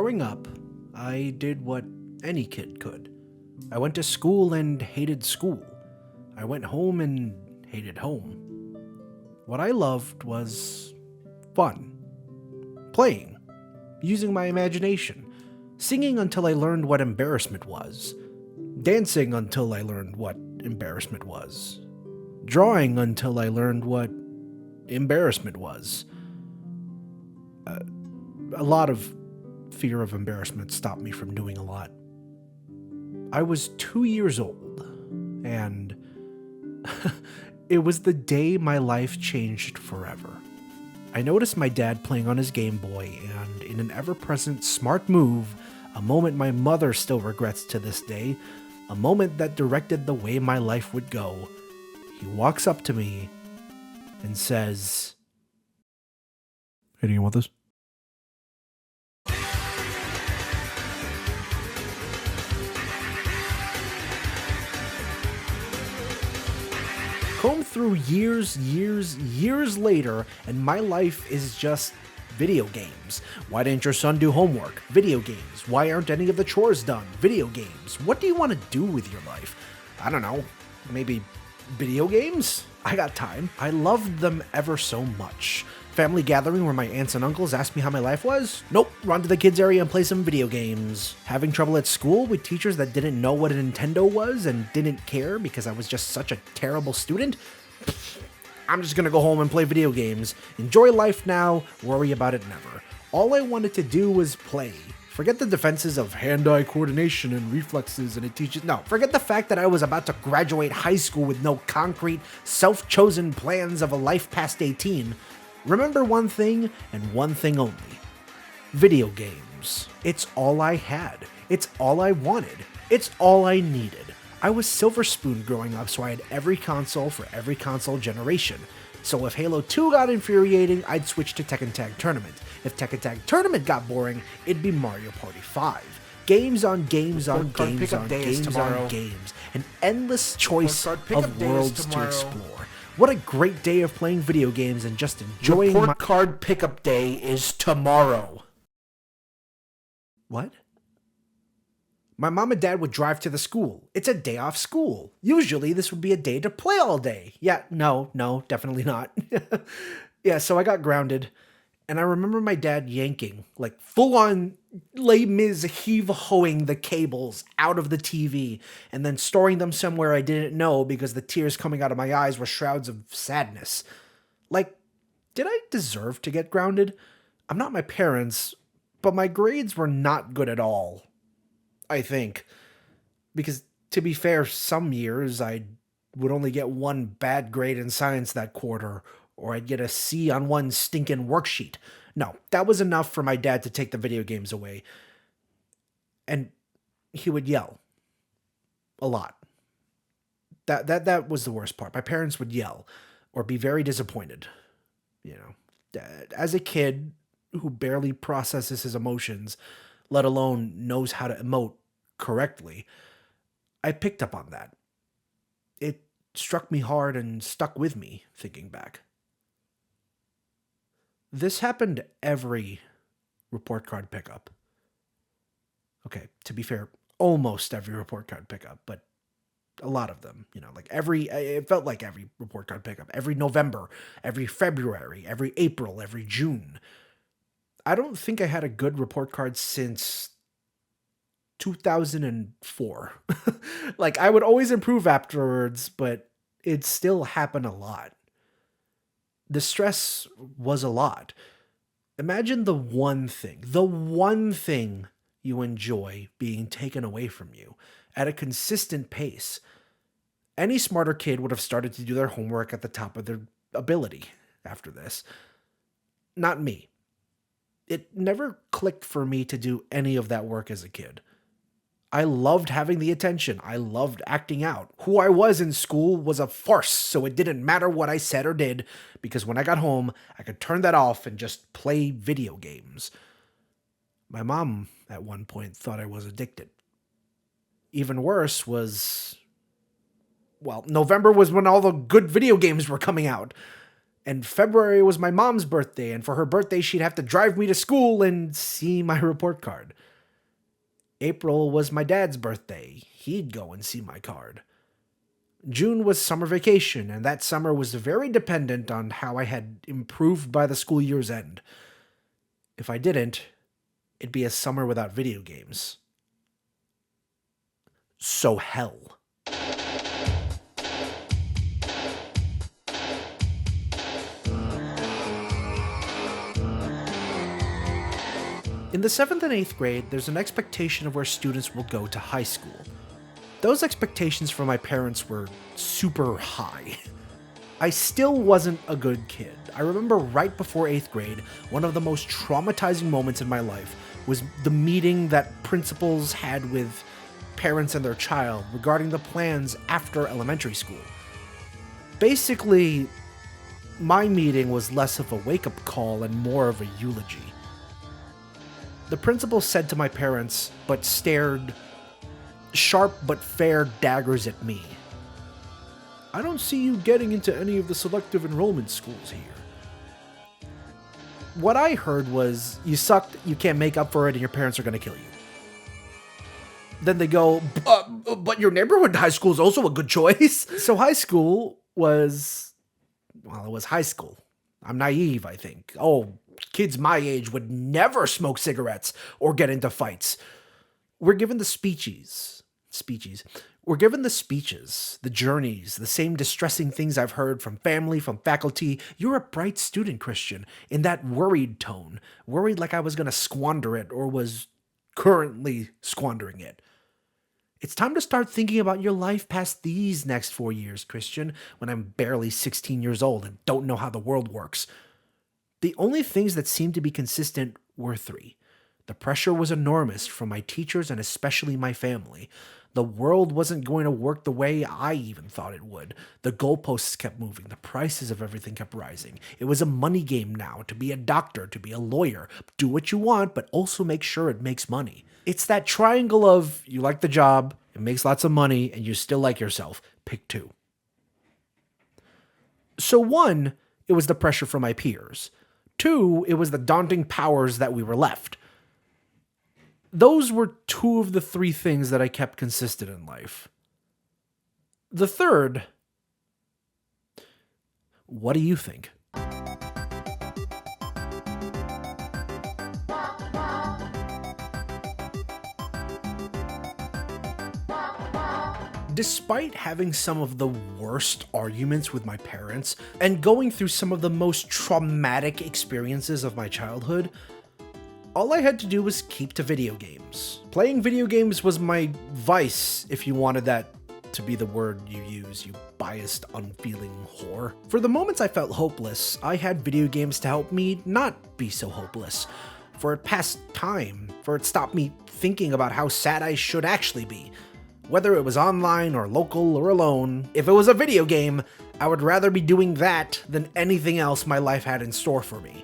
Growing up, I did what any kid could. I went to school and hated school. I went home and hated home. What I loved was fun, playing, using my imagination, singing until I learned what embarrassment was, dancing until I learned what embarrassment was, drawing until I learned what embarrassment was. A lot of fear of embarrassment stopped me from doing a lot. I was 2 years old, and it was the day my life changed forever. I noticed my dad playing on his Game Boy, and in an ever-present smart move, a moment my mother still regrets to this day, a moment that directed the way my life would go, he walks up to me and says, "Hey, do you want this?" Comb through years later, and my life is just video games. Why didn't your son do homework? Video games. Why aren't any of the chores done? Video games. What do you want to do with your life? I don't know. Maybe video games? I got time. I loved them ever so much. Family gathering where my aunts and uncles asked me how my life was? Nope, run to the kids area and play some video games. Having trouble at school with teachers that didn't know what a Nintendo was and didn't care because I was just such a terrible student? I'm just gonna go home and play video games. Enjoy life now, worry about it never. All I wanted to do was play. Forget the defenses of hand-eye coordination and reflexes and it teaches. No, forget the fact that I was about to graduate high school with no concrete, self-chosen plans of a life past 18. Remember one thing and one thing only. Video games. It's all I had. It's all I wanted. It's all I needed. I was silver spoon growing up, so I had every console for every console generation. So if Halo 2 got infuriating, I'd switch to Tekken Tag Tournament. If Tekken Tag Tournament got boring, it'd be Mario Party 5. Games on games on games on games on games. An endless choice of worlds to explore. What a great day of playing video games and just enjoying Report card pickup day is tomorrow. What? My mom and dad would drive to the school. It's a day off school. Usually this would be a day to play all day. Yeah, no, definitely not. Yeah, so I got grounded. And I remember my dad yanking, like full-on Les Mis heave-hoing the cables out of the TV and then storing them somewhere I didn't know because the tears coming out of my eyes were shrouds of sadness. Like, did I deserve to get grounded? I'm not my parents, but my grades were not good at all, I think. Because, to be fair, some years I would only get one bad grade in science that quarter, or I'd get a C on one stinking worksheet. No, that was enough for my dad to take the video games away. And he would yell. A lot. That was the worst part. My parents would yell or be very disappointed. You know, as a kid who barely processes his emotions, let alone knows how to emote correctly, I picked up on that. It struck me hard and stuck with me, thinking back. This happened every report card pickup. Okay, to be fair, almost every report card pickup, but a lot of them, you know, like it felt like every report card pickup, every November, every February, every April, every June. I don't think I had a good report card since 2004. Like, I would always improve afterwards, but it still happened a lot. The stress was a lot. Imagine the one thing you enjoy being taken away from you at a consistent pace. Any smarter kid would have started to do their homework at the top of their ability after this. Not me. It never clicked for me to do any of that work as a kid. I loved having the attention. I loved acting out. Who I was in school was a farce, so it didn't matter what I said or did, because when I got home, I could turn that off and just play video games. My mom, at one point, thought I was addicted. Even worse was, well, November was when all the good video games were coming out. And February was my mom's birthday, and for her birthday, she'd have to drive me to school and see my report card. April was my dad's birthday. He'd go and see my card. June was summer vacation, and that summer was very dependent on how I had improved by the school year's end. If I didn't, it'd be a summer without video games. So hell. In the 7th and 8th grade, there's an expectation of where students will go to high school. Those expectations from my parents were super high. I still wasn't a good kid. I remember right before 8th grade, one of the most traumatizing moments in my life was the meeting that principals had with parents and their child regarding the plans after elementary school. Basically, my meeting was less of a wake-up call and more of a eulogy. The principal said to my parents, but stared sharp but fair daggers at me. "I don't see you getting into any of the selective enrollment schools here." What I heard was, "You sucked, you can't make up for it, and your parents are going to kill you." Then they go, but your neighborhood high school is also a good choice." So high school was, well, it was high school. I'm naive, I think. Oh, kids my age would never smoke cigarettes or get into fights. We're given the speeches. We're given the speeches, the journeys, the same distressing things I've heard from family, from faculty. "You're a bright student, Christian," in that worried tone. Worried like I was going to squander it or was currently squandering it. "It's time to start thinking about your life past these next 4 years, Christian," when I'm barely 16 years old and don't know how the world works. The only things that seemed to be consistent were three. The pressure was enormous from my teachers and especially my family. The world wasn't going to work the way I even thought it would. The goalposts kept moving. The prices of everything kept rising. It was a money game now, to be a doctor, to be a lawyer. Do what you want, but also make sure it makes money. It's that triangle of you like the job, it makes lots of money, and you still like yourself. Pick two. So 1, it was the pressure from my peers. 2, it was the daunting powers that we were left. Those were 2 of the 3 things that I kept consistent in life. The third, what do you think? Despite having some of the worst arguments with my parents and going through some of the most traumatic experiences of my childhood, all I had to do was keep to video games. Playing video games was my vice, if you wanted that to be the word you use, you biased, unfeeling whore. For the moments I felt hopeless, I had video games to help me not be so hopeless. For it passed time, for it stopped me thinking about how sad I should actually be. Whether it was online or local or alone, if it was a video game, I would rather be doing that than anything else my life had in store for me.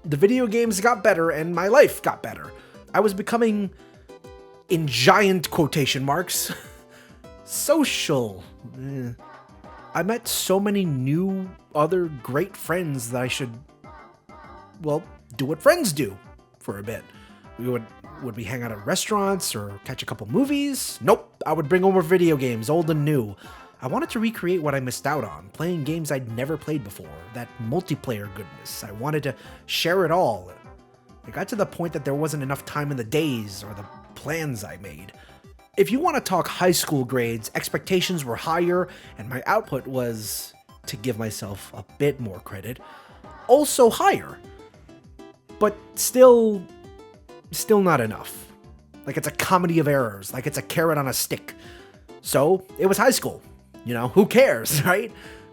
The video games got better and my life got better. I was becoming, in giant quotation marks, social. I met so many new, other great friends that I should, well, do what friends do for a bit. Would we hang out at restaurants or catch a couple movies? Nope, I would bring over video games, old and new. I wanted to recreate what I missed out on, playing games I'd never played before, that multiplayer goodness. I wanted to share it all. It got to the point that there wasn't enough time in the days or the plans I made. If you want to talk high school grades, expectations were higher, and my output was, to give myself a bit more credit, also higher. But still not enough. Like it's a comedy of errors, like it's a carrot on a stick. So, it was high school. You know, who cares, right?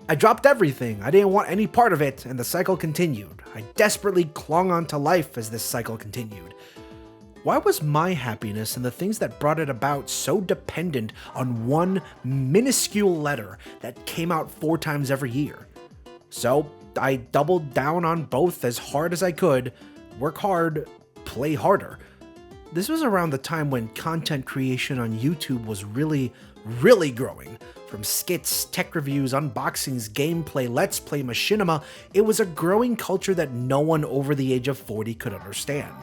I dropped everything. I didn't want any part of it, and the cycle continued. I desperately clung on to life as this cycle continued. Why was my happiness and the things that brought it about so dependent on one minuscule letter that came out 4 times every year? So, I doubled down on both as hard as I could. Work hard, play harder. This was around the time when content creation on YouTube was really growing. From skits, tech reviews, unboxings, gameplay, let's play, machinima, it was a growing culture that no one over the age of 40 could understand.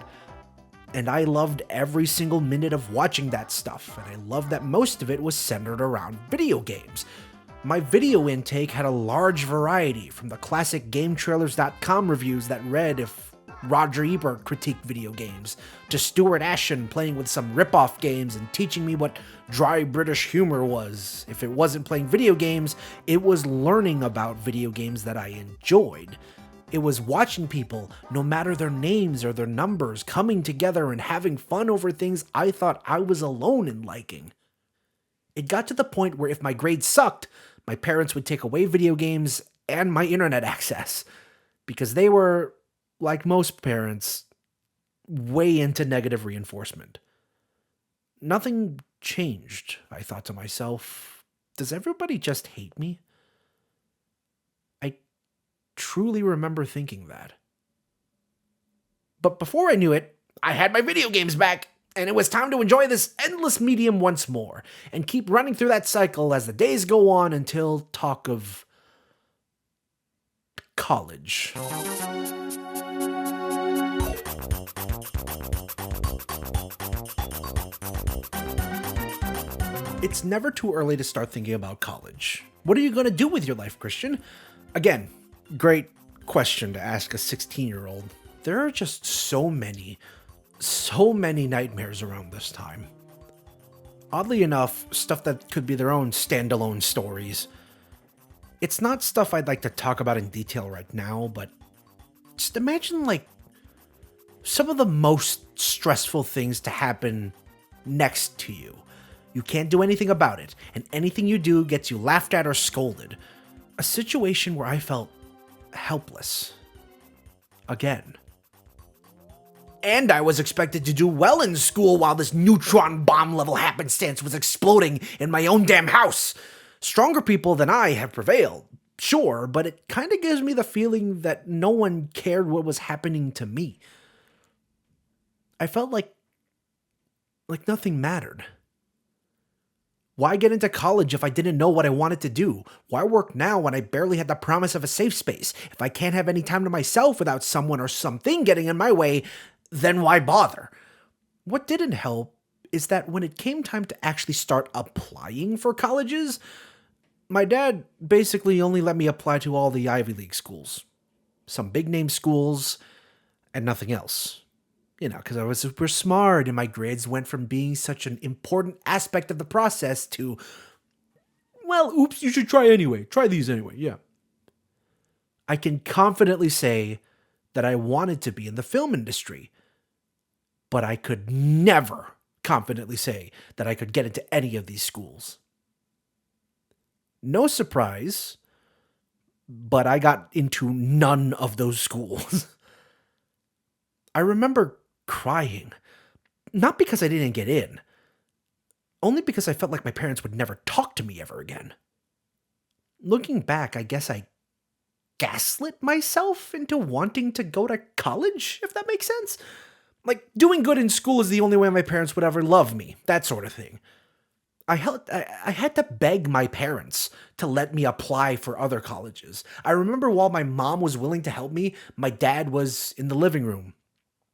And I loved every single minute of watching that stuff, and I loved that most of it was centered around video games. My video intake had a large variety, from the classic GameTrailers.com reviews that read if Roger Ebert critiqued video games, to Stuart Ashen playing with some rip-off games and teaching me what dry British humor was. If it wasn't playing video games, it was learning about video games that I enjoyed. It was watching people, no matter their names or their numbers, coming together and having fun over things I thought I was alone in liking. It got to the point where if my grades sucked, my parents would take away video games and my internet access, because they were, like most parents, way into negative reinforcement. Nothing changed, I thought to myself. Does everybody just hate me? I truly remember thinking that. But before I knew it, I had my video games back, and it was time to enjoy this endless medium once more, and keep running through that cycle as the days go on until talk of college. It's never too early to start thinking about college. What are you going to do with your life, Christian? Again, great question to ask a 16-year-old. There are just so many nightmares around this time. Oddly enough, stuff that could be their own standalone stories. It's not stuff I'd like to talk about in detail right now, but just imagine, like, some of the most stressful things to happen next to you. You can't do anything about it, and anything you do gets you laughed at or scolded. A situation where I felt helpless. Again. And I was expected to do well in school while this neutron bomb level happenstance was exploding in my own damn house. Stronger people than I have prevailed, sure, but it kind of gives me the feeling that no one cared what was happening to me. I felt like nothing mattered. Why get into college if I didn't know what I wanted to do? Why work now when I barely had the promise of a safe space? If I can't have any time to myself without someone or something getting in my way, then why bother? What didn't help is that when it came time to actually start applying for colleges, my dad basically only let me apply to all the Ivy League schools. Some big-name schools, and nothing else. You know, because I was super smart and my grades went from being such an important aspect of the process to, well, oops, you should try anyway. Try these anyway, yeah. I can confidently say that I wanted to be in the film industry, but I could never confidently say that I could get into any of these schools. No surprise, but I got into none of those schools. I remember crying, not because I didn't get in, only because I felt like my parents would never talk to me ever again. Looking back, I guess I gaslit myself into wanting to go to college, if that makes sense. Like, doing good in school is the only way my parents would ever love me, that sort of thing. I had to beg my parents to let me apply for other colleges. I remember while my mom was willing to help me, my dad was in the living room,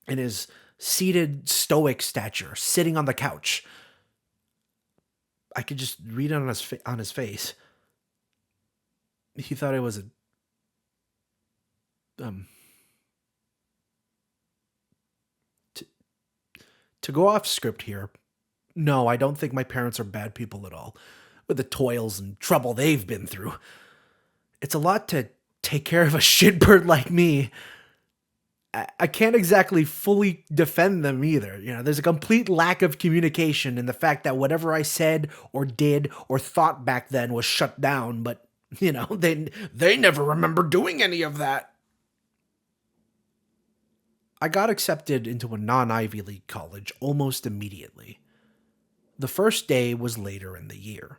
in his seated stoic stature, sitting on the couch. I could just read it on his face. He thought I was to go off script here. No, I don't think my parents are bad people at all, with the toils and trouble they've been through. It's a lot to take care of a shitbird like me. I can't exactly fully defend them either. You know, there's a complete lack of communication in the fact that whatever I said or did or thought back then was shut down, but, you know, they never remember doing any of that. I got accepted into a non-Ivy League college almost immediately. The first day was later in the year.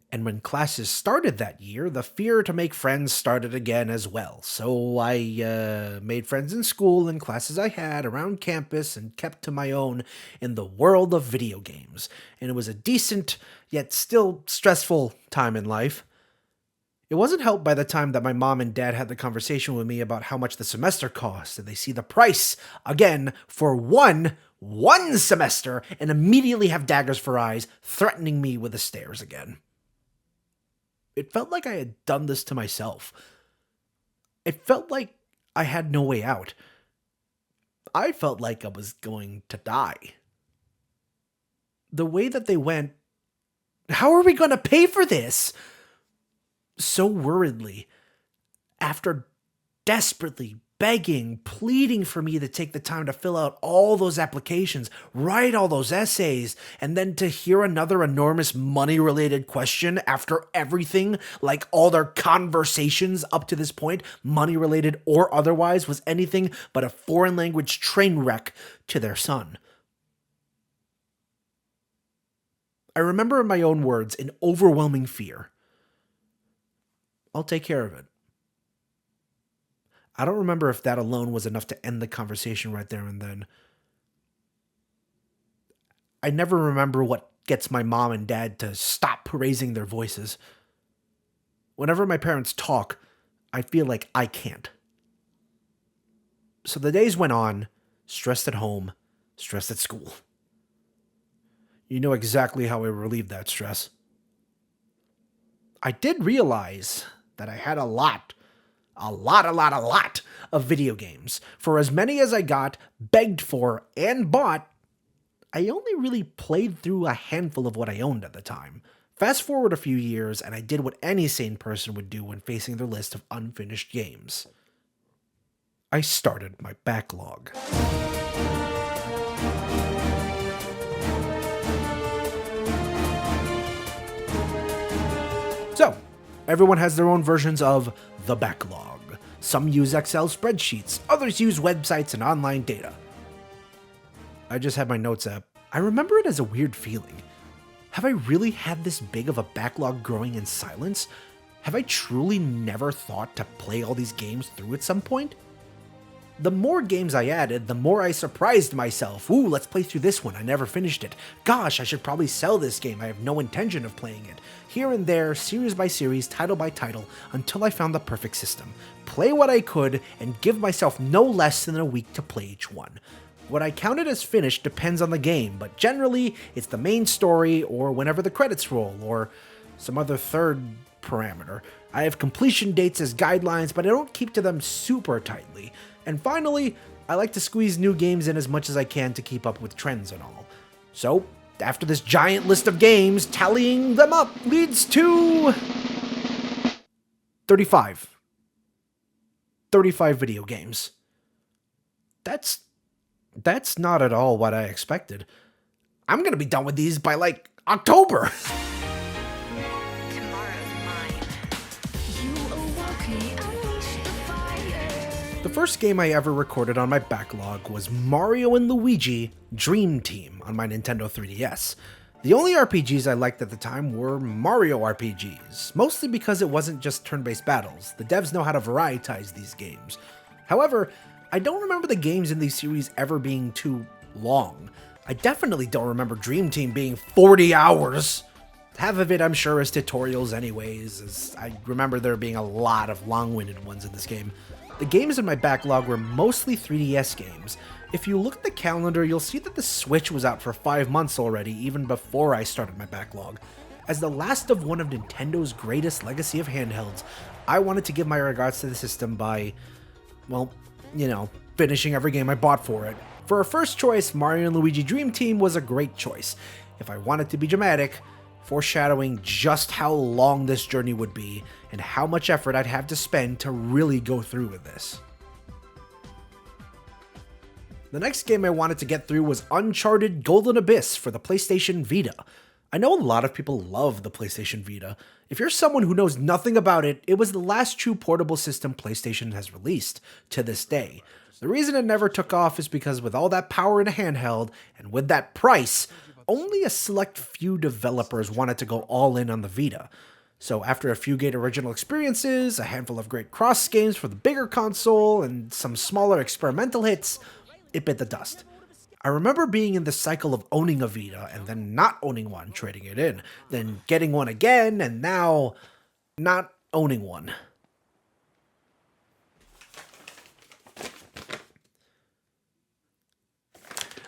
And when classes started that year, the fear to make friends started again as well. So I made friends in school and classes I had around campus and kept to my own in the world of video games. And it was a decent, yet still stressful time in life. It wasn't helped by the time that my mom and dad had the conversation with me about how much the semester cost, and they see the price again for one semester and immediately have daggers for eyes, threatening me with the stares again. It felt like I had done this to myself. It felt like I had no way out. I felt like I was going to die. The way that they went, how are we going to pay for this? So worriedly, after desperately begging, pleading for me to take the time to fill out all those applications, write all those essays, and then to hear another enormous money-related question after everything, like all their conversations up to this point, money-related or otherwise, was anything but a foreign language train wreck to their son. I remember in my own words an overwhelming fear. I'll take care of it. I don't remember if that alone was enough to end the conversation right there and then. I never remember what gets my mom and dad to stop raising their voices. Whenever my parents talk, I feel like I can't. So the days went on, stressed at home, stressed at school. You know exactly how I relieved that stress. I did realize that I had a lot of video games. For as many as I got, begged for, and bought, I only really played through a handful of what I owned at the time. Fast forward a few years, and I did what any sane person would do when facing their list of unfinished games. I started my backlog. So, everyone has their own versions of the backlog. Some use Excel spreadsheets, others use websites and online data. I just had my notes app. I remember it as a weird feeling. Have I really had this big of a backlog growing in silence? Have I truly never thought to play all these games through at some point? The more games I added, the more I surprised myself. Ooh, let's play through this one. I never finished it. Gosh, I should probably sell this game. I have no intention of playing it. Here and there, series by series, title by title, until I found the perfect system. Play what I could, and give myself no less than a week to play each one. What I counted as finished depends on the game, but generally, it's the main story, or whenever the credits roll, or some other third parameter. I have completion dates as guidelines, but I don't keep to them super tightly. And finally, I like to squeeze new games in as much as I can to keep up with trends and all. So, after this giant list of games, tallying them up leads to 35. 35 video games. That's not at all what I expected. I'm gonna be done with these by like October. The first game I ever recorded on my backlog was Mario & Luigi Dream Team on my Nintendo 3DS. The only RPGs I liked at the time were Mario RPGs, mostly because it wasn't just turn-based battles. The devs know how to varietize these games. However, I don't remember the games in these series ever being too long. I definitely don't remember Dream Team being 40 hours. Half of it, I'm sure, is tutorials anyways, as I remember there being a lot of long-winded ones in this game. The games in my backlog were mostly 3DS games. If you look at the calendar, you'll see that the Switch was out for 5 months already, even before I started my backlog. As the last of one of Nintendo's greatest legacy of handhelds, I wanted to give my regards to the system by, well, you know, finishing every game I bought for it. For a first choice, Mario & Luigi Dream Team was a great choice. If I wanted to be dramatic, foreshadowing just how long this journey would be and how much effort I'd have to spend to really go through with this. The next game I wanted to get through was Uncharted Golden Abyss for the PlayStation Vita. I know a lot of people love the PlayStation Vita. If you're someone who knows nothing about it, it was the last true portable system PlayStation has released to this day. The reason it never took off is because with all that power in a handheld, and with that price, only a select few developers wanted to go all in on the Vita. So after a few great original experiences, a handful of great cross games for the bigger console, and some smaller experimental hits, it bit the dust. I remember being in the cycle of owning a Vita and then not owning one, trading it in, then getting one again, and now not owning one.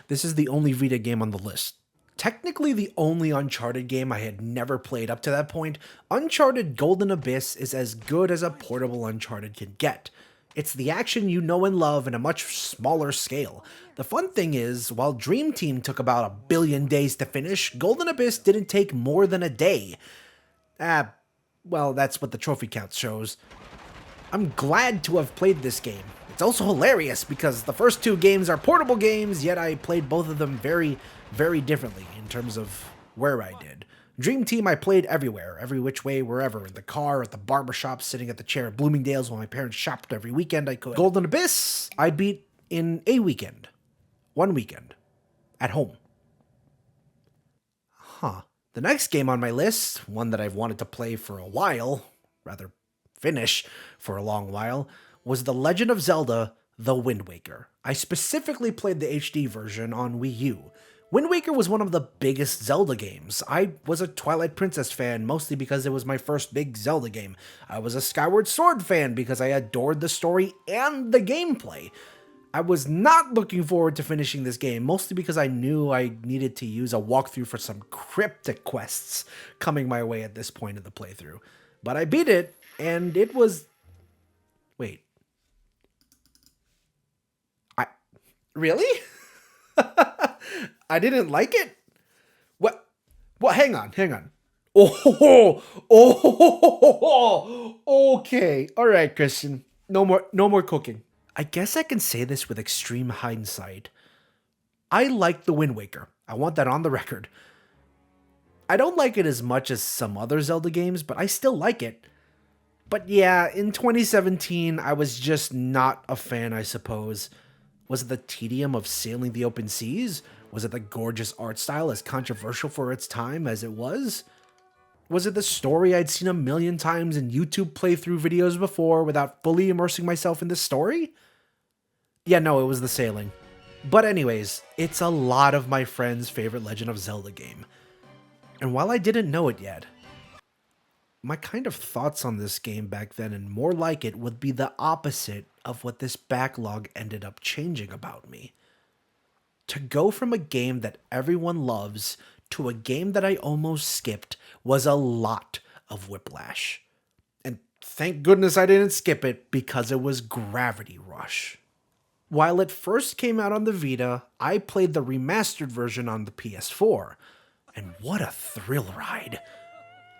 This is the only Vita game on the list. Technically the only Uncharted game I had never played up to that point. Uncharted Golden Abyss is as good as a portable Uncharted can get. It's the action you know and love in a much smaller scale. The fun thing is, while Dream Team took about 1 billion days to finish, Golden Abyss didn't take more than a day. Well, that's what the trophy count shows. I'm glad to have played this game. It's also hilarious because the first 2 games are portable games, yet I played both of them very, very differently in terms of where I did. Dream Team I played everywhere, every which way, wherever, in the car, at the barbershop, sitting at the chair at Bloomingdale's while my parents shopped every weekend I could. Golden Abyss, I beat in a weekend. 1 weekend. At home. The next game on my list, one that I've wanted to play for a while, rather finish for a long while, was The Legend of Zelda: The Wind Waker. I specifically played the HD version on Wii U. Wind Waker was one of the biggest Zelda games. I was a Twilight Princess fan mostly because it was my first big Zelda game. I was a Skyward Sword fan because I adored the story and the gameplay. I was not looking forward to finishing this game, mostly because I knew I needed to use a walkthrough for some cryptic quests coming my way at this point in the playthrough. But I beat it, and it was... Wait. Really? I didn't like it? What? Hang on. Okay. All right, Christian. No more cooking. I guess I can say this with extreme hindsight. I like The Wind Waker. I want that on the record. I don't like it as much as some other Zelda games, but I still like it. But yeah, in 2017, I was just not a fan, I suppose. Was it the tedium of sailing the open seas? Was it the gorgeous art style, as controversial for its time as it was? Was it the story I'd seen 1 million times in YouTube playthrough videos before without fully immersing myself in the story? Yeah, no, it was the sailing. But anyways, it's a lot of my friends' favorite Legend of Zelda game. And while I didn't know it yet, my kind of thoughts on this game back then and more like it would be the opposite of what this backlog ended up changing about me. To go from a game that everyone loves to a game that I almost skipped was a lot of whiplash. And thank goodness I didn't skip it because it was Gravity Rush. While it first came out on the Vita, I played the remastered version on the PS4. And what a thrill ride.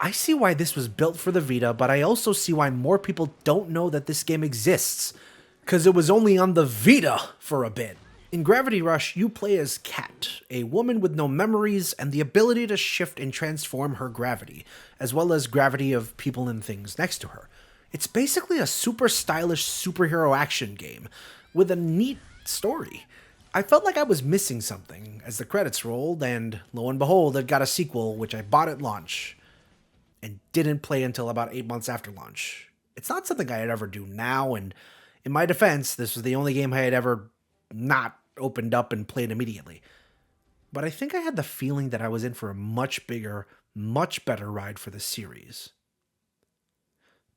I see why this was built for the Vita, but I also see why more people don't know that this game exists, because it was only on the Vita for a bit. In Gravity Rush, you play as Kat, a woman with no memories and the ability to shift and transform her gravity, as well as gravity of people and things next to her. It's basically a super stylish superhero action game, with a neat story. I felt like I was missing something as the credits rolled, and lo and behold, it got a sequel, which I bought at launch and didn't play until about 8 months after launch. It's not something I'd ever do now, and in my defense, this was the only game I had ever not opened up and played immediately. But I think I had the feeling that I was in for a much bigger, much better ride for the series.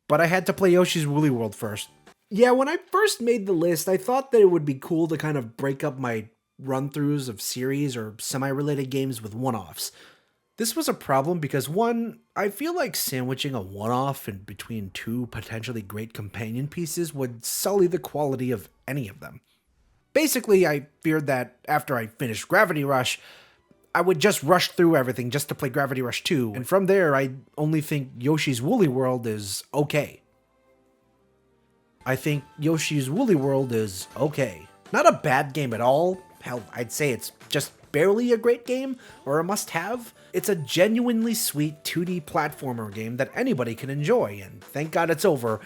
But I had to play Yoshi's Woolly World first. Yeah, when I first made the list, I thought that it would be cool to kind of break up my run-throughs of series or semi-related games with one-offs. This was a problem because, one, I feel like sandwiching a one-off in between 2 potentially great companion pieces would sully the quality of any of them. Basically, I feared that after I finished Gravity Rush, I would just rush through everything just to play Gravity Rush 2, and from there, I only think Yoshi's Woolly World is okay. I think Yoshi's Woolly World is okay. Not a bad game at all. Hell, I'd say it's just barely a great game, or a must-have. It's a genuinely sweet 2D platformer game that anybody can enjoy, and thank God it's over.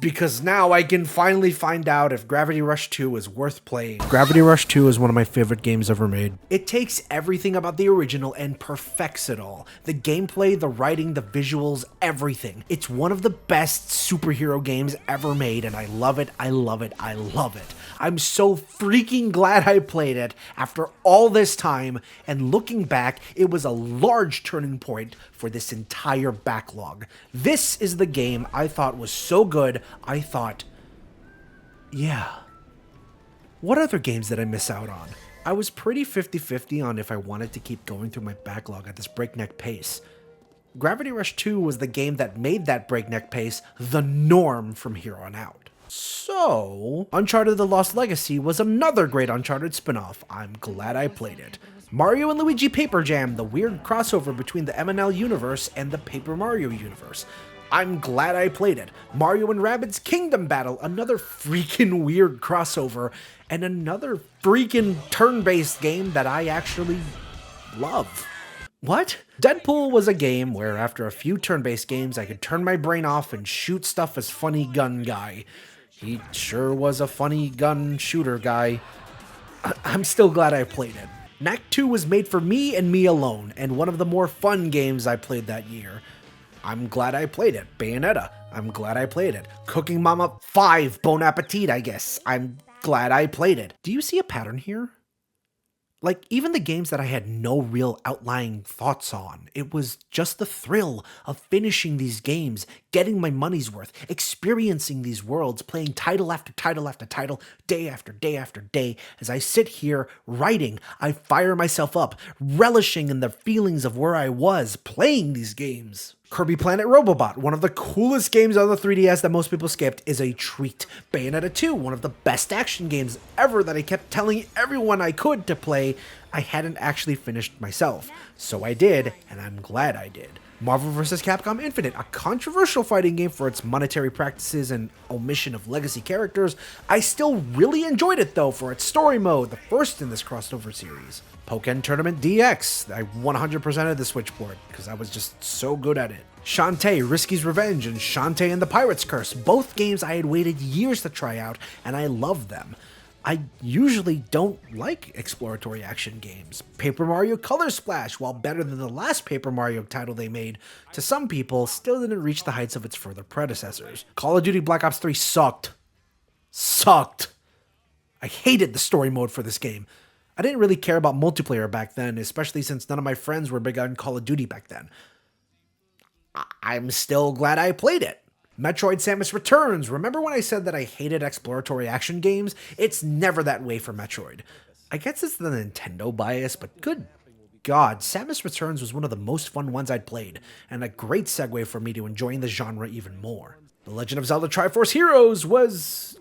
because now I can finally find out if Gravity Rush 2 is worth playing. Gravity Rush 2 is one of my favorite games ever made. It takes everything about the original and perfects it all. The gameplay, the writing, the visuals, everything. It's one of the best superhero games ever made, and I love it, I love it, I love it. I'm so freaking glad I played it after all this time, and looking back, it was a large turning point for this entire backlog. This is the game I thought was so good, I thought, yeah. What other games did I miss out on? I was pretty 50-50 on if I wanted to keep going through my backlog at this breakneck pace. Gravity Rush 2 was the game that made that breakneck pace the norm from here on out. So, Uncharted: The Lost Legacy was another great Uncharted spin-off. I'm glad I played it. Mario and Luigi Paper Jam, the weird crossover between the M&L universe and the Paper Mario universe. I'm glad I played it. Mario and Rabbids Kingdom Battle, another freaking weird crossover, and another freaking turn-based game that I actually love. What? Deadpool was a game where after a few turn-based games I could turn my brain off and shoot stuff as funny gun guy. He sure was a funny gun shooter guy. I'm still glad I played it. Knack 2 was made for me and me alone, and one of the more fun games I played that year. I'm glad I played it. Bayonetta, I'm glad I played it. Cooking Mama 5, Bon Appetit, I guess. I'm glad I played it. Do you see a pattern here? Like, even the games that I had no real outlying thoughts on, it was just the thrill of finishing these games, getting my money's worth, experiencing these worlds, playing title after title after title, day after day after day. As I sit here writing, I fire myself up, relishing in the feelings of where I was playing these games. Kirby Planet Robobot, one of the coolest games on the 3DS that most people skipped, is a treat. Bayonetta 2, one of the best action games ever that I kept telling everyone I could to play. I hadn't actually finished myself. So I did, and I'm glad I did. Marvel vs. Capcom Infinite, a controversial fighting game for its monetary practices and omission of legacy characters. I still really enjoyed it though for its story mode, the first in this crossover series. Pokken Tournament DX, I 100%ed the Switchboard because I was just so good at it. Shantae, Risky's Revenge, and Shantae and the Pirate's Curse, both games I had waited years to try out, and I loved them. I usually don't like exploratory action games. Paper Mario Color Splash, while better than the last Paper Mario title they made, to some people still didn't reach the heights of its further predecessors. Call of Duty Black Ops 3 sucked. I hated the story mode for this game. I didn't really care about multiplayer back then, especially since none of my friends were big on Call of Duty back then. I'm still glad I played it. Metroid Samus Returns. Remember when I said that I hated exploratory action games? It's never that way for Metroid. I guess it's the Nintendo bias, but good God, Samus Returns was one of the most fun ones I'd played, and a great segue for me to enjoying the genre even more. The Legend of Zelda Triforce Heroes was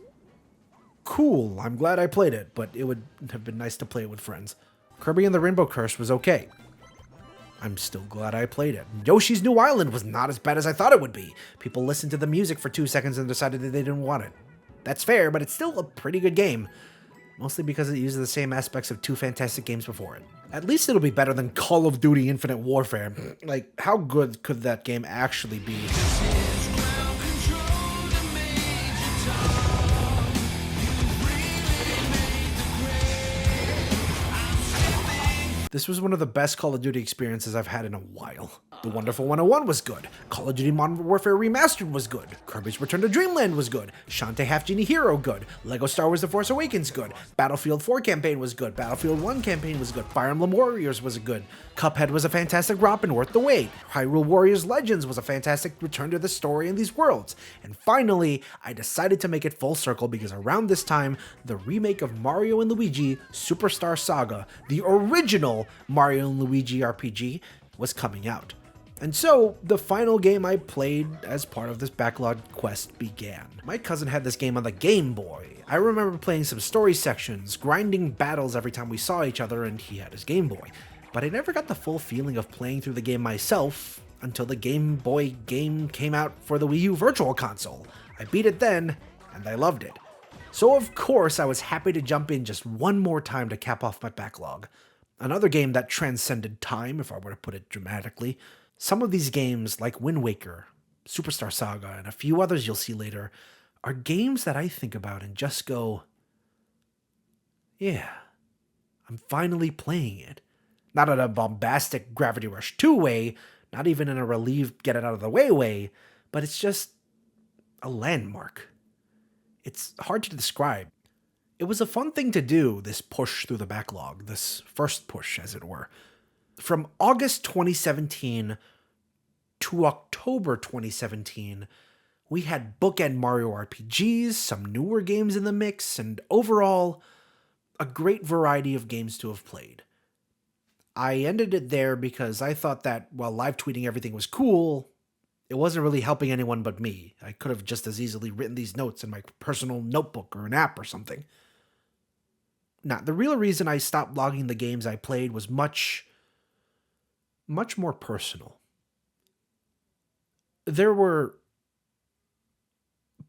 cool. I'm glad I played it, but it would have been nice to play it with friends. Kirby and the Rainbow Curse was okay. I'm still glad I played it. Yoshi's New Island was not as bad as I thought it would be. People listened to the music for 2 seconds and decided that they didn't want it. That's fair, but it's still a pretty good game. Mostly because it uses the same aspects of 2 fantastic games before it. At least it'll be better than Call of Duty Infinite Warfare. Like, how good could that game actually be? This was one of the best Call of Duty experiences I've had in a while. The Wonderful 101 was good. Call of Duty Modern Warfare Remastered was good. Kirby's Return to Dreamland was good. Shantae Half Genie Hero good. Lego Star Wars The Force Awakens good. Battlefield 4 campaign was good. Battlefield 1 campaign was good. Fire Emblem Warriors was good. Cuphead was a fantastic romp and worth the wait. Hyrule Warriors Legends was a fantastic return to the story in these worlds. And finally, I decided to make it full circle because around this time, the remake of Mario and Luigi Superstar Saga, the original Mario and Luigi RPG, was coming out. And so, the final game I played as part of this backlog quest began. My cousin had this game on the Game Boy. I remember playing some story sections, grinding battles every time we saw each other, and he had his Game Boy. But I never got the full feeling of playing through the game myself until the Game Boy game came out for the Wii U Virtual Console. I beat it then, and I loved it. So of course I was happy to jump in just one more time to cap off my backlog. Another game that transcended time, if I were to put it dramatically. Some of these games, like Wind Waker, Superstar Saga, and a few others you'll see later, are games that I think about and just go, yeah, I'm finally playing it. Not in a bombastic Gravity Rush 2 way, not even in a relieved get it out of the way, but it's just a landmark. It's hard to describe. It was a fun thing to do, this push through the backlog, this first push, as it were. From August 2017 to October 2017, we had bookend Mario RPGs, some newer games in the mix, and overall, a great variety of games to have played. I ended it there because I thought that while live tweeting everything was cool, it wasn't really helping anyone but me. I could have just as easily written these notes in my personal notebook or an app or something. Now, the real reason I stopped logging the games I played was much more personal. There were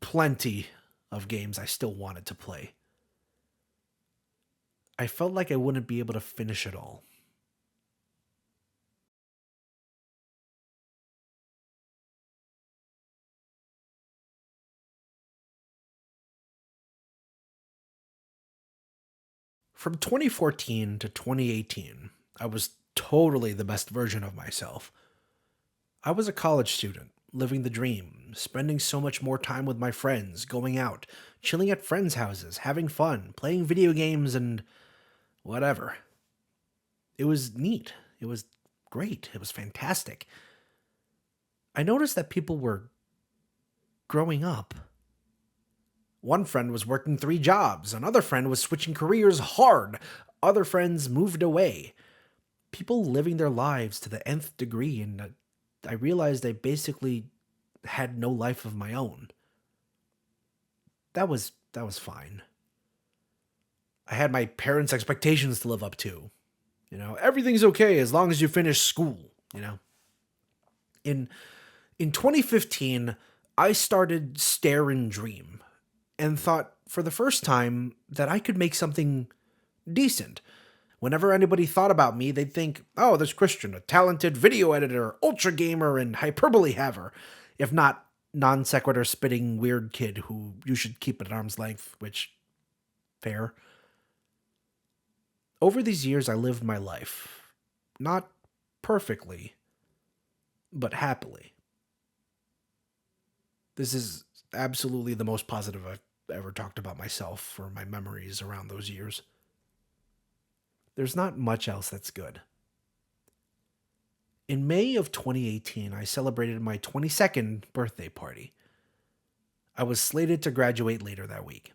plenty of games I still wanted to play. I felt like I wouldn't be able to finish it all. From 2014 to 2018, I was totally the best version of myself. I was a college student, living the dream, spending so much more time with my friends, going out, chilling at friends' houses, having fun, playing video games, and whatever. It was neat. It was great. It was fantastic. I noticed that people were growing up. One friend was working 3 jobs, another friend was switching careers hard, other friends moved away. People living their lives to the nth degree, and I realized I basically had no life of my own. That was fine. I had my parents' expectations to live up to. Everything's okay as long as you finish school. In 2015, I started stareanddream and thought for the first time that I could make something decent. Whenever anybody thought about me, they'd think, oh, there's Christian, a talented video editor, ultra gamer, and hyperbole haver, if not non sequitur spitting weird kid who you should keep at arm's length, which, fair. Over these years, I lived my life. Not perfectly, but happily. This is absolutely the most positive I've ever talked about myself or my memories around those years. There's not much else that's good. In May of 2018, I celebrated my 22nd birthday party. I was slated to graduate later that week.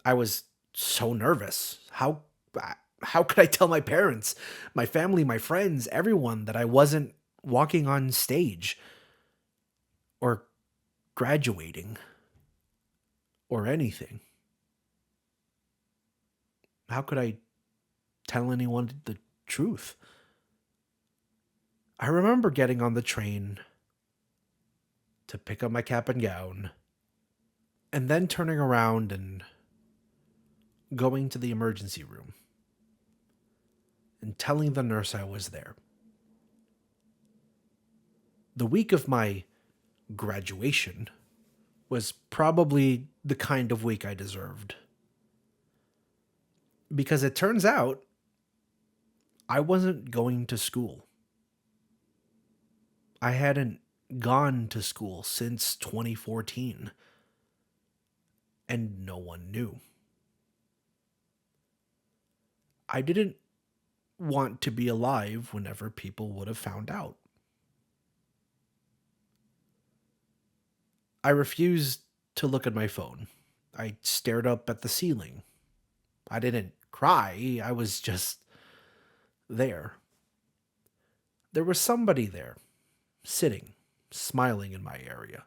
I was so nervous. How could I tell my parents, my family, my friends, everyone that I wasn't walking on stage or graduating or anything? How could I tell anyone the truth? I remember getting on the train to pick up my cap and gown and then turning around and going to the emergency room and telling the nurse I was there. The week of my graduation was probably the kind of week I deserved. Because it turns out I wasn't going to school. I hadn't gone to school since 2014. And no one knew. I didn't want to be alive whenever people would have found out. I refused to look at my phone. I stared up at the ceiling. I didn't cry. I was just there. There was somebody there, sitting, smiling in my area.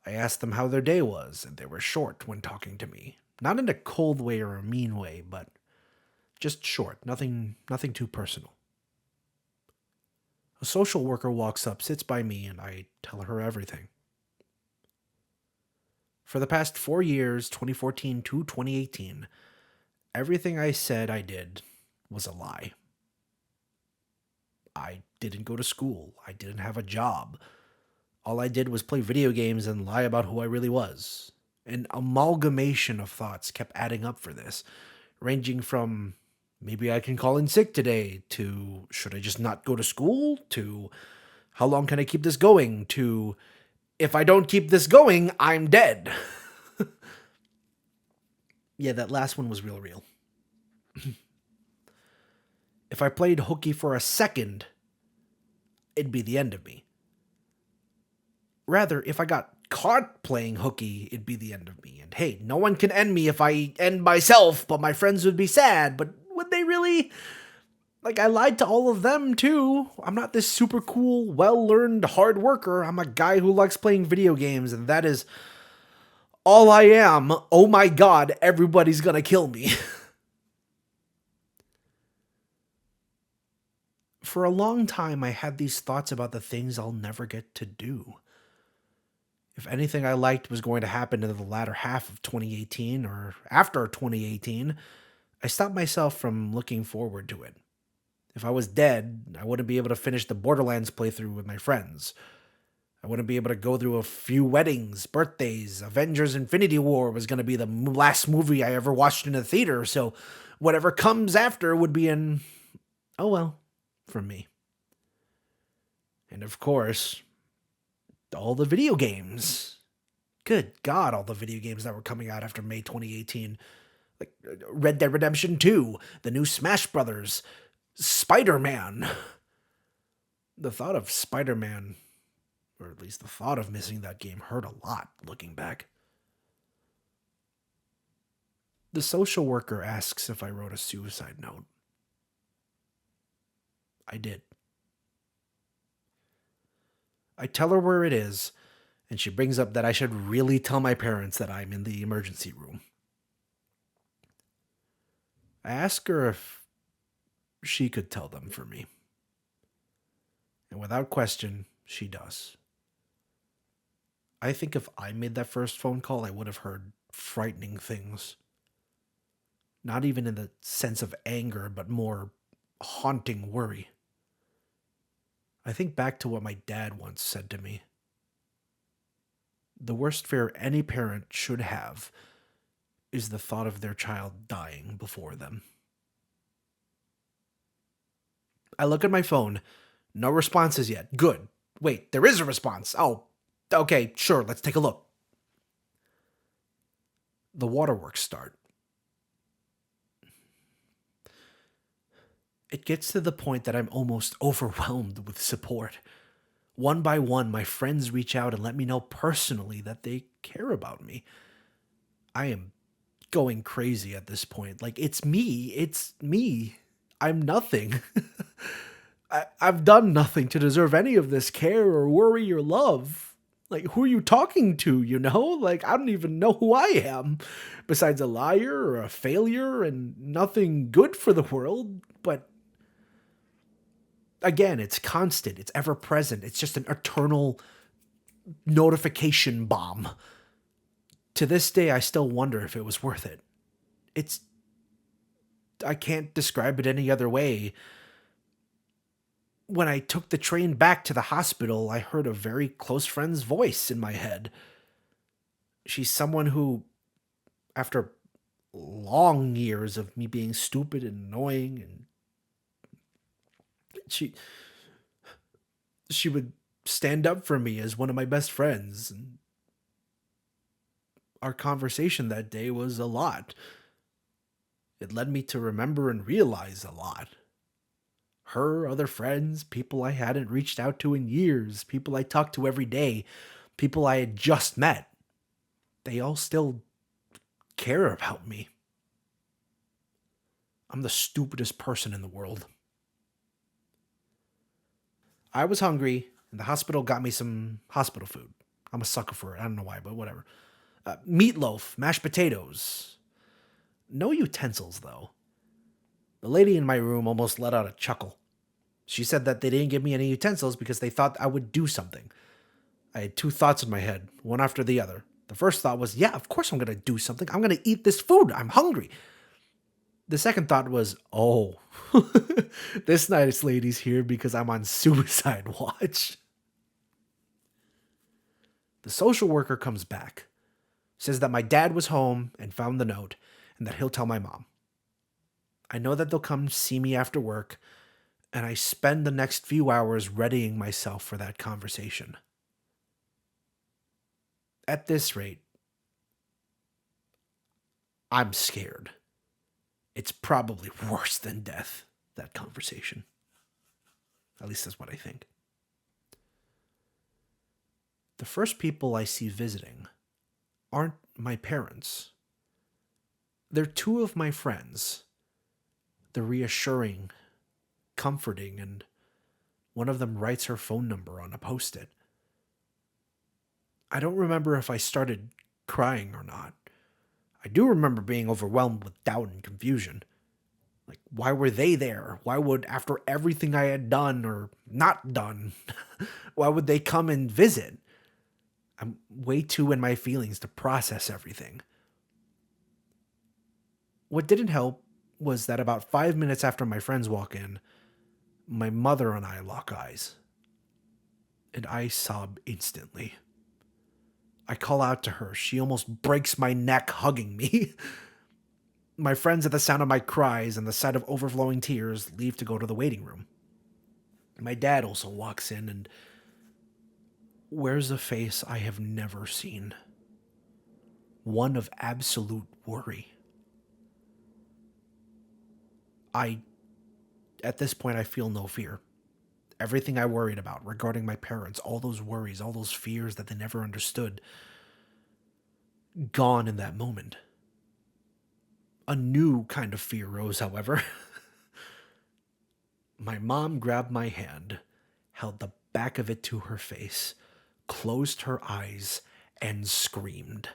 I asked them how their day was, and they were short when talking to me. Not in a cold way or a mean way, but just short, nothing too personal. A social worker walks up, sits by me, and I tell her everything. For the past 4 years, 2014 to 2018, everything I said I did was a lie. I didn't go to school. I didn't have a job. All I did was play video games and lie about who I really was. An amalgamation of thoughts kept adding up for this, ranging from maybe I can call in sick today to should I just not go to school to how long can I keep this going to if I don't keep this going, I'm dead. Yeah, that last one was real. If I played hooky for a second, it'd be the end of me. Rather, if I got caught playing hooky, it'd be the end of me. And hey, no one can end me if I end myself, but my friends would be sad. But would they really? Like, I lied to all of them, too. I'm not this super cool, well-learned hard worker. I'm a guy who likes playing video games, and that is all I am. Oh my god, everybody's gonna kill me. For a long time, I had these thoughts about the things I'll never get to do. If anything I liked was going to happen in the latter half of 2018 or after 2018, I stopped myself from looking forward to it. If I was dead, I wouldn't be able to finish the Borderlands playthrough with my friends. I wouldn't be able to go through a few weddings, birthdays. Avengers Infinity War was going to be the last movie I ever watched in a theater, so whatever comes after would be an, oh well, from me. And of course, all the video games. Good God, all the video games that were coming out after May 2018. Like Red Dead Redemption 2, the new Smash Brothers, Spider-Man. The thought of Spider-Man, or at least the thought of missing that game, hurt a lot looking back. The social worker asks if I wrote a suicide note. I did. I tell her where it is, and she brings up that I should really tell my parents that I'm in the emergency room. I ask her if she could tell them for me. And without question, she does. I think if I made that first phone call, I would have heard frightening things. Not even in the sense of anger, but more haunting worry. I think back to what my dad once said to me. The worst fear any parent should have is the thought of their child dying before them. I look at my phone. No responses yet. Good. Wait, there is a response. Oh, okay, sure, let's take a look. The waterworks start. It gets to the point that I'm almost overwhelmed with support. One by one, my friends reach out and let me know personally that they care about me. I am going crazy at this point. Like, it's me. I'm nothing. I've done nothing to deserve any of this care or worry or love. Like, who are you talking to, you know? Like, I don't even know who I am. Besides a liar or a failure and nothing good for the world. But again, it's constant. It's ever present. It's just an eternal notification bomb. To this day, I still wonder if it was worth it. I can't describe it any other way. When I took the train back to the hospital, I heard a very close friend's voice in my head. She's someone who, after long years of me being stupid and annoying, and she would stand up for me as one of my best friends. And our conversation that day was a lot. It led me to remember and realize a lot. Her, other friends, people I hadn't reached out to in years, people I talked to every day, people I had just met. They all still care about me. I'm the stupidest person in the world. I was hungry, and the hospital got me some hospital food. I'm a sucker for it. I don't know why, but whatever. Meatloaf, mashed potatoes. No utensils, though. The lady in my room almost let out a chuckle. She said that they didn't give me any utensils because they thought I would do something. I had two thoughts in my head, one after the other. The first thought was, yeah, of course I'm going to do something. I'm going to eat this food. I'm hungry. The second thought was, oh, this nice lady's here because I'm on suicide watch. The social worker comes back, says that my dad was home and found the note, and that he'll tell my mom. I know that they'll come see me after work, and I spend the next few hours readying myself for that conversation. At this rate, I'm scared. It's probably worse than death, that conversation. At least that's what I think. The first people I see visiting aren't my parents. They're two of my friends. They're reassuring, comforting, and one of them writes her phone number on a post-it. I don't remember if I started crying or not. I do remember being overwhelmed with doubt and confusion. Like, why were they there? Why would, after everything I had done or not done, why would they come and visit? I'm way too in my feelings to process everything. What didn't help was that about 5 minutes after my friends walk in, my mother and I lock eyes. And I sob instantly. I call out to her. She almost breaks my neck hugging me. My friends, at the sound of my cries and the sight of overflowing tears, leave to go to the waiting room. My dad also walks in and wears a face I have never seen. One of absolute worry. At this point, I feel no fear. Everything I worried about regarding my parents, all those worries, all those fears that they never understood, gone in that moment. A new kind of fear rose, however. My mom grabbed my hand, held the back of it to her face, closed her eyes, and screamed.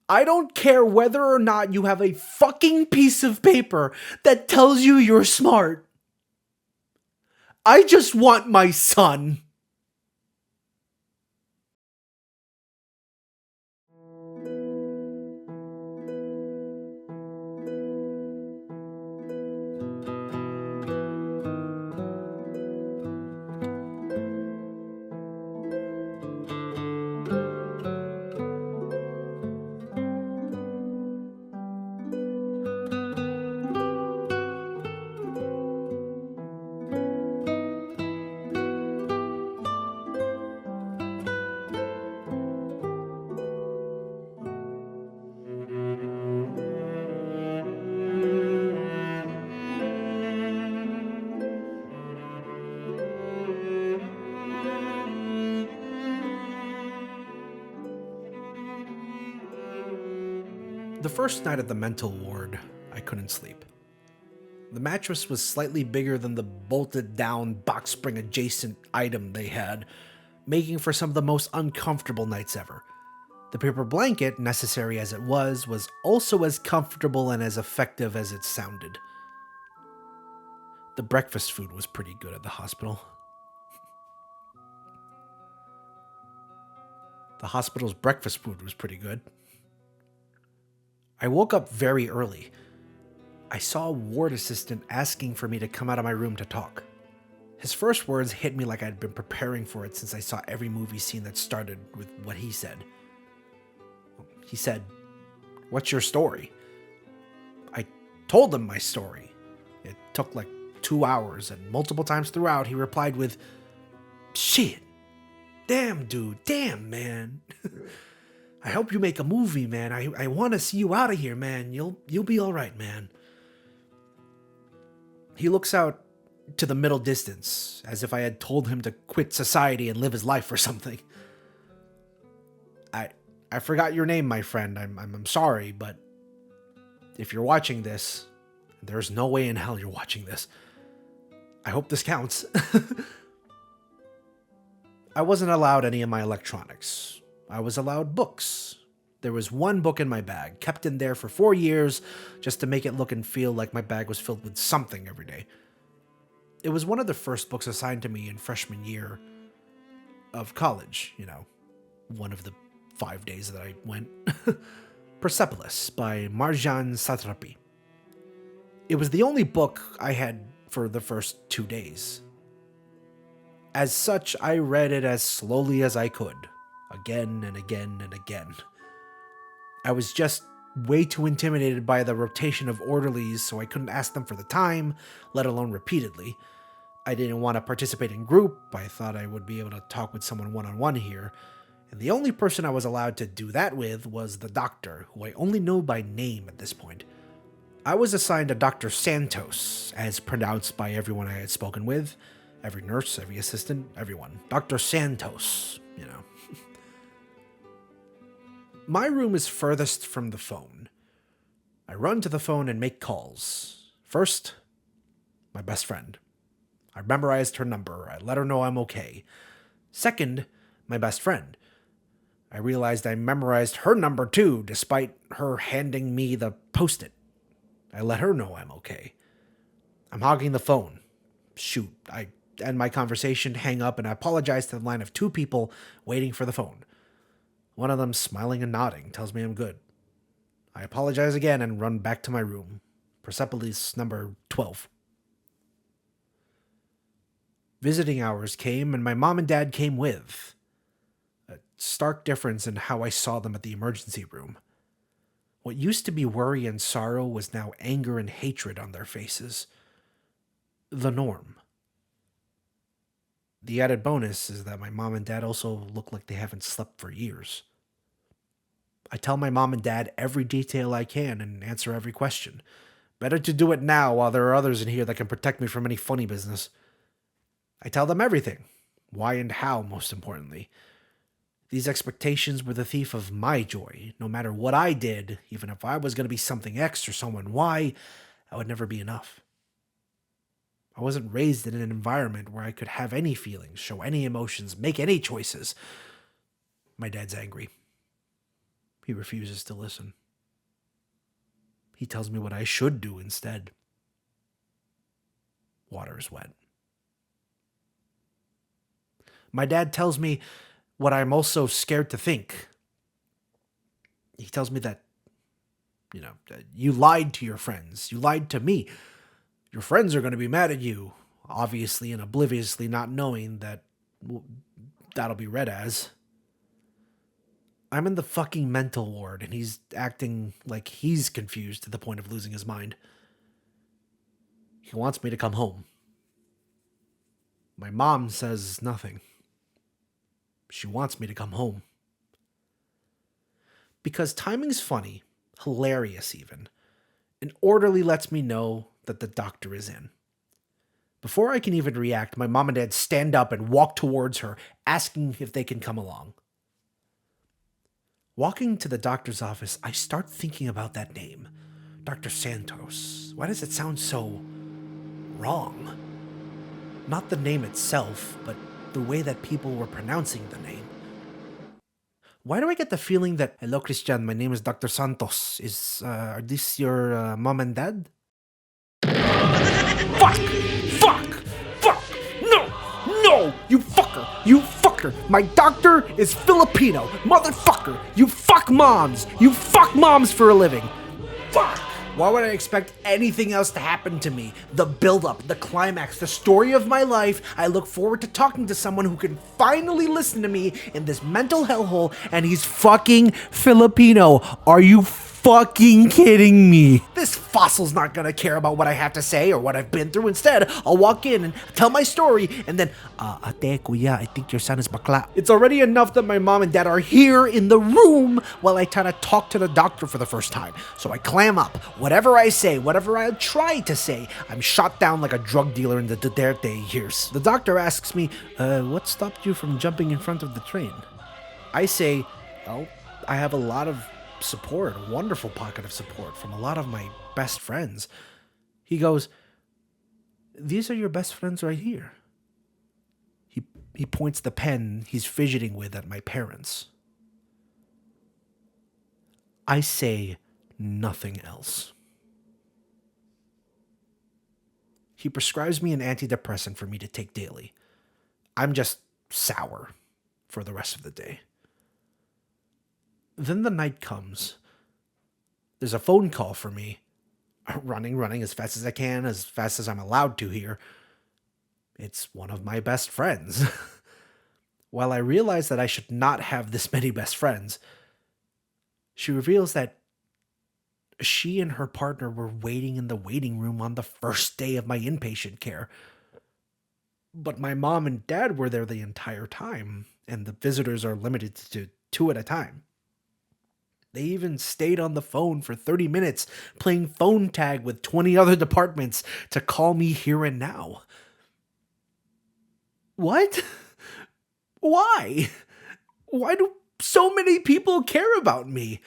I don't care whether or not you have a fucking piece of paper that tells you you're smart. I just want my son. The first night at the mental ward, I couldn't sleep. The mattress was slightly bigger than the bolted down box spring adjacent item they had, making for some of the most uncomfortable nights ever. The paper blanket, necessary as it was also as comfortable and as effective as it sounded. The breakfast food was pretty good at the hospital. The hospital's breakfast food was pretty good. I woke up very early. I saw a ward assistant asking for me to come out of my room to talk. His first words hit me like I'd been preparing for it since I saw every movie scene that started with what he said. He said, "What's your story?" I told him my story. It took like 2 hours, and multiple times throughout he replied with, "Shit. Damn, dude. Damn, man. I hope you make a movie, man. I want to see you out of here, man. You'll be all right, man." He looks out to the middle distance, as if I had told him to quit society and live his life or something. I forgot your name, my friend. I'm sorry, but if you're watching this, there's no way in hell you're watching this. I hope this counts. I wasn't allowed any of my electronics. I was allowed books. There was one book in my bag, kept in there for 4 years, just to make it look and feel like my bag was filled with something every day. It was one of the first books assigned to me in freshman year of college, one of the 5 days that I went. Persepolis by Marjane Satrapi. It was the only book I had for the first 2 days. As such, I read it as slowly as I could, again and again and again. I was just way too intimidated by the rotation of orderlies, so I couldn't ask them for the time, let alone repeatedly. I didn't want to participate in group. I thought I would be able to talk with someone one-on-one here. And the only person I was allowed to do that with was the doctor, who I only know by name at this point. I was assigned to Dr. Santos, as pronounced by everyone I had spoken with. Every nurse, every assistant, everyone. Dr. Santos, you know. My room is furthest from the phone. I run to the phone and make calls. First, my best friend. I memorized her number. I let her know I'm okay. Second, my best friend. I realized I memorized her number too, despite her handing me the post-it. I let her know I'm okay. I'm hogging the phone. Shoot, I end my conversation, hang up, and I apologize to the line of 2 people waiting for the phone. One of them, smiling and nodding, tells me I'm good. I apologize again and run back to my room. Persepolis number 12. Visiting hours came, and my mom and dad came with. A stark difference in how I saw them at the emergency room. What used to be worry and sorrow was now anger and hatred on their faces. The norm. The added bonus is that my mom and dad also look like they haven't slept for years. I tell my mom and dad every detail I can and answer every question. Better to do it now while there are others in here that can protect me from any funny business. I tell them everything. Why and how, most importantly. These expectations were the thief of my joy. No matter what I did, even if I was going to be something X or someone Y, I would never be enough. I wasn't raised in an environment where I could have any feelings, show any emotions, make any choices. My dad's angry. He refuses to listen. He tells me what I should do instead. Water is wet. My dad tells me what I'm also scared to think. He tells me that, you lied to your friends. You lied to me. Your friends are going to be mad at you, obviously and obliviously not knowing that that'll be read as. I'm in the fucking mental ward, and he's acting like he's confused to the point of losing his mind. He wants me to come home. My mom says nothing. She wants me to come home. Because timing's funny, hilarious even. An orderly lets me know that the doctor is in. Before I can even react, my mom and dad stand up and walk towards her, asking if they can come along. Walking to the doctor's office, I start thinking about that name, Dr. Santos. Why does it sound so wrong? Not the name itself, but the way that people were pronouncing the name. Why do I get the feeling that, hello Christian, my name is Dr. Santos. Are these your mom and dad? Fuck! Fuck! Fuck! No! You fucker! My doctor is Filipino! Motherfucker! You fuck moms! You fuck moms for a living! Fuck! Why would I expect anything else to happen to me? The build-up, the climax, the story of my life. I look forward to talking to someone who can finally listen to me in this mental hellhole, and he's fucking Filipino. Are you fucking kidding me? This fossil's not gonna care about what I have to say or what I've been through. Instead, I'll walk in and tell my story, and then, ate, kuya, I think your son is bakla. It's already enough that my mom and dad are here in the room while I try to talk to the doctor for the first time. So I clam up. Whatever I say, whatever I try to say, I'm shot down like a drug dealer in the Duterte years. The doctor asks me, what stopped you from jumping in front of the train? I say, well, I have a lot of support, a wonderful pocket of support from a lot of my best friends. He goes, these are your best friends right here. He points the pen he's fidgeting with at my parents. I say nothing else. He prescribes me an antidepressant for me to take daily. I'm just sour for the rest of the day. Then the night comes. There's a phone call for me. Running as fast as I can, as fast as I'm allowed to here. It's one of my best friends. While I realize that I should not have this many best friends, she reveals that she and her partner were waiting in the waiting room on the first day of my inpatient care. But my mom and dad were there the entire time, and the visitors are limited to 2 at a time. They even stayed on the phone for 30 minutes playing phone tag with 20 other departments to call me here and now. What? Why? Why do so many people care about me?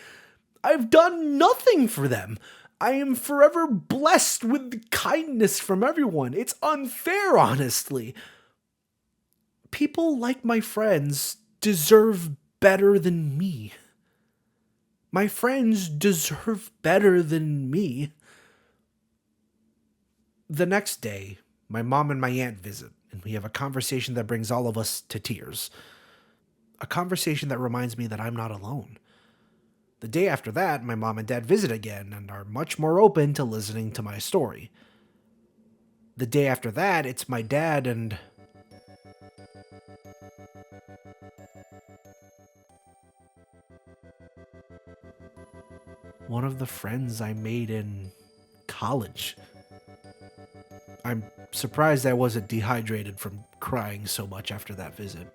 I've done nothing for them. I am forever blessed with kindness from everyone. It's unfair, honestly. People like my friends deserve better than me. My friends deserve better than me. The next day, my mom and my aunt visit, and we have a conversation that brings all of us to tears. A conversation that reminds me that I'm not alone. The day after that, my mom and dad visit again and are much more open to listening to my story. The day after that, it's my dad and... one of the friends I made in college. I'm surprised I wasn't dehydrated from crying so much after that visit.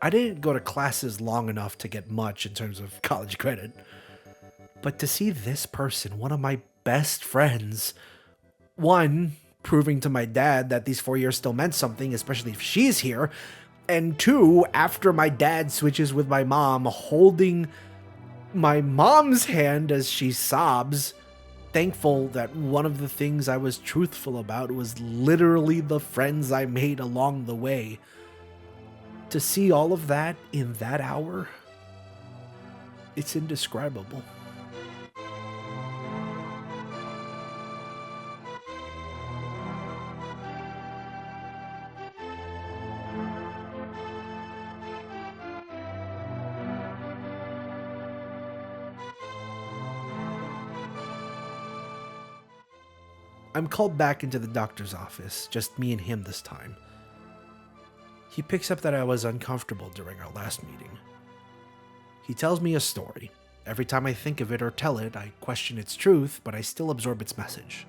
I didn't go to classes long enough to get much in terms of college credit. But to see this person, one of my best friends, one, proving to my dad that these 4 years still meant something, especially if she's here, and two, after my dad switches with my mom, holding my mom's hand as she sobs, thankful that one of the things I was truthful about was literally the friends I made along the way. To see all of that in that hour, it's indescribable. I'm called back into the doctor's office, just me and him this time. He picks up that I was uncomfortable during our last meeting. He tells me a story. Every time I think of it or tell it, I question its truth, but I still absorb its message.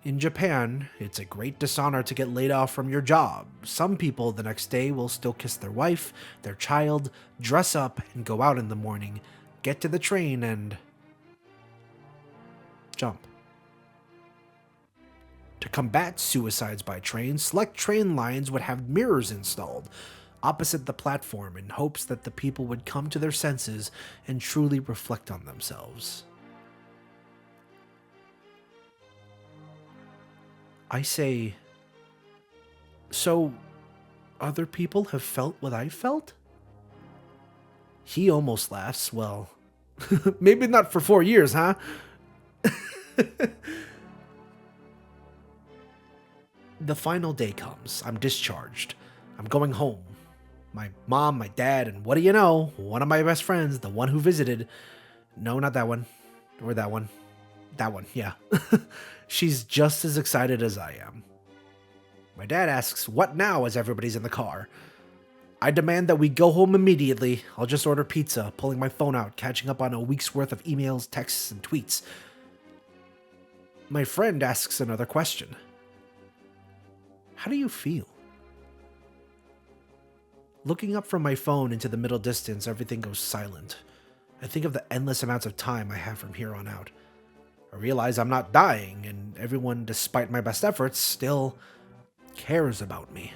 In Japan, it's a great dishonor to get laid off from your job. Some people the next day will still kiss their wife, their child, dress up, and go out in the morning, get to the train, and jump. To combat suicides by train, select train lines would have mirrors installed opposite the platform in hopes that the people would come to their senses and truly reflect on themselves. I say, so other people have felt what I felt? He almost laughs. Well, maybe not for 4 years, huh? The final day comes. I'm discharged. I'm going home. My mom, my dad, and what do you know? One of my best friends, the one who visited. No, not that one. Or that one. That one, yeah. She's just as excited as I am. My dad asks, what now, as everybody's in the car? I demand that we go home immediately. I'll just order pizza, pulling my phone out, catching up on a week's worth of emails, texts, and tweets. My friend asks another question. How do you feel? Looking up from my phone into the middle distance, everything goes silent. I think of the endless amounts of time I have from here on out. I realize I'm not dying, and everyone, despite my best efforts, still cares about me.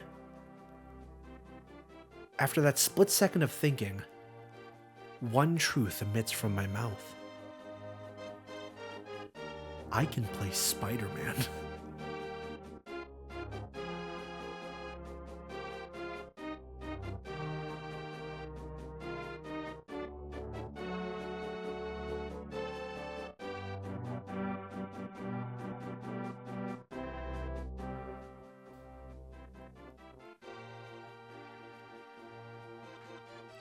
After that split second of thinking, one truth emits from my mouth. I can play Spider-Man.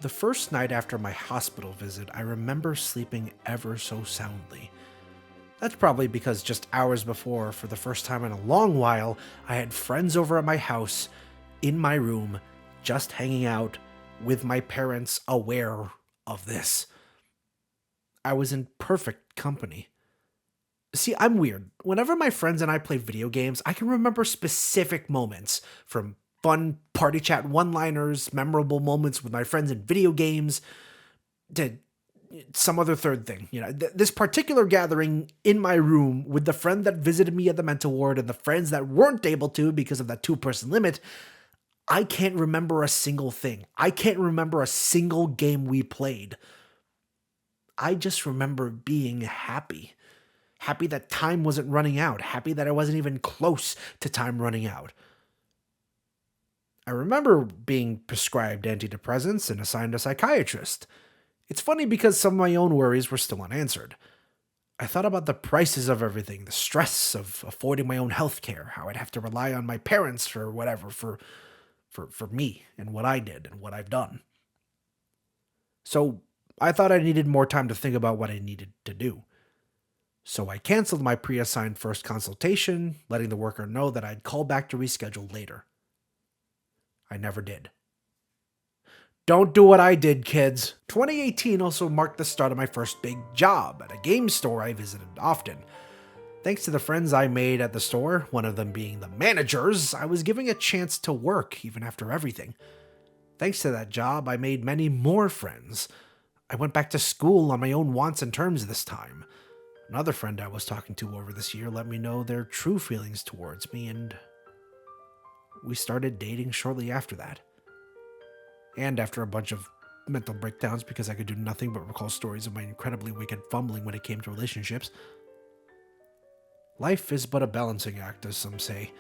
The first night after my hospital visit, I remember sleeping ever so soundly. That's probably because just hours before, for the first time in a long while, I had friends over at my house, in my room, just hanging out, with my parents aware of this. I was in perfect company. See, I'm weird. Whenever my friends and I play video games, I can remember specific moments, from fun party chat one-liners, memorable moments with my friends in video games, to some other third thing. This particular gathering in my room with the friend that visited me at the mental ward and the friends that weren't able to because of that 2-person limit, I can't remember a single thing. I can't remember a single game we played. I just remember being happy. Happy that time wasn't running out. Happy that I wasn't even close to time running out. I remember being prescribed antidepressants and assigned a psychiatrist. It's funny because some of my own worries were still unanswered. I thought about the prices of everything, the stress of affording my own health care, how I'd have to rely on my parents for whatever, for me and what I did and what I've done. So I thought I needed more time to think about what I needed to do. So I canceled my pre-assigned first consultation, letting the worker know that I'd call back to reschedule later. I never did. Don't do what I did, kids. 2018 also marked the start of my first big job at a game store I visited often. Thanks to the friends I made at the store, one of them being the managers, I was given a chance to work even after everything. Thanks to that job, I made many more friends. I went back to school on my own wants and terms this time. Another friend I was talking to over this year let me know their true feelings towards me, and we started dating shortly after that. And after a bunch of mental breakdowns because I could do nothing but recall stories of my incredibly wicked fumbling when it came to relationships. Life is but a balancing act, as some say.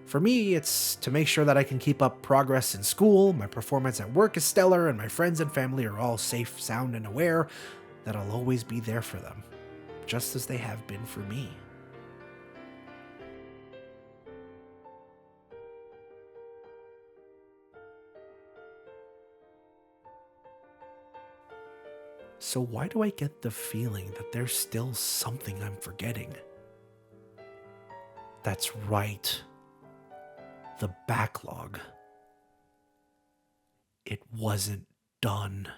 For me, it's to make sure that I can keep up progress in school, my performance at work is stellar, and my friends and family are all safe, sound, and aware that I'll always be there for them, just as they have been for me. So why do I get the feeling that there's still something I'm forgetting? That's right. The backlog. It wasn't done.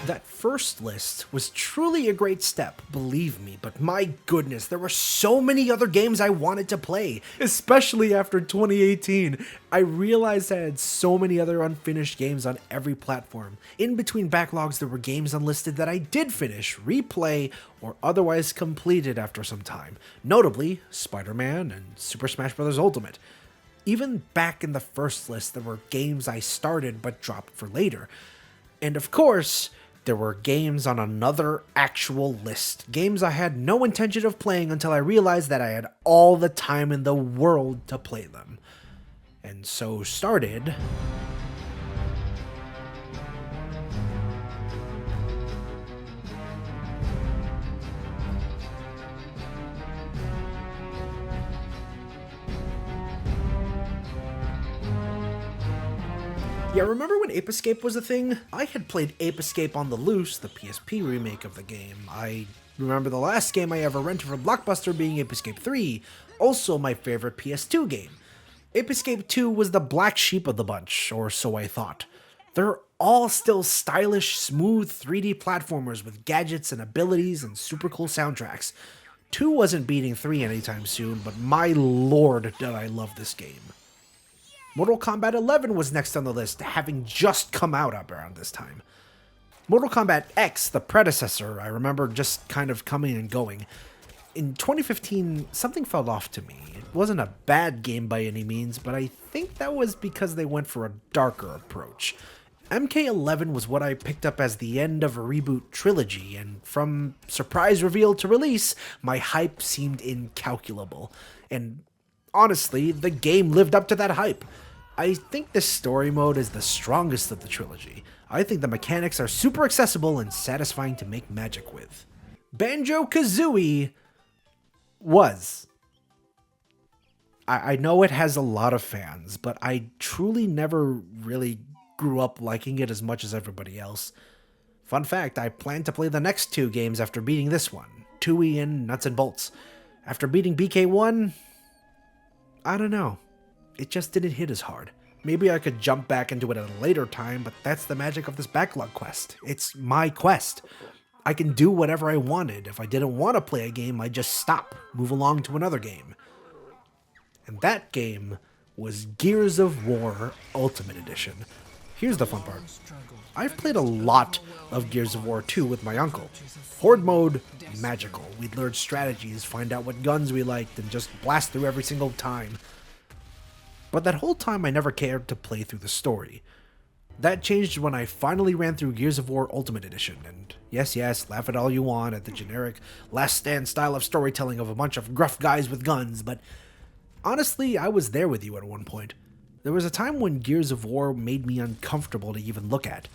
That first list was truly a great step, believe me, but my goodness, there were so many other games I wanted to play, especially after 2018. I realized I had so many other unfinished games on every platform. In between backlogs, there were games unlisted that I did finish, replay, or otherwise completed after some time, notably Spider-Man and Super Smash Bros. Ultimate. Even back in the first list, there were games I started but dropped for later. And of course, there were games on another actual list. Games I had no intention of playing until I realized that I had all the time in the world to play them. And so started... Yeah, remember when Ape Escape was a thing? I had played Ape Escape on the Loose, the PSP remake of the game. I remember the last game I ever rented from Blockbuster being Ape Escape 3, also my favorite PS2 game. Ape Escape 2 was the black sheep of the bunch, or so I thought. They're all still stylish, smooth 3D platformers with gadgets and abilities and super cool soundtracks. 2 wasn't beating 3 anytime soon, but my lord did I love this game. Mortal Kombat 11 was next on the list, having just come out around this time. Mortal Kombat X, the predecessor, I remember just kind of coming and going. In 2015, something fell off to me. It wasn't a bad game by any means, but I think that was because they went for a darker approach. MK11 was what I picked up as the end of a reboot trilogy, and from surprise reveal to release, my hype seemed incalculable. And honestly, the game lived up to that hype. I think the story mode is the strongest of the trilogy. I think the mechanics are super accessible and satisfying to make magic with. Banjo-Kazooie was. I know it has a lot of fans, but I truly never really grew up liking it as much as everybody else. Fun fact, I plan to play the next two games after beating this one, Tooie and Nuts and Bolts. After beating BK1, I don't know. It just didn't hit as hard. Maybe I could jump back into it at a later time, but that's the magic of this backlog quest. It's my quest. I can do whatever I wanted. If I didn't want to play a game, I'd just stop, move along to another game. And that game was Gears of War Ultimate Edition. Here's the fun part. I've played a lot of Gears of War 2 with my uncle. Horde mode, magical. We'd learn strategies, find out what guns we liked, and just blast through every single time. But that whole time I never cared to play through the story. That changed when I finally ran through Gears of War Ultimate Edition, and yes, laugh at all you want at the generic Last Stand style of storytelling of a bunch of gruff guys with guns, but honestly, I was there with you at one point. There was a time when Gears of War made me uncomfortable to even look at.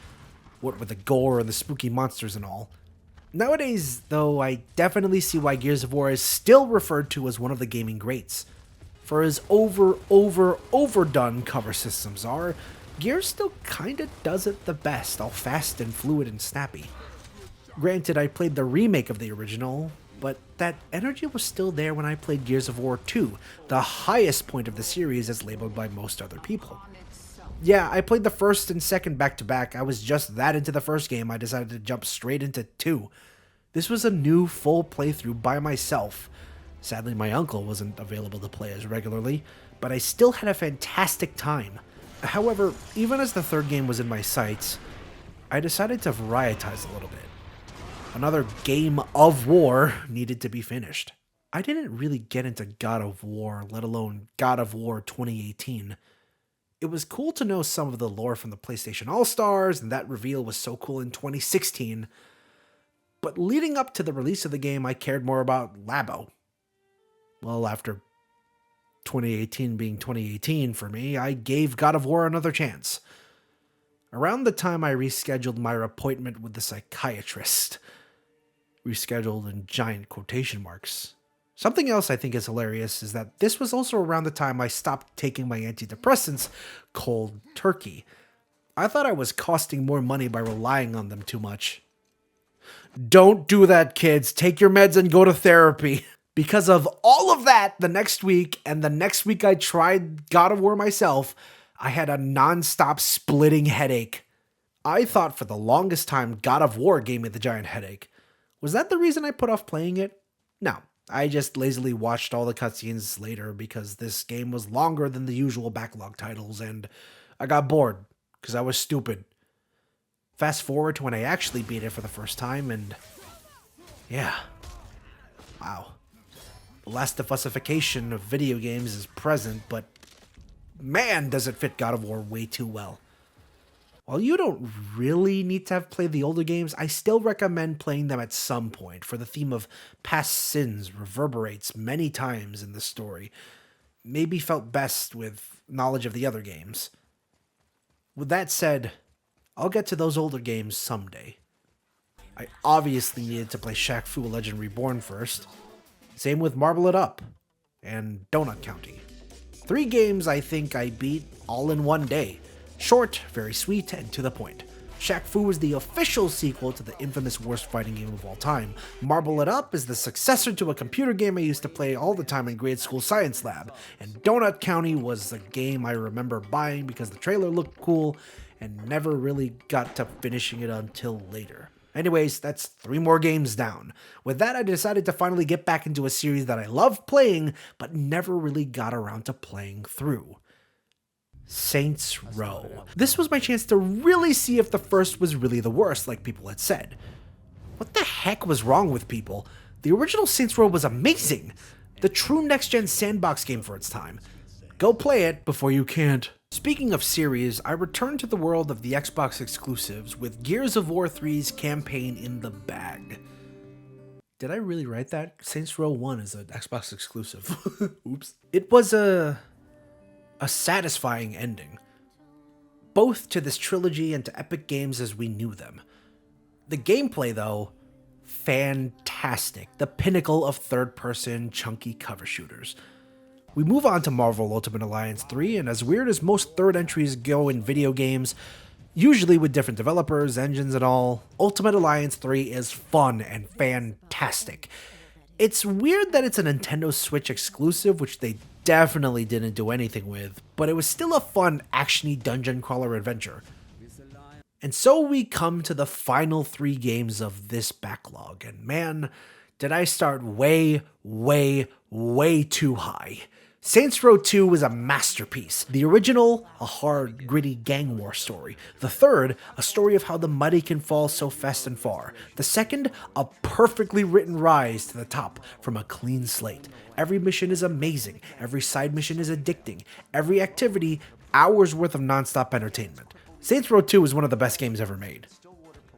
What with the gore and the spooky monsters and all. Nowadays, though, I definitely see why Gears of War is still referred to as one of the gaming greats. For as overdone cover systems are, Gears still kinda does it the best, all fast and fluid and snappy. Granted, I played the remake of the original, but that energy was still there when I played Gears of War 2, the highest point of the series as labeled by most other people. Yeah, I played the first and second back-to-back. I was just that into the first game, I decided to jump straight into 2. This was a new full playthrough by myself. Sadly, my uncle wasn't available to play as regularly, but I still had a fantastic time. However, even as the third game was in my sights, I decided to varietize a little bit. Another game of war needed to be finished. I didn't really get into God of War, let alone God of War 2018. It was cool to know some of the lore from the PlayStation All-Stars, and that reveal was so cool in 2016. But leading up to the release of the game, I cared more about Labo. Well, after 2018 being 2018 for me, I gave God of War another chance. Around the time I rescheduled my appointment with the psychiatrist. Rescheduled in giant quotation marks. Something else I think is hilarious is that this was also around the time I stopped taking my antidepressants cold turkey. I thought I was costing more money by relying on them too much. Don't do that, kids. Take your meds and go to therapy. Because of all of that, the next week and the next week I tried God of War myself, I had a non-stop splitting headache. I thought for the longest time God of War gave me the giant headache. Was that the reason I put off playing it? No, I just lazily watched all the cutscenes later because this game was longer than the usual backlog titles and I got bored because I was stupid. Fast forward to when I actually beat it for the first time and yeah, wow. The last defussification of video games is present, but man does it fit God of War way too well. While you don't really need to have played the older games, I still recommend playing them at some point, for the theme of past sins reverberates many times in the story. Maybe felt best with knowledge of the other games. With that said, I'll get to those older games someday. I obviously needed to play Shaq Fu Legend Reborn first. Same with Marble It Up and Donut County. 3 games I think I beat all in one day. Short, very sweet, and to the point. Shaq Fu is the official sequel to the infamous worst fighting game of all time. Marble It Up is the successor to a computer game I used to play all the time in grade school science lab. And Donut County was the game I remember buying because the trailer looked cool and never really got to finishing it until later. Anyways, that's 3 more games down. With that, I decided to finally get back into a series that I love playing, but never really got around to playing through. Saints Row. This was my chance to really see if the first was really the worst, like people had said. What the heck was wrong with people? The original Saints Row was amazing! The true next-gen sandbox game for its time. Go play it before you can't. Speaking of series, I returned to the world of the Xbox exclusives with Gears of War 3's campaign in the bag. Did I really write that? Saints Row 1 is an Xbox exclusive. Oops. It was a a satisfying ending, both to this trilogy and to Epic Games as we knew them. The gameplay, though, fantastic. The pinnacle of third-person, chunky cover shooters. We move on to Marvel Ultimate Alliance 3, and as weird as most third entries go in video games, usually with different developers, engines and all, Ultimate Alliance 3 is fun and fantastic. It's weird that it's a Nintendo Switch exclusive, which they definitely didn't do anything with, but it was still a fun, actiony dungeon crawler adventure. And so we come to the final 3 games of this backlog, and man, did I start way, way, way too high. Saints Row 2 was a masterpiece. The original, a hard, gritty gang war story. The third, a story of how the mighty can fall so fast and far. The second, a perfectly written rise to the top from a clean slate. Every mission is amazing. Every side mission is addicting. Every activity, hours worth of nonstop entertainment. Saints Row 2 is one of the best games ever made.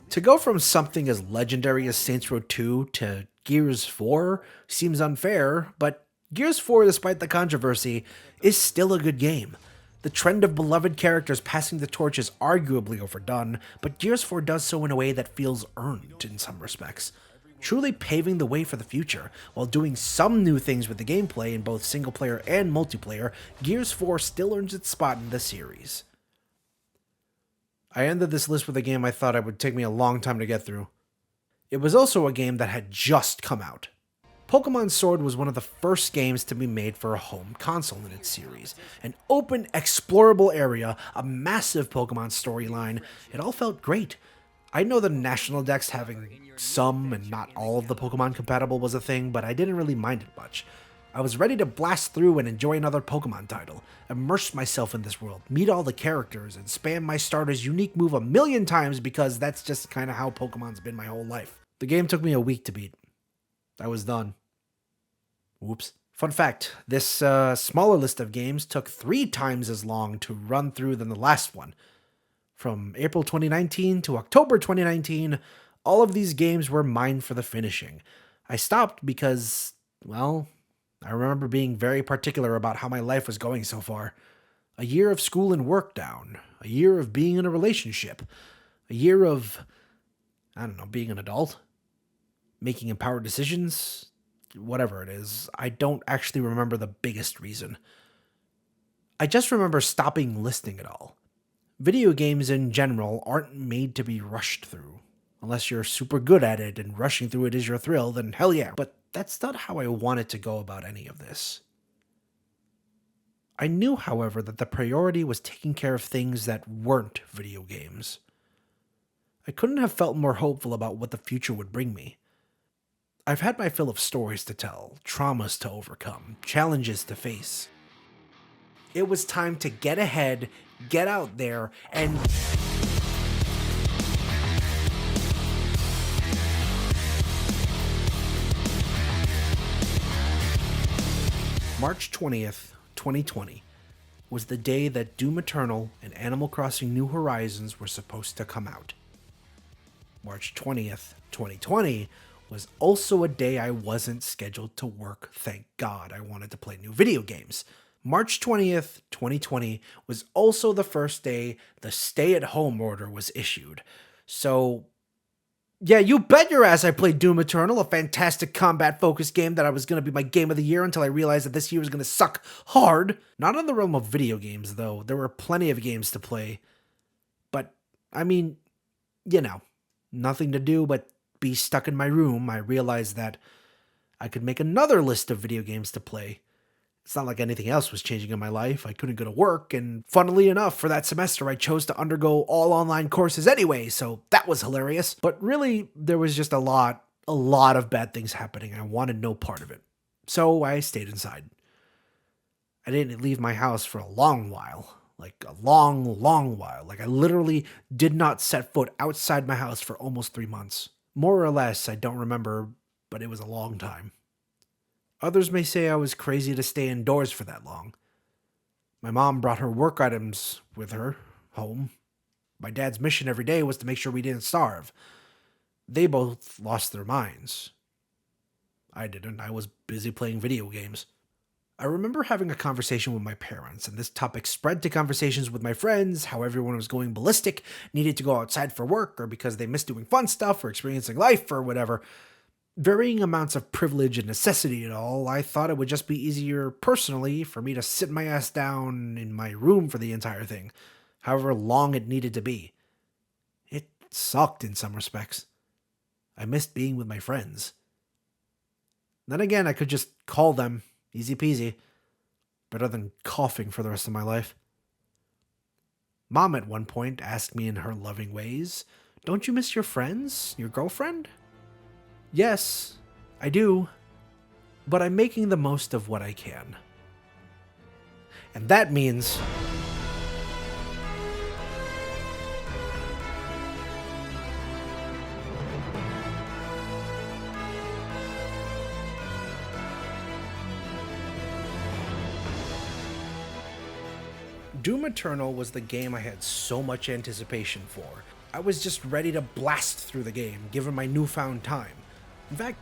To go from something as legendary as Saints Row 2 to Gears 4 seems unfair, but Gears 4, despite the controversy, is still a good game. The trend of beloved characters passing the torch is arguably overdone, but Gears 4 does so in a way that feels earned in some respects, truly paving the way for the future. While doing some new things with the gameplay in both single-player and multiplayer, Gears 4 still earns its spot in the series. I ended this list with a game I thought it would take me a long time to get through. It was also a game that had just come out. Pokemon Sword was one of the first games to be made for a home console in its series. An open, explorable area, a massive Pokemon storyline, it all felt great. I know the National Dex having some and not all of the Pokemon compatible was a thing, but I didn't really mind it much. I was ready to blast through and enjoy another Pokemon title, immerse myself in this world, meet all the characters, and spam my starter's unique move 1,000,000 times because that's just kind of how Pokemon's been my whole life. The game took me a week to beat. I was done. Whoops. Fun fact, this smaller list of games took 3 times as long to run through than the last one. From April 2019 to October 2019, all of these games were mine for the finishing. I stopped because, well, I remember being very particular about how my life was going so far. A year of school and work down. A year of being in a relationship. A year of, being an adult. Making empowered decisions. Whatever it is, I don't actually remember the biggest reason. I just remember stopping listening at all. Video games in general aren't made to be rushed through. Unless you're super good at it and rushing through it is your thrill, then hell yeah. But that's not how I wanted to go about any of this. I knew, however, that the priority was taking care of things that weren't video games. I couldn't have felt more hopeful about what the future would bring me. I've had my fill of stories to tell, traumas to overcome, challenges to face. It was time to get ahead, get out there, and March 20th, 2020 was the day that Doom Eternal and Animal Crossing New Horizons were supposed to come out. March 20th, 2020 was also a day I wasn't scheduled to work. Thank God, I wanted to play new video games. March 20th, 2020 was also the first day the stay-at-home order was issued. So, yeah, you bet your ass I played Doom Eternal, a fantastic combat-focused game that I was going to be my game of the year until I realized that this year was going to suck hard. Not in the realm of video games, though. There were plenty of games to play. But, nothing to do but be stuck in my room. I realized that I could make another list of video games to play. It's not like anything else was changing in my life. I couldn't go to work, and funnily enough, for that semester, I chose to undergo all online courses anyway, so that was hilarious. But really, there was just a lot of bad things happening. I wanted no part of it. So I stayed inside. I didn't leave my house for a long while. Like a long while. Like I literally did not set foot outside my house for almost 3 months. More or less, I don't remember, but it was a long time. Others may say I was crazy to stay indoors for that long. My mom brought her work items with her home. My dad's mission every day was to make sure we didn't starve. They both lost their minds. I didn't. I was busy playing video games. I remember having a conversation with my parents, and this topic spread to conversations with my friends, how everyone was going ballistic, needed to go outside for work, or because they missed doing fun stuff, or experiencing life, or whatever. Varying amounts of privilege and necessity and all, I thought it would just be easier personally for me to sit my ass down in my room for the entire thing, however long it needed to be. It sucked in some respects. I missed being with my friends. Then again, I could just call them, easy peasy, better than coughing for the rest of my life. Mom at one point asked me in her loving ways, "Don't you miss your friends, your girlfriend?" Yes, I do, but I'm making the most of what I can. And that means Doom Eternal was the game I had so much anticipation for. I was just ready to blast through the game, given my newfound time. In fact,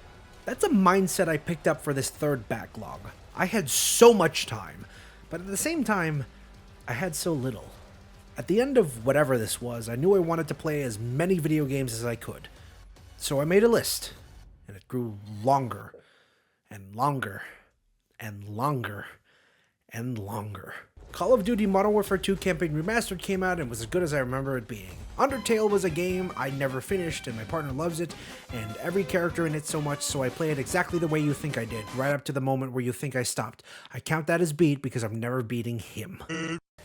that's a mindset I picked up for this third backlog. I had so much time, but at the same time, I had so little. At the end of whatever this was, I knew I wanted to play as many video games as I could. So I made a list, and it grew longer, and longer, and longer, and longer. Call of Duty Modern Warfare 2 Campaign Remastered came out and was as good as I remember it being. Undertale was a game I never finished and my partner loves it, and every character in it so much so I play it exactly the way you think I did, right up to the moment where you think I stopped. I count that as beat because I'm never beating him.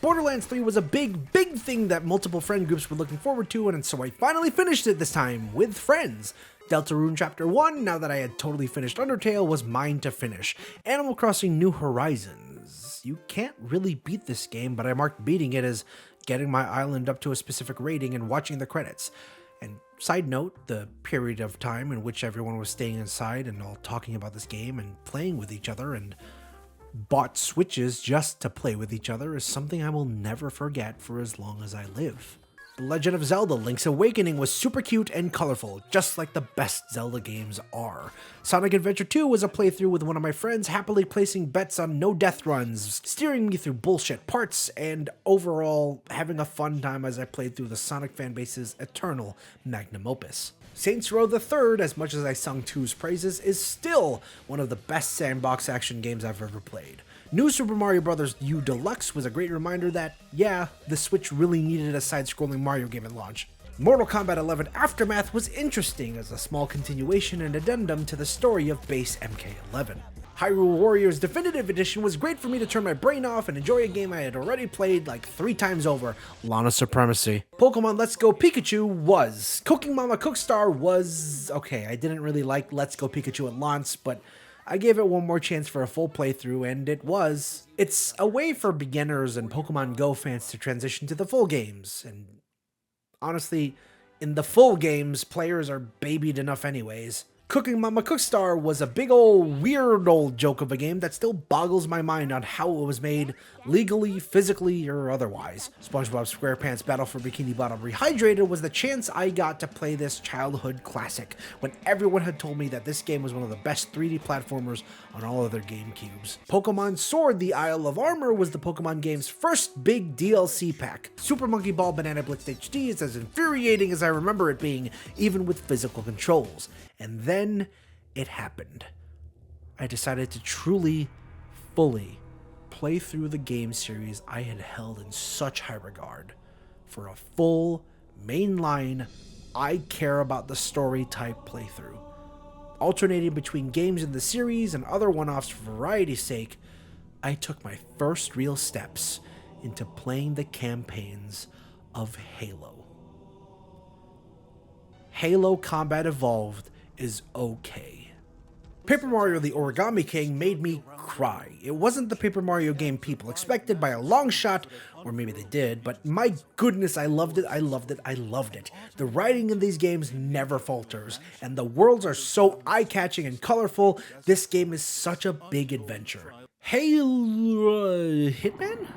Borderlands 3 was a big thing that multiple friend groups were looking forward to, and so I finally finished it this time, with friends. Deltarune Chapter 1, now that I had totally finished Undertale, was mine to finish. Animal Crossing New Horizons. You can't really beat this game, but I marked beating it as getting my island up to a specific rating and watching the credits. And side note, the period of time in which everyone was staying inside and all talking about this game and playing with each other and bought Switches just to play with each other is something I will never forget for as long as I live. The Legend of Zelda Link's Awakening was super cute and colorful, just like the best Zelda games are. Sonic Adventure 2 was a playthrough with one of my friends happily placing bets on no death runs, steering me through bullshit parts, and overall having a fun time as I played through the Sonic fanbase's eternal magnum opus. Saints Row the Third, as much as I sung 2's praises, is still one of the best sandbox action games I've ever played. New Super Mario Bros. U Deluxe was a great reminder that, yeah, the Switch really needed a side-scrolling Mario game at launch. Mortal Kombat 11 Aftermath was interesting as a small continuation and addendum to the story of base MK11. Hyrule Warriors Definitive Edition was great for me to turn my brain off and enjoy a game I had already played like 3 times over, Lana Supremacy. Pokemon Let's Go Pikachu was. Cooking Mama Cookstar was. Okay, I didn't really like Let's Go Pikachu at launch, but I gave it one more chance for a full playthrough, and it was. It's a way for beginners and Pokemon Go fans to transition to the full games, and honestly, in the full games, players are babied enough anyways. Cooking Mama Cookstar was a big old weird old joke of a game that still boggles my mind on how it was made, legally, physically, or otherwise. SpongeBob SquarePants Battle for Bikini Bottom Rehydrated was the chance I got to play this childhood classic, when everyone had told me that this game was one of the best 3D platformers on all other GameCubes. Pokemon Sword the Isle of Armor was the Pokemon game's first big DLC pack. Super Monkey Ball Banana Blitz HD is as infuriating as I remember it being, even with physical controls. And then it happened. I decided to truly, fully play through the game series I had held in such high regard for a full, mainline, I care about the story type playthrough. Alternating between games in the series and other one-offs for variety's sake, I took my first real steps into playing the campaigns of Halo. Halo Combat Evolved is okay. Paper Mario the Origami King made me cry. It wasn't the Paper Mario game people expected by a long shot, or maybe they did, but my goodness, I loved it, I loved it, I loved it. The writing in these games never falters, and the worlds are so eye-catching and colorful. This game is such a big adventure. Hitman?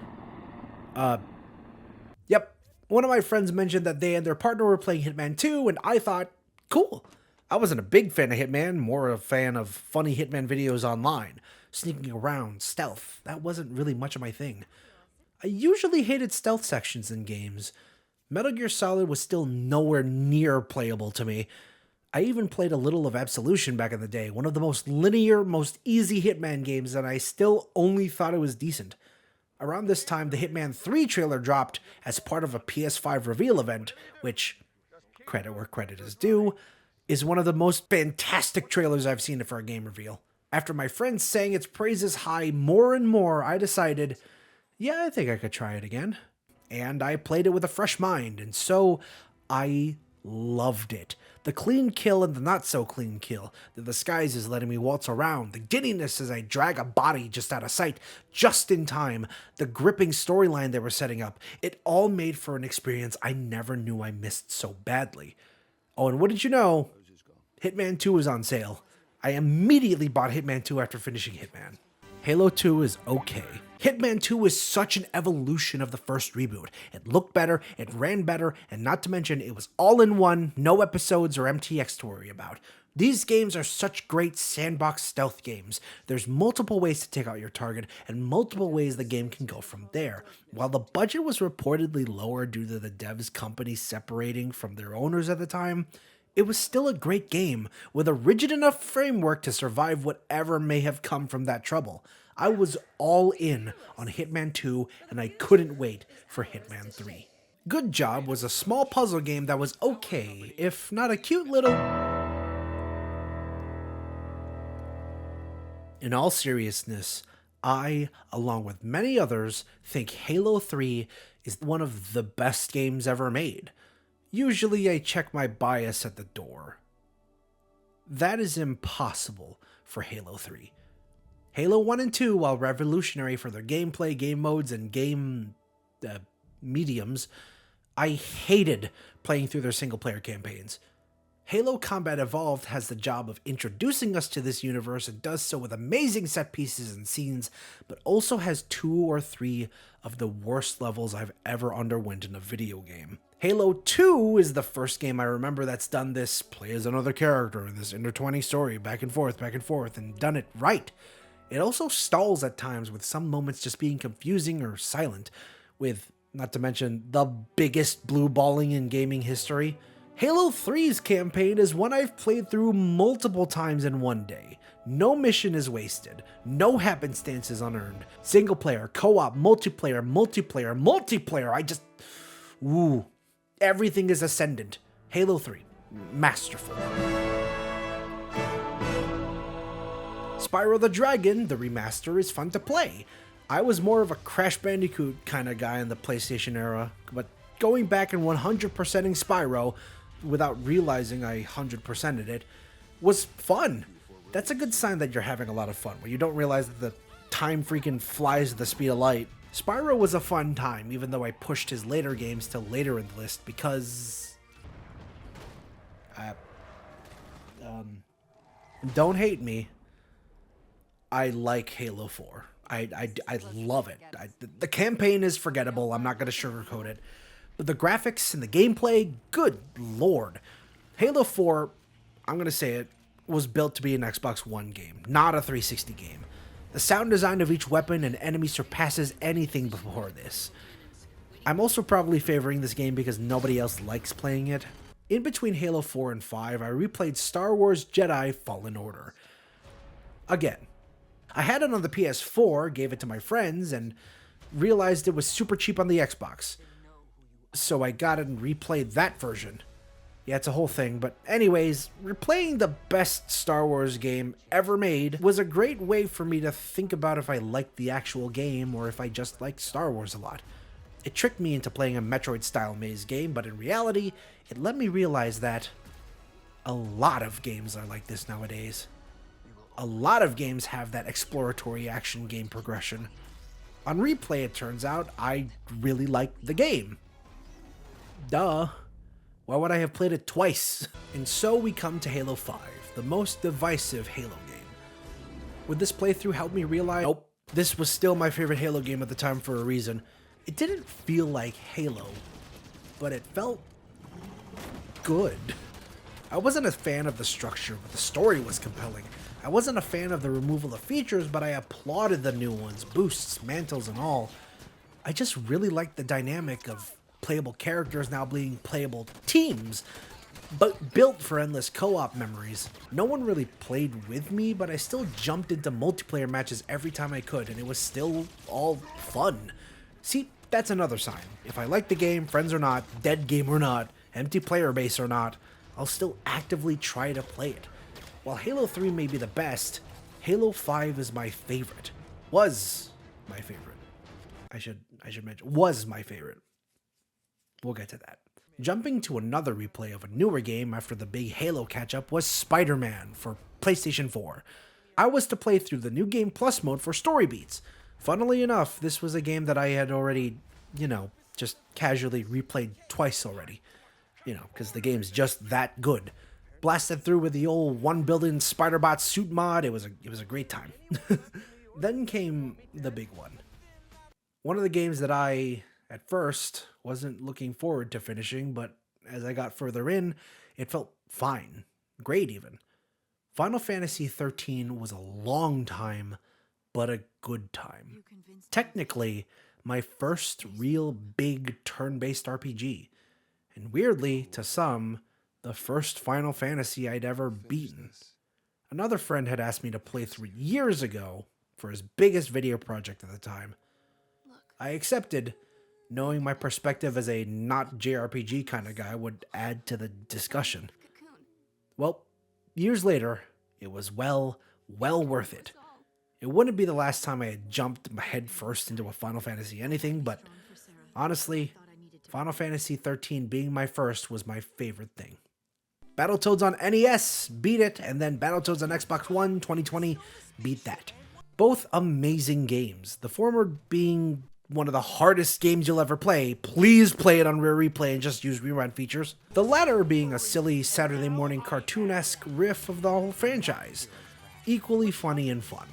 Yep. One of my friends mentioned that they and their partner were playing Hitman 2, and I thought, cool. I wasn't a big fan of Hitman, more a fan of funny Hitman videos online. Sneaking around, stealth, that wasn't really much of my thing. I usually hated stealth sections in games. Metal Gear Solid was still nowhere near playable to me. I even played a little of Absolution back in the day, one of the most linear, most easy Hitman games, and I still only thought it was decent. Around this time, the Hitman 3 trailer dropped as part of a PS5 reveal event, which, credit where credit is due, is one of the most fantastic trailers I've seen for a game reveal. After my friends sang its praises high more and more, I decided, yeah, I think I could try it again. And I played it with a fresh mind, and so I loved it. The clean kill and the not so clean kill, the disguises letting me waltz around, the giddiness as I drag a body just out of sight, just in time, the gripping storyline they were setting up, it all made for an experience I never knew I missed so badly. Oh, and what did you know? Hitman 2 was on sale. I immediately bought Hitman 2 after finishing Hitman. Halo 2 is okay. Hitman 2 is such an evolution of the first reboot. It looked better, it ran better, and not to mention it was all in one, no episodes or MTX to worry about. These games are such great sandbox stealth games. There's multiple ways to take out your target and multiple ways the game can go from there. While the budget was reportedly lower due to the devs' companies separating from their owners at the time, it was still a great game with a rigid enough framework to survive whatever may have come from that trouble. I was all in on Hitman 2 and I couldn't wait for Hitman 3. Good Job was a small puzzle game that was okay, if not a cute little... In all seriousness, I, along with many others, think Halo 3 is one of the best games ever made. Usually I check my bias at the door. That is impossible for Halo 3. Halo 1 and 2, while revolutionary for their gameplay, game modes, and game mediums, I hated playing through their single-player campaigns. Halo Combat Evolved has the job of introducing us to this universe and does so with amazing set pieces and scenes, but also has 2 or 3 of the worst levels I've ever underwent in a video game. Halo 2 is the first game I remember that's done this play as another character, this intertwining story, back and forth, and done it right. It also stalls at times with some moments just being confusing or silent, with, not to mention, the biggest blue balling in gaming history. Halo 3's campaign is one I've played through multiple times in one day. No mission is wasted. No happenstance is unearned. Single player, co-op, multiplayer. Ooh. Everything is ascendant. Halo 3. Masterful. Spyro the Dragon, the remaster, is fun to play. I was more of a Crash Bandicoot kind of guy in the PlayStation era, but going back and 100%ing Spyro, without realizing I 100%ed it, was fun. That's a good sign that you're having a lot of fun, when you don't realize that the time freaking flies at the speed of light. Spyro was a fun time, even though I pushed his later games till later in the list, because... don't hate me. I like Halo 4. I love it. The campaign is forgettable, I'm not going to sugarcoat it. But the graphics and the gameplay, good lord. Halo 4, I'm going to say it, was built to be an Xbox One game, not a 360 game. The sound design of each weapon and enemy surpasses anything before this. I'm also probably favoring this game because nobody else likes playing it. In between Halo 4 and 5, I replayed Star Wars Jedi Fallen Order. Again, I had it on the PS4, gave it to my friends, and realized it was super cheap on the Xbox. So I got it and replayed that version. Yeah, it's a whole thing, but anyways, replaying the best Star Wars game ever made was a great way for me to think about if I liked the actual game or if I just liked Star Wars a lot. It tricked me into playing a Metroid-style maze game, but in reality, it let me realize that a lot of games are like this nowadays. A lot of games have that exploratory action game progression. On replay, it turns out, I really liked the game. Duh. Why would I have played it twice? And so we come to Halo 5, the most divisive Halo game. Would this playthrough help me realize, nope, this was still my favorite Halo game at the time for a reason. It didn't feel like Halo, but it felt good. I wasn't a fan of the structure, but the story was compelling. I wasn't a fan of the removal of features, but I applauded the new ones, boosts, mantles, and all. I just really liked the dynamic of playable characters now being playable teams, but built for endless co-op memories. No one really played with me, but I still jumped into multiplayer matches every time I could, and it was still all fun. See, that's another sign. If I like the game, friends or not, dead game or not, empty player base or not, I'll still actively try to play it. While Halo 3 may be the best, Halo 5 is my favorite. Was my favorite. I should mention, was my favorite. We'll get to that. Jumping to another replay of a newer game after the big Halo catch-up was Spider-Man for PlayStation 4. I was to play through the New Game Plus mode for story beats. Funnily enough, this was a game that I had already, just casually replayed twice already. Because the game's just that good. Blasted through with the old 1 billion Spider-Bot suit mod. It was a great time. Then came the big one. One of the games that I, at first, wasn't looking forward to finishing, but as I got further in, it felt fine. Great, even. Final Fantasy XIII was a long time, but a good time. Technically, my first real big turn-based RPG. And weirdly, to some, the first Final Fantasy I'd ever beaten. Another friend had asked me to play through years ago for his biggest video project at the time. I accepted, knowing my perspective as a not JRPG kind of guy would add to the discussion. Well, years later, it was well worth it. It wouldn't be the last time I had jumped head first into a Final Fantasy anything, but honestly, Final Fantasy XIII being my first was my favorite thing. Battletoads on NES, beat it, and then Battletoads on Xbox One 2020, beat that. Both amazing games, the former being one of the hardest games you'll ever play. Please play it on Rare Replay and just use rerun features. The latter being a silly Saturday morning cartoon-esque riff of the whole franchise. Equally funny and fun.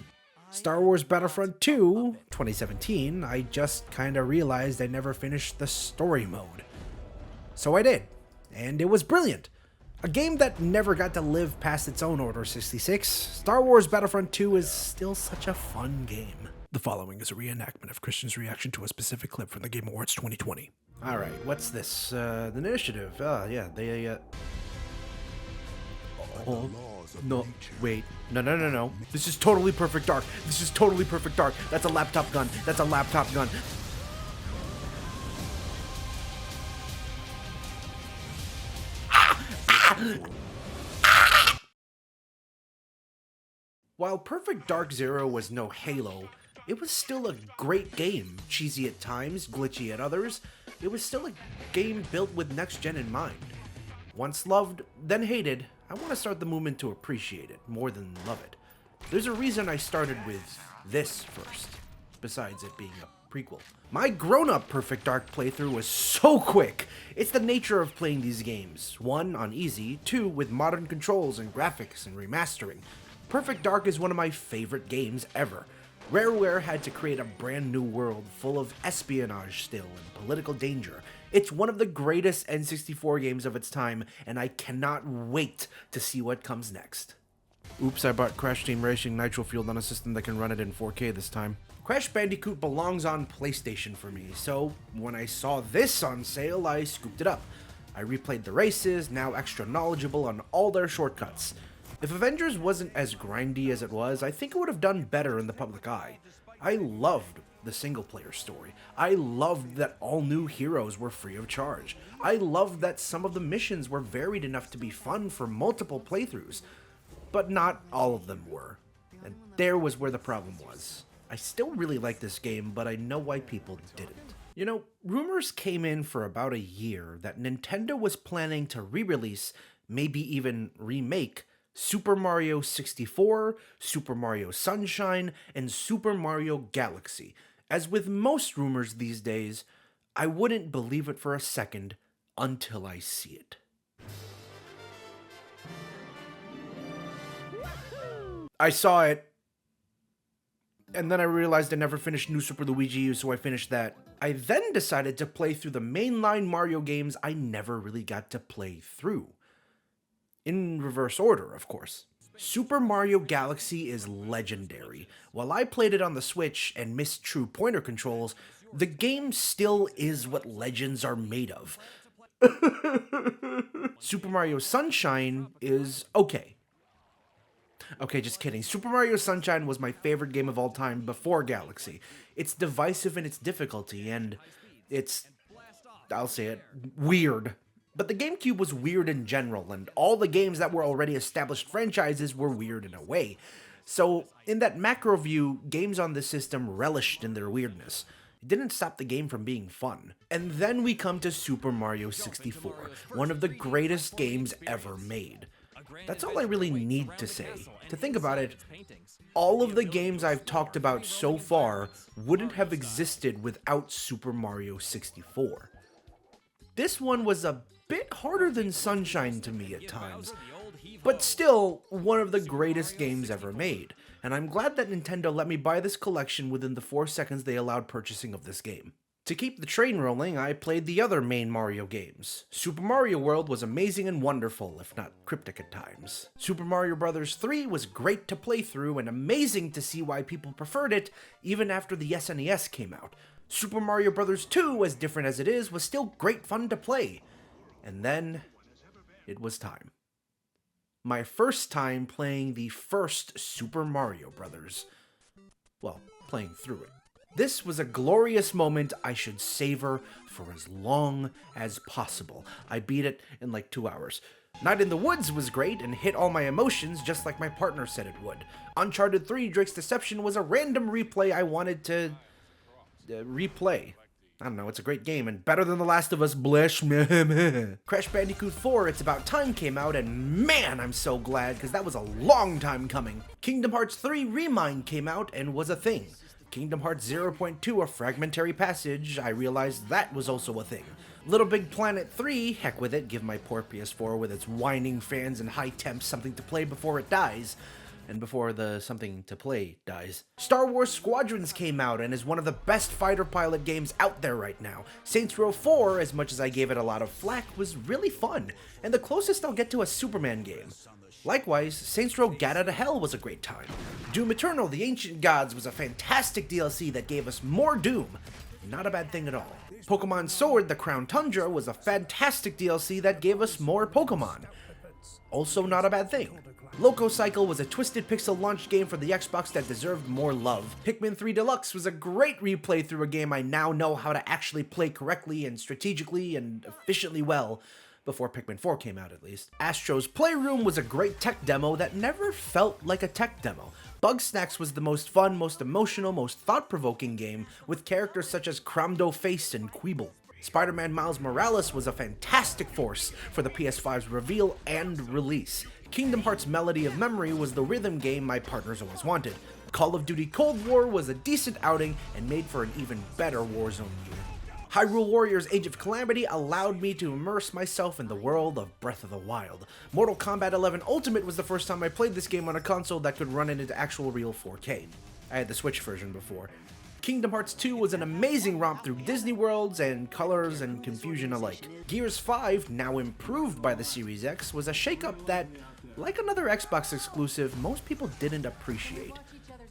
Star Wars Battlefront II, 2017, I just kinda realized I never finished the story mode. So I did, and it was brilliant. A game that never got to live past its own Order 66, Star Wars Battlefront 2 is still such a fun game. The following is a reenactment of Christian's reaction to a specific clip from the Game Awards 2020. Alright, what's this? The initiative. Yeah, they, Oh, no, wait. No. This is totally Perfect Dark. This is totally Perfect Dark. That's a laptop gun. That's a laptop gun. While Perfect Dark Zero was no Halo, it was still a great game. Cheesy at times, glitchy at others. It was still a game built with next gen in mind. Once loved, then hated, I want to start the movement to appreciate it more than love it. There's a reason I started with this first, besides it being a prequel. My grown-up Perfect Dark playthrough was so quick. It's the nature of playing these games. 1, on easy, 2, with modern controls and graphics and remastering. Perfect Dark is one of my favorite games ever. Rareware had to create a brand new world full of espionage still and political danger. It's one of the greatest N64 games of its time, and I cannot wait to see what comes next. Oops, I bought Crash Team Racing Nitro Fueled on a system that can run it in 4K this time. Crash Bandicoot belongs on PlayStation for me, so when I saw this on sale, I scooped it up. I replayed the races, now extra knowledgeable on all their shortcuts. If Avengers wasn't as grindy as it was, I think it would have done better in the public eye. I loved the single-player story. I loved that all new heroes were free of charge. I loved that some of the missions were varied enough to be fun for multiple playthroughs. But not all of them were. And there was where the problem was. I still really like this game, but I know why people didn't. You know, rumors came in for about a year that Nintendo was planning to re-release, maybe even remake, Super Mario 64, Super Mario Sunshine, and Super Mario Galaxy. As with most rumors these days, I wouldn't believe it for a second until I see it. I saw it, and then I realized I never finished New Super Luigi U, so I finished that. I then decided to play through the mainline Mario games I never really got to play through. In reverse order, of course. Super Mario Galaxy is legendary. While I played it on the Switch and missed true pointer controls, the game still is what legends are made of. Super Mario Sunshine is okay. Okay, just kidding. Super Mario Sunshine was my favorite game of all time before Galaxy. It's divisive in its difficulty, and it's, I'll say it, weird. But the GameCube was weird in general, and all the games that were already established franchises were weird in a way. So, in that macro view, games on this system relished in their weirdness. It didn't stop the game from being fun. And then we come to Super Mario 64, one of the greatest games ever made. That's all I really need to say. To think about it, all of the games I've talked about so far wouldn't have existed without Super Mario 64. This one was a bit harder than Sunshine to me at times, but still one of the greatest games ever made, and I'm glad that Nintendo let me buy this collection within the 4 seconds they allowed purchasing of this game. To keep the train rolling, I played the other main Mario games. Super Mario World was amazing and wonderful, if not cryptic at times. Super Mario Bros. 3 was great to play through and amazing to see why people preferred it even after the SNES came out. Super Mario Bros. 2, as different as it is, was still great fun to play. And then, it was time. My first time playing the first Super Mario Bros. Well, playing through it. This was a glorious moment I should savor for as long as possible. I beat it in like 2 hours. Night in the Woods was great and hit all my emotions just like my partner said it would. Uncharted 3 Drake's Deception was a random replay I wanted to replay. I don't know, it's a great game and better than The Last of Us Blish. Crash Bandicoot 4 It's About Time came out and man, I'm so glad because that was a long time coming. Kingdom Hearts 3 Remind came out and was a thing. Kingdom Hearts 0.2 A Fragmentary Passage, I realized that was also a thing. Little Big Planet 3, heck with it, give my poor PS4 with its whining fans and high temps something to play before it dies. And before the something to play dies. Star Wars Squadrons came out and is one of the best fighter pilot games out there right now. Saints Row 4, as much as I gave it a lot of flack, was really fun, and the closest I'll get to a Superman game. Likewise, Saints Row Gat Outta Hell was a great time. Doom Eternal: The Ancient Gods was a fantastic DLC that gave us more Doom. Not a bad thing at all. Pokemon Sword: The Crown Tundra was a fantastic DLC that gave us more Pokemon. Also not a bad thing. Loco Cycle was a twisted pixel launch game for the Xbox that deserved more love. Pikmin 3 Deluxe was a great replay through a game I now know how to actually play correctly and strategically and efficiently well. Before Pikmin 4 came out, at least. Astro's Playroom was a great tech demo that never felt like a tech demo. Bugsnax was the most fun, most emotional, most thought-provoking game, with characters such as Cramdo Face and Queeble. Spider-Man Miles Morales was a fantastic force for the PS5's reveal and release. Kingdom Hearts Melody of Memory was the rhythm game my partners always wanted. Call of Duty Cold War was a decent outing and made for an even better Warzone year. Hyrule Warriors Age of Calamity allowed me to immerse myself in the world of Breath of the Wild. Mortal Kombat 11 Ultimate was the first time I played this game on a console that could run it into actual real 4K. I had the Switch version before. Kingdom Hearts 2 was an amazing romp through Disney worlds and colors and confusion alike. Gears 5, now improved by the Series X, was a shakeup that, like another Xbox exclusive, most people didn't appreciate.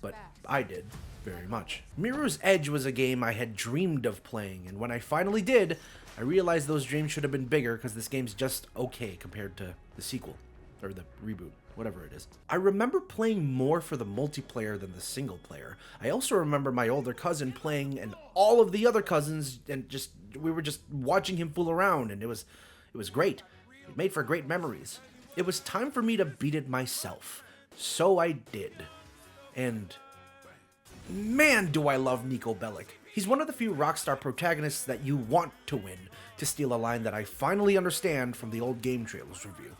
But I did. Very much. Mirror's Edge was a game I had dreamed of playing, and when I finally did, I realized those dreams should have been bigger because this game's just okay compared to the sequel, or the reboot, whatever it is. I remember playing more for the multiplayer than the single player. I also remember my older cousin playing and all of the other cousins, and we were just watching him fool around, and it was great. It made for great memories. It was time for me to beat it myself. So I did. And man, do I love Nico Bellic. He's one of the few Rockstar protagonists that you want to win, to steal a line that I finally understand from the old Game Trailers review.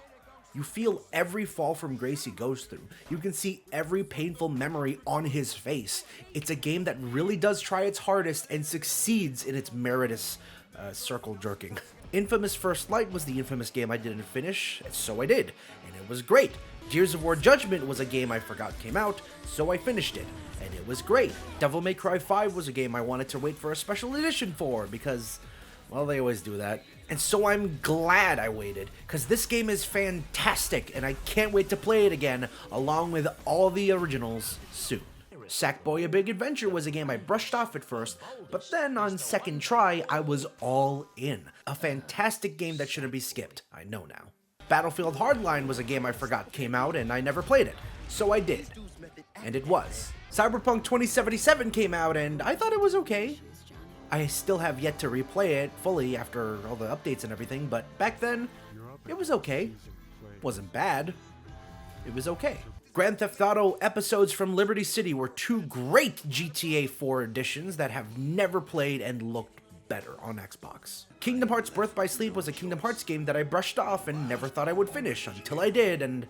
You feel every fall from grace he goes through. You can see every painful memory on his face. It's a game that really does try its hardest and succeeds in its meritorious circle jerking. Infamous First Light was the infamous game I didn't finish, so I did, and it was great. Gears of War Judgment was a game I forgot came out, so I finished it, and it was great. Devil May Cry 5 was a game I wanted to wait for a special edition for, because Well, they always do that. And so I'm glad I waited, because this game is fantastic, and I can't wait to play it again, along with all the originals soon. Sackboy: A Big Adventure was a game I brushed off at first, but then on second try, I was all in. A fantastic game that shouldn't be skipped, I know now. Battlefield Hardline was a game I forgot came out, and I never played it, so I did. And it was. Cyberpunk 2077 came out, and I thought it was okay. I still have yet to replay it fully after all the updates and everything, but back then, it was okay. Wasn't bad. It was okay. Grand Theft Auto Episodes from Liberty City were two great GTA 4 editions that have never played and looked better on Xbox. Kingdom Hearts Birth by Sleep was a Kingdom Hearts game that I brushed off and never thought I would finish until I did, and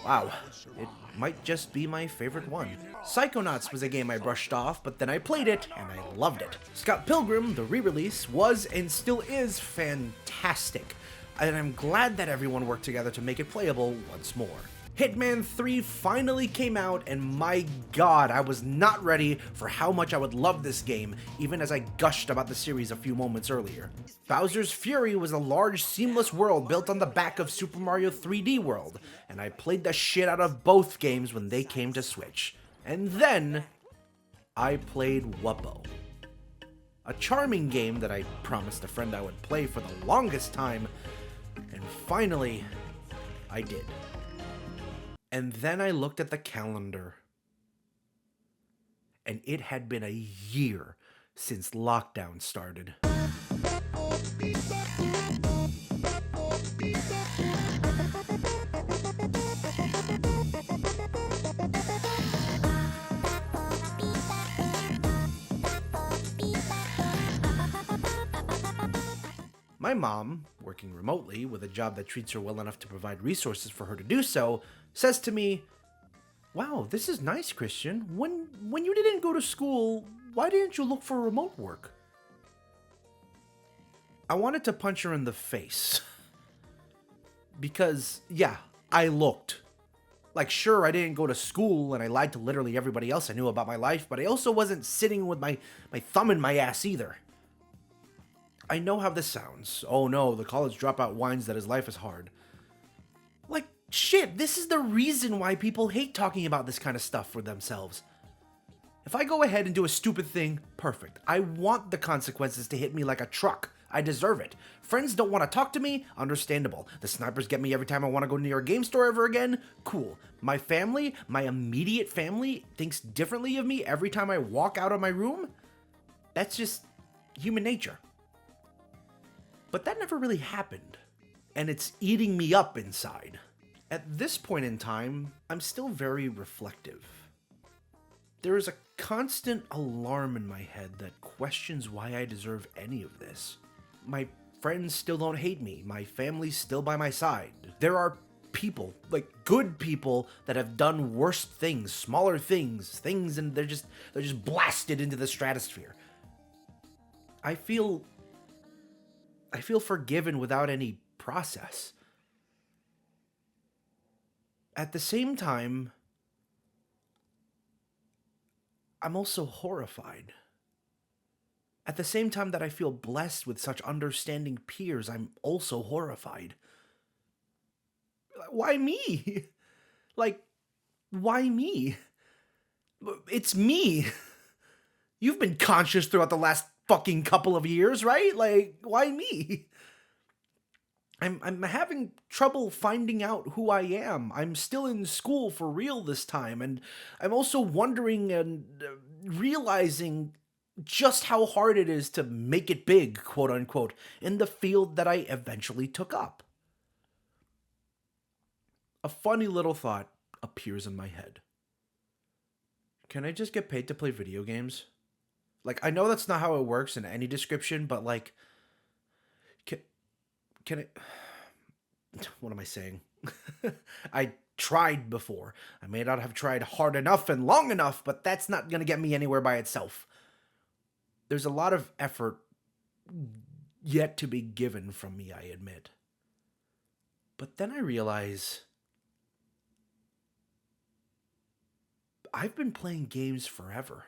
wow, it might just be my favorite one. Psychonauts was a game I brushed off, but then I played it, and I loved it. Scott Pilgrim, the re-release, was and still is fantastic, and I'm glad that everyone worked together to make it playable once more. Hitman 3 finally came out, and my god, I was not ready for how much I would love this game, even as I gushed about the series a few moments earlier. Bowser's Fury was a large, seamless world built on the back of Super Mario 3D World, and I played the shit out of both games when they came to Switch. And then, I played Wuppo. A charming game that I promised a friend I would play for the longest time, and finally, I did. And then I looked at the calendar, and it had been a year since lockdown started. My mom, working remotely with a job that treats her well enough to provide resources for her to do so, says to me, "Wow, this is nice, Christian. When you didn't go to school, why didn't you look for remote work?" I wanted to punch her in the face. Because, yeah, I looked. Like, sure, I didn't go to school and I lied to literally everybody else I knew about my life, but I also wasn't sitting with my thumb in my ass either. I know how this sounds. Oh no, the college dropout whines that his life is hard. Like, shit, this is the reason why people hate talking about this kind of stuff for themselves. If I go ahead and do a stupid thing, perfect. I want the consequences to hit me like a truck. I deserve it. Friends don't want to talk to me? Understandable. The snipers get me every time I want to go near a game store ever again? Cool. My family, my immediate family, thinks differently of me every time I walk out of my room? That's just human nature. But that never really happened, and it's eating me up inside. At this point in time, I'm still very reflective. There is a constant alarm in my head that questions why I deserve any of this. My friends still don't hate me, my family's still by my side. There are people, like good people, that have done worse things, smaller things, and they're just blasted into the stratosphere. I feel forgiven without any process. At the same time, I'm also horrified. At the same time that I feel blessed with such understanding peers, I'm also horrified. Why me? Like, why me? It's me. You've been conscious throughout the last fucking couple of years, right? Like, why me? I'm having trouble finding out who I am. I'm still in school for real this time, and I'm also wondering and realizing just how hard it is to make it big, quote unquote, in the field that I eventually took up. A funny little thought appears in my head. Can I just get paid to play video games? Like, I know that's not how it works in any description, but like, can it... What am I saying? I tried before. I may not have tried hard enough and long enough, but that's not going to get me anywhere by itself. There's a lot of effort yet to be given from me, I admit. But then I realize I've been playing games forever.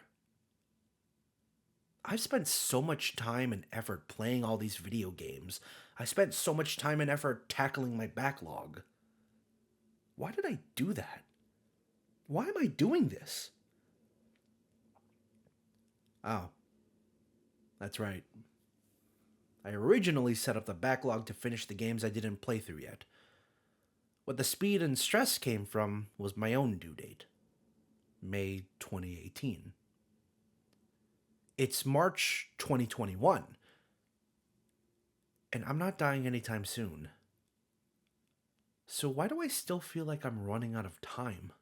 I've spent so much time and effort playing all these video games. I spent so much time and effort tackling my backlog. Why did I do that? Why am I doing this? Oh, that's right. I originally set up the backlog to finish the games I didn't play through yet. What the speed and stress came from was my own due date, May 2018. It's March 2021, and I'm not dying anytime soon. So why do I still feel like I'm running out of time?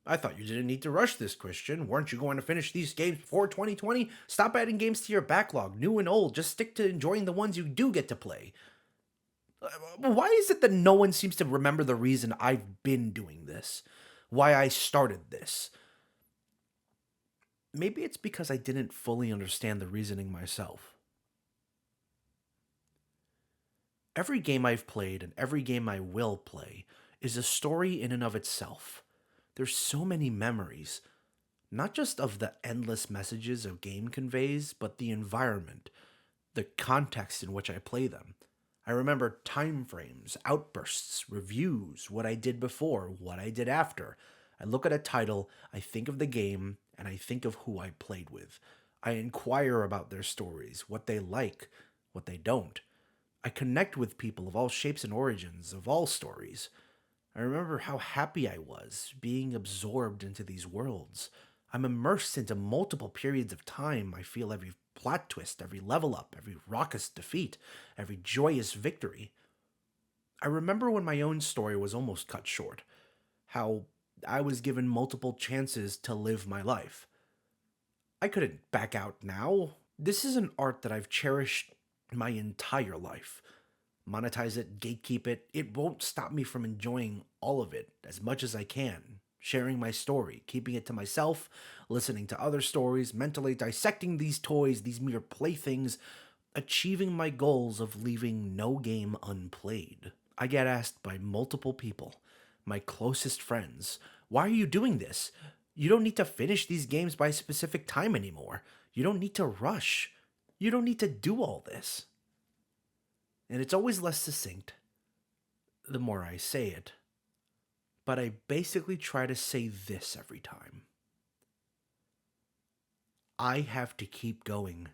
I thought you didn't need to rush this, Christian. Weren't you going to finish these games before 2020? Stop adding games to your backlog, new and old. Just stick to enjoying the ones you do get to play. Why is it that no one seems to remember the reason I've been doing this? Why I started this? Maybe it's because I didn't fully understand the reasoning myself. Every game I've played and every game I will play is a story in and of itself. There's so many memories, not just of the endless messages a game conveys, but the environment, the context in which I play them. I remember time frames, outbursts, reviews, what I did before, what I did after. I look at a title, I think of the game, and I think of who I played with. I inquire about their stories, what they like, what they don't. I connect with people of all shapes and origins, of all stories. I remember how happy I was, being absorbed into these worlds. I'm immersed into multiple periods of time. I feel every plot twist, every level up, every raucous defeat, every joyous victory. I remember when my own story was almost cut short, how I was given multiple chances to live my life. I couldn't back out now. This is an art that I've cherished my entire life. Monetize it, gatekeep it, it won't stop me from enjoying all of it as much as I can. Sharing my story, keeping it to myself, listening to other stories, mentally dissecting these toys, these mere playthings, achieving my goals of leaving no game unplayed. I get asked by multiple people, my closest friends, why are you doing this? You don't need to finish these games by a specific time anymore. You don't need to rush. You don't need to do all this. And it's always less succinct the more I say it. But I basically try to say this every time. I have to keep going.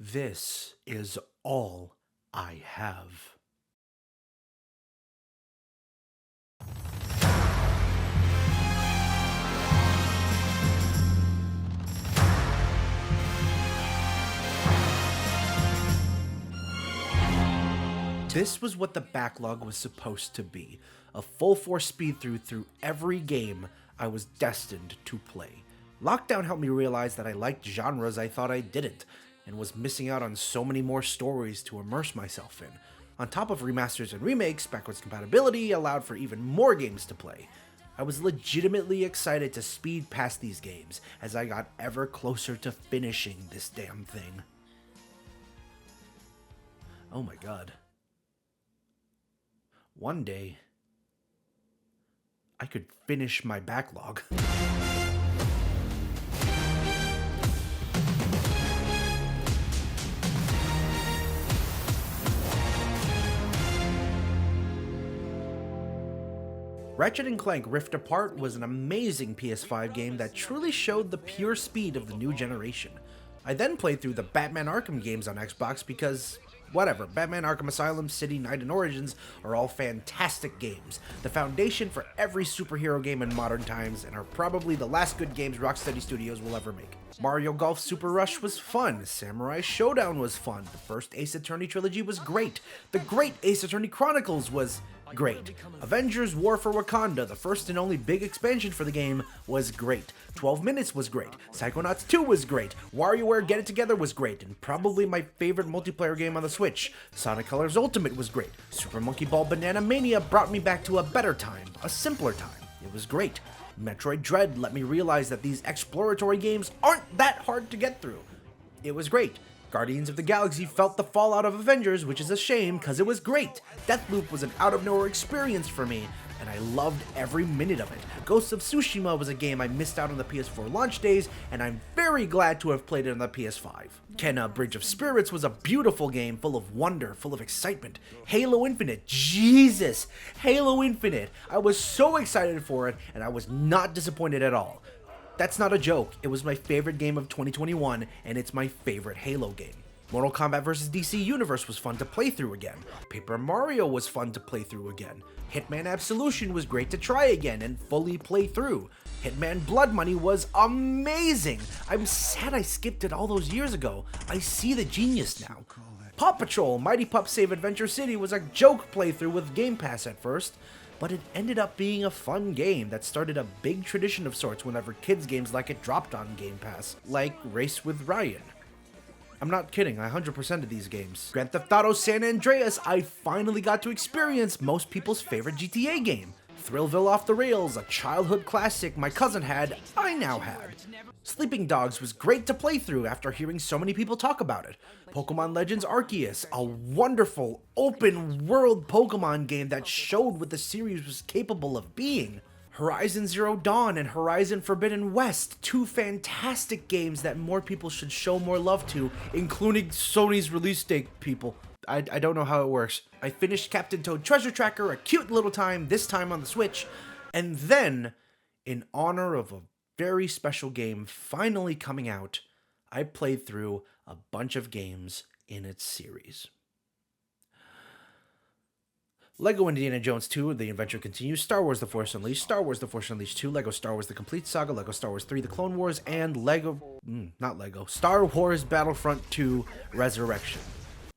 This is all I have. This was what the backlog was supposed to be, a full-force speed-through every game I was destined to play. Lockdown helped me realize that I liked genres I thought I didn't, and was missing out on so many more stories to immerse myself in. On top of remasters and remakes, backwards compatibility allowed for even more games to play. I was legitimately excited to speed past these games as I got ever closer to finishing this damn thing. Oh my god. One day, I could finish my backlog. Ratchet & Clank Rift Apart was an amazing PS5 game that truly showed the pure speed of the new generation. I then played through the Batman Arkham games on Xbox because whatever, Batman Arkham Asylum, City, Night, and Origins are all fantastic games, the foundation for every superhero game in modern times, and are probably the last good games Rocksteady Studios will ever make. Mario Golf Super Rush was fun, Samurai Showdown was fun, the first Ace Attorney trilogy was great, the great Ace Attorney Chronicles was great. Avengers War for Wakanda, the first and only big expansion for the game, was great. 12 Minutes was great. Psychonauts 2 was great. WarioWare Get It Together was great, and probably my favorite multiplayer game on the Switch. Sonic Colors Ultimate was great. Super Monkey Ball Banana Mania brought me back to a better time, a simpler time. It was great. Metroid Dread let me realize that these exploratory games aren't that hard to get through. It was great. Guardians of the Galaxy felt the fallout of Avengers, which is a shame, cause it was great. Deathloop was an out-of-nowhere experience for me, and I loved every minute of it. Ghost of Tsushima was a game I missed out on the PS4 launch days, and I'm very glad to have played it on the PS5. Kena Bridge of Spirits was a beautiful game, full of wonder, full of excitement. Halo Infinite, Jesus! Halo Infinite! I was so excited for it, and I was not disappointed at all. That's not a joke, it was my favorite game of 2021, and it's my favorite Halo game. Mortal Kombat vs. DC Universe was fun to play through again. Paper Mario was fun to play through again. Hitman Absolution was great to try again and fully play through. Hitman Blood Money was amazing! I'm sad I skipped it all those years ago. I see the genius now. Paw Patrol Mighty Pup Save Adventure City was a joke playthrough with Game Pass at first, but it ended up being a fun game that started a big tradition of sorts whenever kids games like it dropped on Game Pass, like Race with Ryan. I'm not kidding, I 100% of these games. Grand Theft Auto San Andreas, I finally got to experience most people's favorite GTA game. Thrillville Off the Rails, a childhood classic my cousin had, I now had. Sleeping Dogs was great to play through after hearing so many people talk about it. Pokemon Legends Arceus, a wonderful open-world Pokemon game that showed what the series was capable of being. Horizon Zero Dawn and Horizon Forbidden West, two fantastic games that more people should show more love to, including Sony's release date people. I don't know how it works. I finished Captain Toad Treasure Tracker a cute little time, this time on the Switch, and then, in honor of a very special game finally coming out, I played through a bunch of games in its series. LEGO Indiana Jones 2, The Adventure Continues, Star Wars The Force Unleashed, Star Wars The Force Unleashed 2, LEGO Star Wars The Complete Saga, LEGO Star Wars 3 The Clone Wars, and Star Wars Battlefront 2 Resurrection.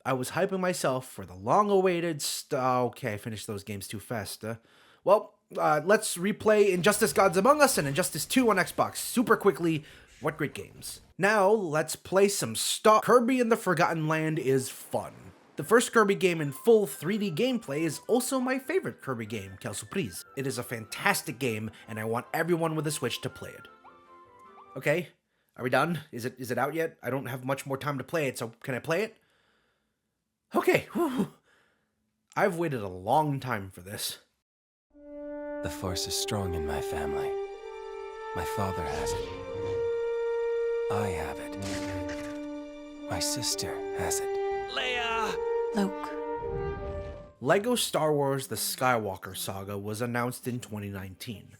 I was hyping myself for the long-awaited okay, I finished those games too fast. Let's replay Injustice Gods Among Us and Injustice 2 on Xbox super quickly. What great games. Now, let's play some Kirby in the Forgotten Land is fun. The first Kirby game in full 3D gameplay is also my favorite Kirby game, Quelle Surprise. It is a fantastic game, and I want everyone with a Switch to play it. Okay, are we done? Is it out yet? I don't have much more time to play it, so can I play it? Okay, whew. I've waited a long time for this. The Force is strong in my family. My father has it. I have it. My sister has it. Leia! Luke. LEGO Star Wars The Skywalker Saga was announced in 2019.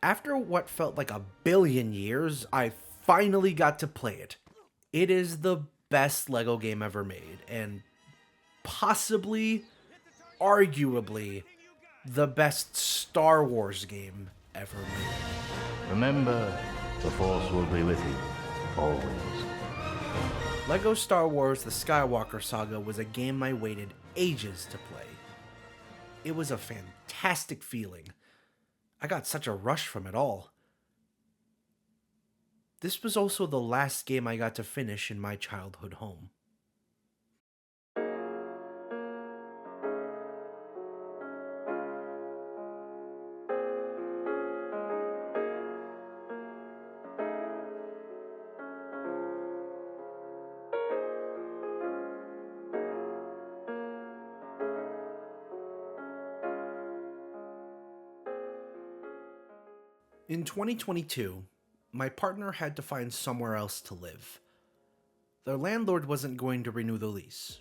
After what felt like a billion years, I finally got to play it. It is the best LEGO game ever made, and possibly, arguably, the best Star Wars game ever made. Remember, the Force will be with you, always. LEGO Star Wars The Skywalker Saga was a game I waited ages to play. It was a fantastic feeling. I got such a rush from it all. This was also the last game I got to finish in my childhood home. In 2022, my partner had to find somewhere else to live. Their landlord wasn't going to renew the lease.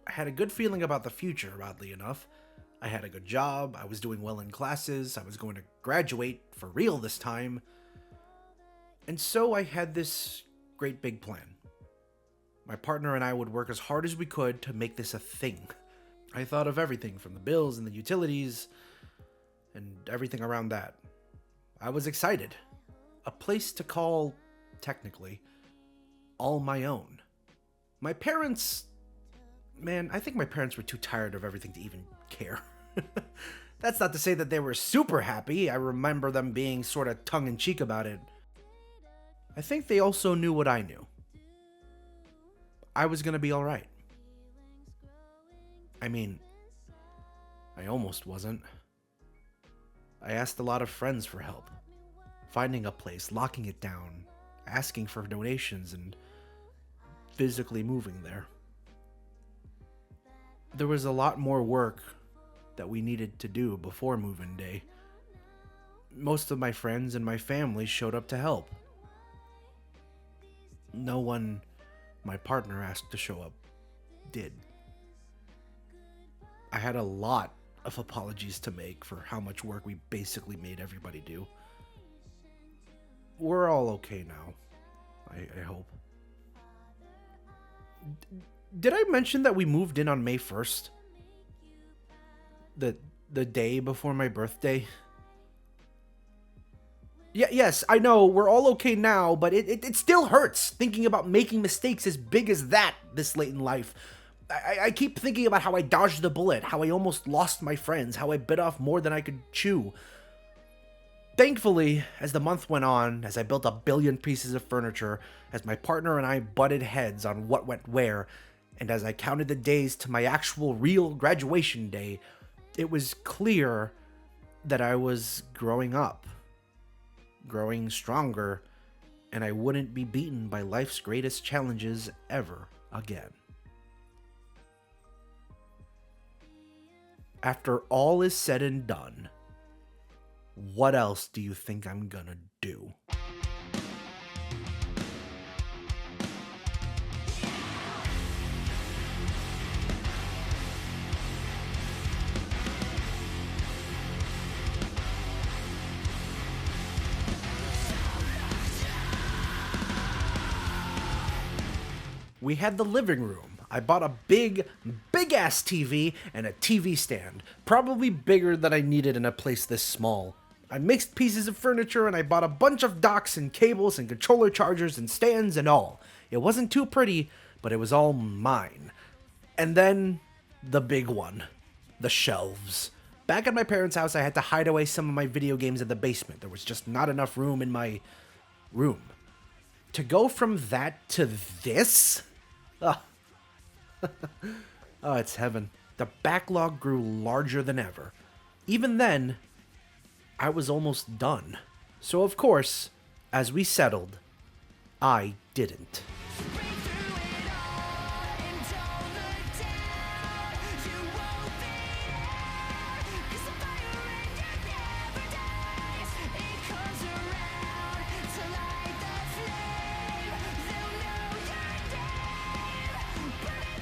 I had a good feeling about the future, oddly enough. I had a good job, I was doing well in classes, I was going to graduate for real this time. And so I had this great big plan. My partner and I would work as hard as we could to make this a thing. I thought of everything from the bills and the utilities and everything around that. I was excited. A place to call, technically, all my own. My parents... Man, I think my parents were too tired of everything to even care. That's not to say that they were super happy. I remember them being sort of tongue-in-cheek about it. I think they also knew what I knew. I was gonna be alright. I mean, I almost wasn't. I asked a lot of friends for help. Finding a place, locking it down, asking for donations, and physically moving there. There was a lot more work that we needed to do before move-in day. Most of my friends and my family showed up to help. No one my partner asked to show up did. I had a lot of apologies to make for how much work we basically made everybody do. We're all okay now, I hope. Did I mention that we moved in on May 1st? The day before my birthday? Yes, I know, we're all okay now, but it still hurts thinking about making mistakes as big as that this late in life. I keep thinking about how I dodged the bullet, how I almost lost my friends, how I bit off more than I could chew. Thankfully, as the month went on, as I built a billion pieces of furniture, as my partner and I butted heads on what went where, and as I counted the days to my actual real graduation day, it was clear that I was growing up, growing stronger, and I wouldn't be beaten by life's greatest challenges ever again. After all is said and done, what else do you think I'm gonna do? We had the living room. I bought a big ass TV and a TV stand, probably bigger than I needed in a place this small. I mixed pieces of furniture and I bought a bunch of docks and cables and controller chargers and stands and all. It wasn't too pretty, but it was all mine. And then, the big one. The shelves. Back at my parents' house, I had to hide away some of my video games in the basement. There was just not enough room in my room. To go from that to this? Oh, oh, it's heaven. The backlog grew larger than ever. Even then, I was almost done. So of course, as we settled, I didn't.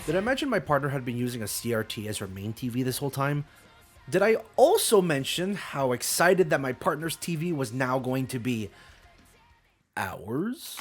Did I mention my partner had been using a CRT as her main TV this whole time? Did I also mention how excited that my partner's TV was now going to be ours?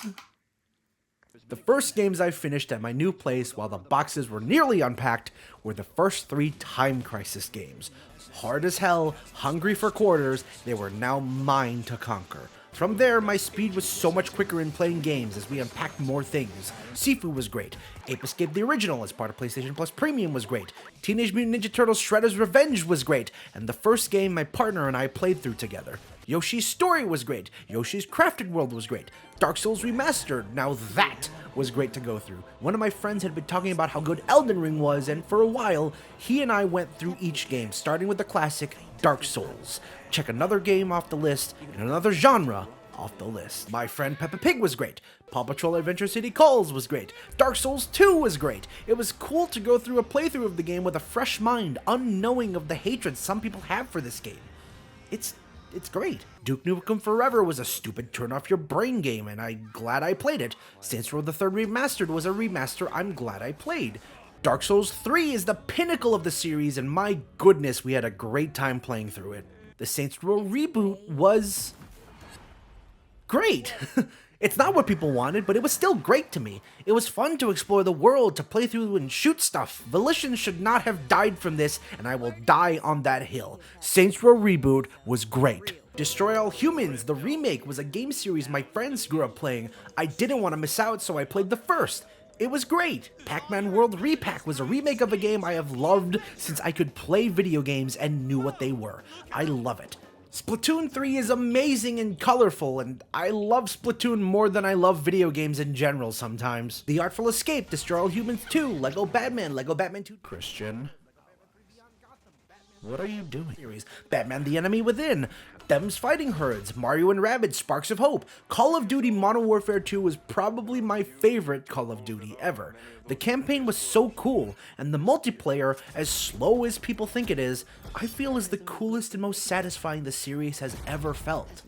The first games I finished at my new place while the boxes were nearly unpacked were the first 3 Time Crisis games. Hard as hell, hungry for quarters, they were now mine to conquer. From there, my speed was so much quicker in playing games as we unpacked more things. Sifu was great. Ape Escape the Original as part of PlayStation Plus Premium was great. Teenage Mutant Ninja Turtles Shredder's Revenge was great. And the first game my partner and I played through together. Yoshi's Story was great. Yoshi's Crafted World was great. Dark Souls Remastered, now that was great to go through. One of my friends had been talking about how good Elden Ring was, and for a while, he and I went through each game, starting with the classic Dark Souls. Check another game off the list, and another genre off the list. My friend Peppa Pig was great. Paw Patrol Adventure City Calls was great. Dark Souls 2 was great. It was cool to go through a playthrough of the game with a fresh mind, unknowing of the hatred some people have for this game. It's great. Duke Nukem Forever was a stupid turn-off-your-brain game, and I'm glad I played it. Saints Row the Third Remastered was a remaster I'm glad I played. Dark Souls 3 is the pinnacle of the series, and my goodness, we had a great time playing through it. The Saints Row reboot was great. It's not what people wanted, but it was still great to me. It was fun to explore the world, to play through and shoot stuff. Volition should not have died from this, and I will die on that hill. Saints Row Reboot was great. Destroy All Humans, the remake, was a game series my friends grew up playing. I didn't want to miss out, so I played the first. It was great. Pac-Man World Repack was a remake of a game I have loved since I could play video games and knew what they were. I love it. Splatoon 3 is amazing and colorful, and I love Splatoon more than I love video games in general sometimes. The Artful Escape, Destroy All Humans 2, Lego Batman 2, Christian. What are you doing? Series, Batman the Enemy Within, Them's Fighting Herds, Mario and Rabbids Sparks of Hope. Call of Duty Modern Warfare 2 was probably my favorite Call of Duty ever. The campaign was so cool, and the multiplayer, as slow as people think it is, I feel is the coolest and most satisfying the series has ever felt.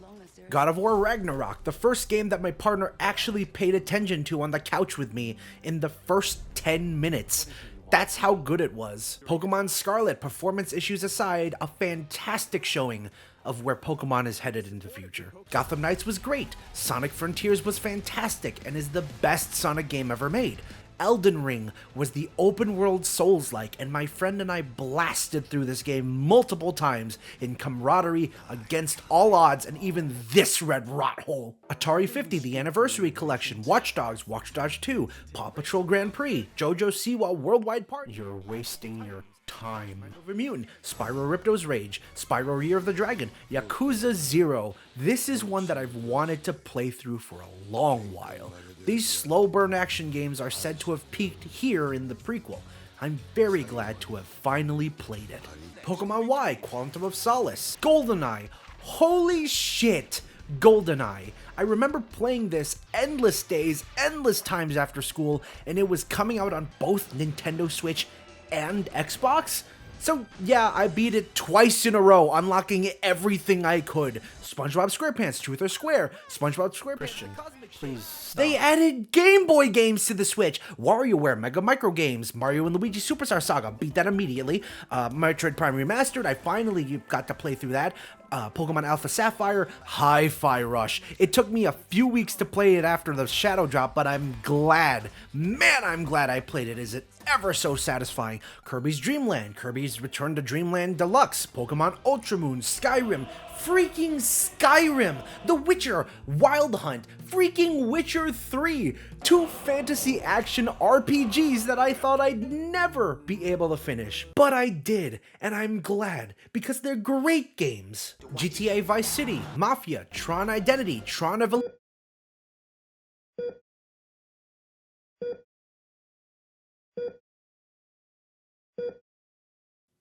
God of War Ragnarok, the first game that my partner actually paid attention to on the couch with me in the first 10 minutes. That's how good it was. Pokemon Scarlet, performance issues aside, a fantastic showing of where Pokemon is headed in the future. Gotham Knights was great. Sonic Frontiers was fantastic and is the best Sonic game ever made. Elden Ring was the open world Souls-like, and my friend and I blasted through this game multiple times in camaraderie against all odds and even this red rot hole. Atari 50, the Anniversary Collection, Watch Dogs, Watch Dogs 2, Paw Patrol Grand Prix, JoJo Siwa Worldwide Party. You're wasting your time. Mutant, Spyro Ripto's Rage, Spyro Year of the Dragon, Yakuza 0. This is one that I've wanted to play through for a long while. These slow burn action games are said to have peaked here in the prequel. I'm very glad to have finally played it. Pokemon Y, Quantum of Solace, GoldenEye. Holy shit! GoldenEye. I remember playing this endless days, endless times after school, and it was coming out on both Nintendo Switch and Xbox? So yeah, I beat it twice in a row, unlocking everything I could. SpongeBob SquarePants, Truth or Square, SpongeBob SquarePants. Christian, please stop. They added Game Boy games to the Switch. WarioWare, Mega Micro Games, Mario and Luigi Superstar Saga, beat that immediately. Metroid Prime Remastered, I finally got to play through that. Pokemon Alpha Sapphire, Hi-Fi Rush. It took me a few weeks to play it after the Shadow Drop, but I'm glad. Man, I'm glad I played it. Is it ever so satisfying? Kirby's Dream Land, Kirby's Return to Dreamland Deluxe, Pokemon Ultra Moon, Skyrim, freaking Skyrim, The Witcher, Wild Hunt, freaking Witcher 3, two fantasy action RPGs that I thought I'd never be able to finish. But I did, and I'm glad, because they're great games. GTA Vice City, Mafia, Tron Identity, Tron Evolution.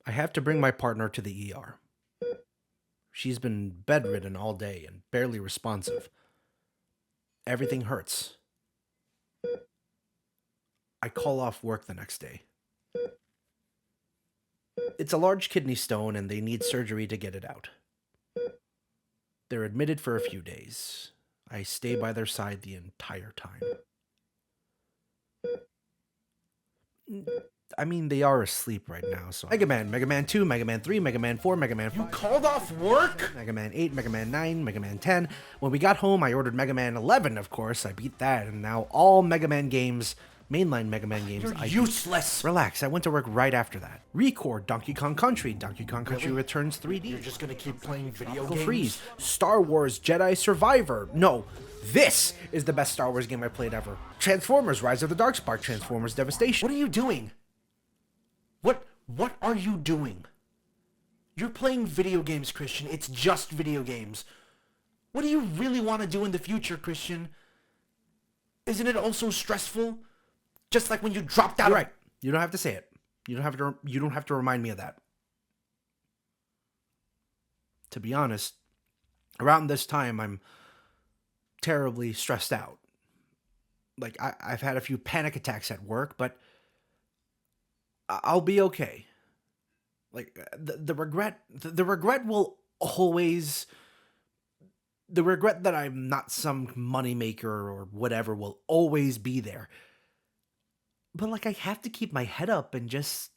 I have to bring my partner to the ER. She's been bedridden all day and barely responsive. Everything hurts. I call off work the next day. It's a large kidney stone and they need surgery to get it out. They're admitted for a few days. I stay by their side the entire time. I mean, they are asleep right now, so... Mega Man 2, Mega Man 3, Mega Man 4, Mega Man 5... You called off work? Mega Man 8, Mega Man 9, Mega Man 10. When we got home, I ordered Mega Man 11, of course. I beat that, and now all Mega Man games, mainline Mega Man games... You're useless! Relax, I went to work right after that. Record, Donkey Kong Country, Donkey Kong Country Returns 3D. You're just gonna keep playing video games? Freeze, Star Wars Jedi Survivor. No, this is the best Star Wars game I played ever. Transformers Rise of the Darkspark, Transformers Devastation. What are you doing? What are you doing? You're playing video games, Christian. It's just video games. What do you really want to do in the future, Christian? Isn't it also stressful? Just like when you dropped out. You're right. You don't have to say it. You don't have to remind me of that. To be honest, around this time I'm terribly stressed out. Like I've had a few panic attacks at work, but I'll be okay. Like the regret will always, the regret that I'm not some moneymaker or whatever will always be there. But like I have to keep my head up and just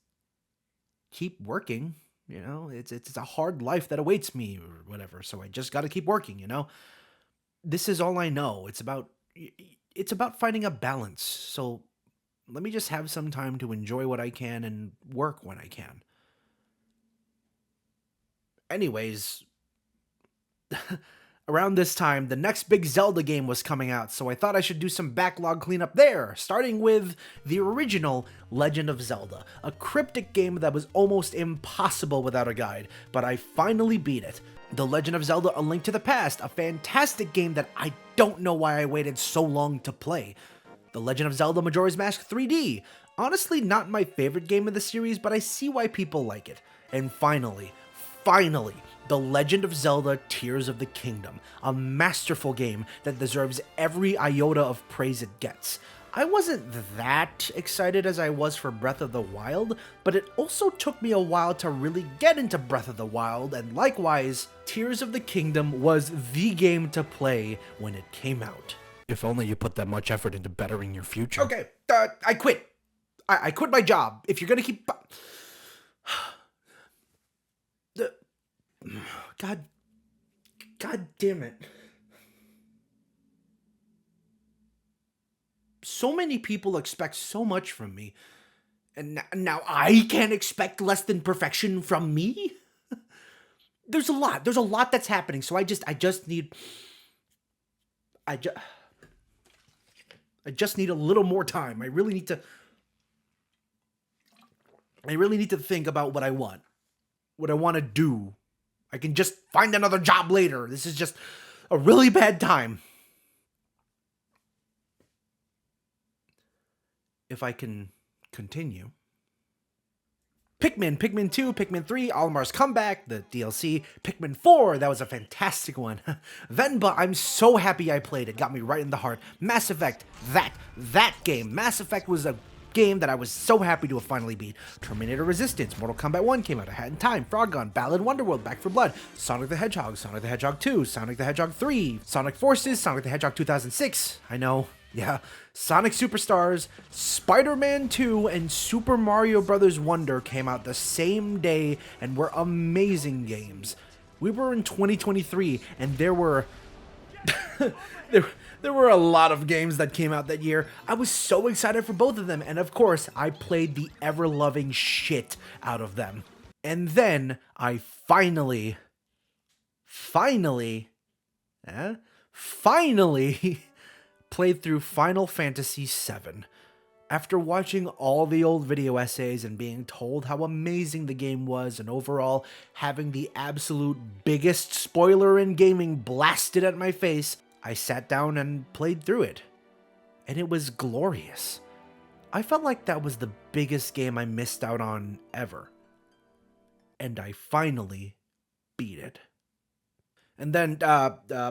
keep working, you know? It's a hard life that awaits me or whatever, so I just got to keep working, you know? This is all I know. It's about finding a balance. So let me just have some time to enjoy what I can and work when I can. Anyways, around this time, the next big Zelda game was coming out, so I thought I should do some backlog cleanup there, starting with the original Legend of Zelda, a cryptic game that was almost impossible without a guide, but I finally beat it. The Legend of Zelda: A Link to the Past, a fantastic game that I don't know why I waited so long to play. The Legend of Zelda: Majora's Mask 3D. Honestly, not my favorite game of the series, but I see why people like it. And finally, The Legend of Zelda Tears of the Kingdom, a masterful game that deserves every iota of praise it gets. I wasn't that excited as I was for Breath of the Wild, but it also took me a while to really get into Breath of the Wild, and likewise, Tears of the Kingdom was the game to play when it came out. If only you put that much effort into bettering your future. Okay, I quit. I quit my job. If you're gonna keep... God damn it. So many people expect so much from me, and now I can't expect less than perfection from me? There's a lot that's happening, so I just need a little more time. I really need to think about what I want to do. I can just find another job later. This is just a really bad time. If I can continue. Pikmin 2, Pikmin 3, Olimar's Comeback, the DLC, Pikmin 4, that was a fantastic one. Venba, I'm so happy I played it, got me right in the heart. Mass Effect, that game. Mass Effect was a game that I was so happy to have finally beat. Terminator Resistance, Mortal Kombat 1 came out, A Hat in Time, Frog Gun, Ballad Wonderworld, Back 4 Blood, Sonic the Hedgehog, Sonic the Hedgehog 2, Sonic the Hedgehog 3, Sonic Forces, Sonic the Hedgehog 2006, I know, yeah, Sonic Superstars, Spider-Man 2, and Super Mario Bros. Wonder came out the same day and were amazing games. We were in 2023 and there were there were a lot of games that came out that year. I was so excited for both of them, and of course, I played the ever-loving shit out of them. And then I finally played through Final Fantasy VII. After watching all the old video essays and being told how amazing the game was, and overall having the absolute biggest spoiler in gaming blasted at my face, I sat down and played through it. And it was glorious. I felt like that was the biggest game I missed out on ever. And I finally beat it. And then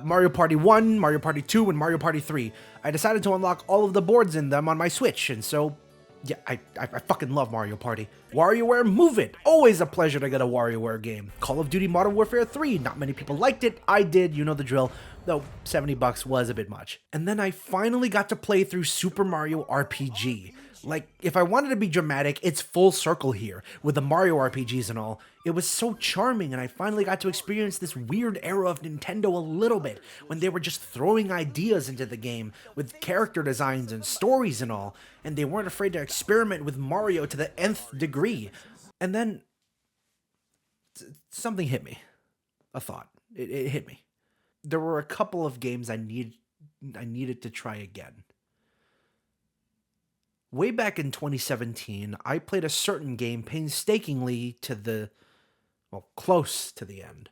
Mario Party 1, Mario Party 2, and Mario Party 3. I decided to unlock all of the boards in them on my Switch, and so, yeah, I fucking love Mario Party. WarioWare Move It! Always a pleasure to get a WarioWare game. Call of Duty Modern Warfare 3. Not many people liked it. I did, you know the drill. Though $70 was a bit much. And then I finally got to play through Super Mario RPG. Like, if I wanted to be dramatic, it's full circle here, with the Mario RPGs and all. It was so charming, and I finally got to experience this weird era of Nintendo a little bit, when they were just throwing ideas into the game, with character designs and stories and all, and they weren't afraid to experiment with Mario to the nth degree. And then, something hit me. A thought. It hit me. There were a couple of games I needed to try again. Way back in 2017, I played a certain game painstakingly close to the end.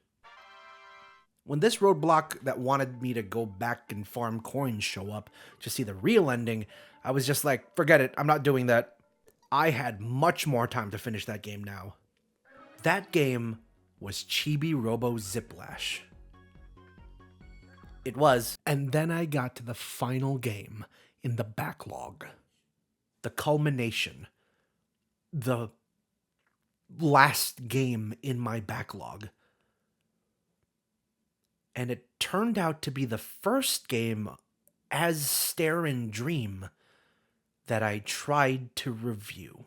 When this roadblock that wanted me to go back and farm coins show up to see the real ending, I was just like, forget it, I'm not doing that. I had much more time to finish that game now. That game was Chibi Robo Ziplash. It was. And then I got to the final game in the backlog. The culmination. The last game in my backlog. And it turned out to be the first game as Stareanddream that I tried to review.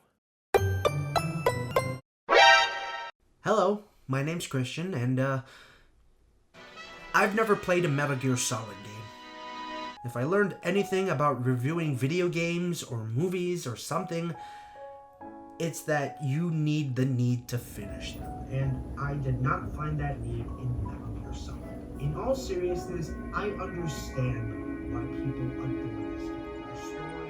Hello, my name's Christian, and I've never played a Metal Gear Solid game. If I learned anything about reviewing video games or movies or something, it's that you need the need to finish them. And I did not find that need in Metal Gear Solid. In all seriousness, I understand why people adore this game. The story...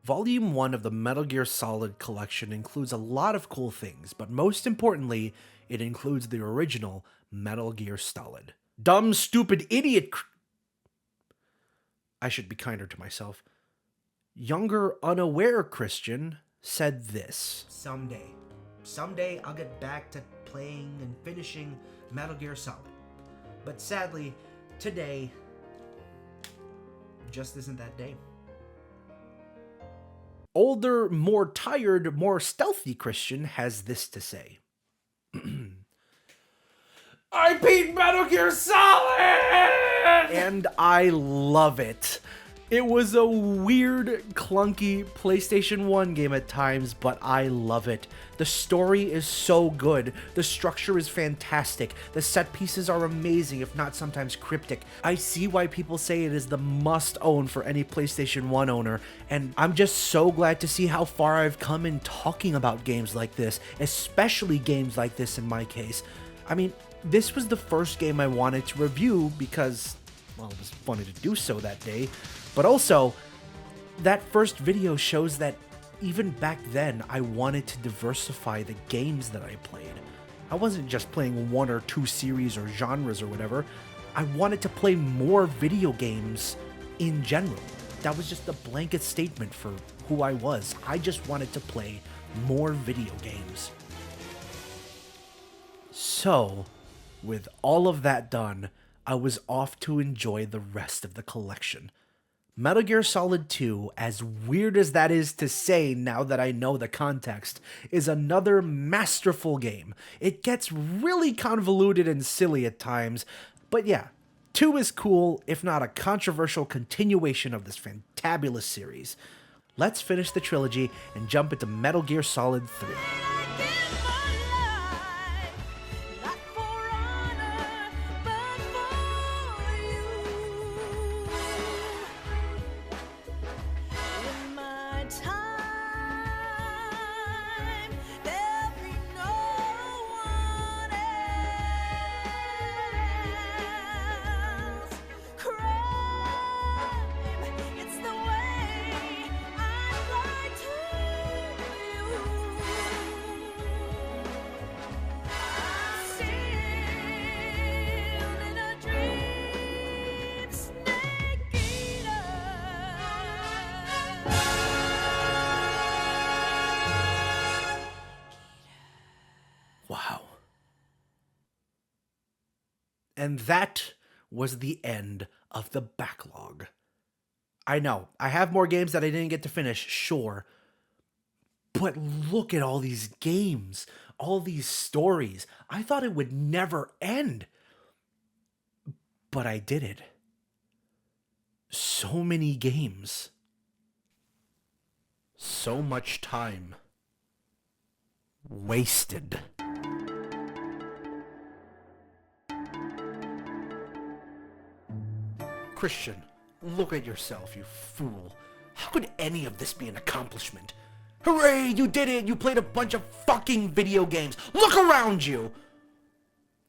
Volume 1 of the Metal Gear Solid collection includes a lot of cool things, but most importantly, it includes the original Metal Gear Solid. Dumb, stupid, idiot... I should be kinder to myself. Younger, unaware Christian said this. Someday I'll get back to playing and finishing Metal Gear Solid. But sadly, today just isn't that day. Older, more tired, more stealthy Christian has this to say. I beat Metal Gear Solid! And I love it. It was a weird, clunky PlayStation 1 game at times, but I love it. The story is so good. The structure is fantastic. The set pieces are amazing, if not sometimes cryptic. I see why people say it is the must-own for any PlayStation 1 owner, and I'm just so glad to see how far I've come in talking about games like this, especially games like this in my case. I mean, this was the first game I wanted to review because, well, it was funny to do so that day. But also, that first video shows that even back then, I wanted to diversify the games that I played. I wasn't just playing one or two series or genres or whatever. I wanted to play more video games in general. That was just a blanket statement for who I was. I just wanted to play more video games. So, with all of that done, I was off to enjoy the rest of the collection. Metal Gear Solid 2, as weird as that is to say now that I know the context, is another masterful game. It gets really convoluted and silly at times, but yeah, 2 is cool, if not a controversial continuation of this fantabulous series. Let's finish the trilogy and jump into Metal Gear Solid 3. Wow. And that was the end of the backlog. I know, I have more games that I didn't get to finish, sure. But look at all these games, all these stories. I thought it would never end. But I did it. So many games. So much time. Wasted. Christian, look at yourself, you fool. How could any of this be an accomplishment? Hooray, you did it! You played a bunch of fucking video games! Look around you!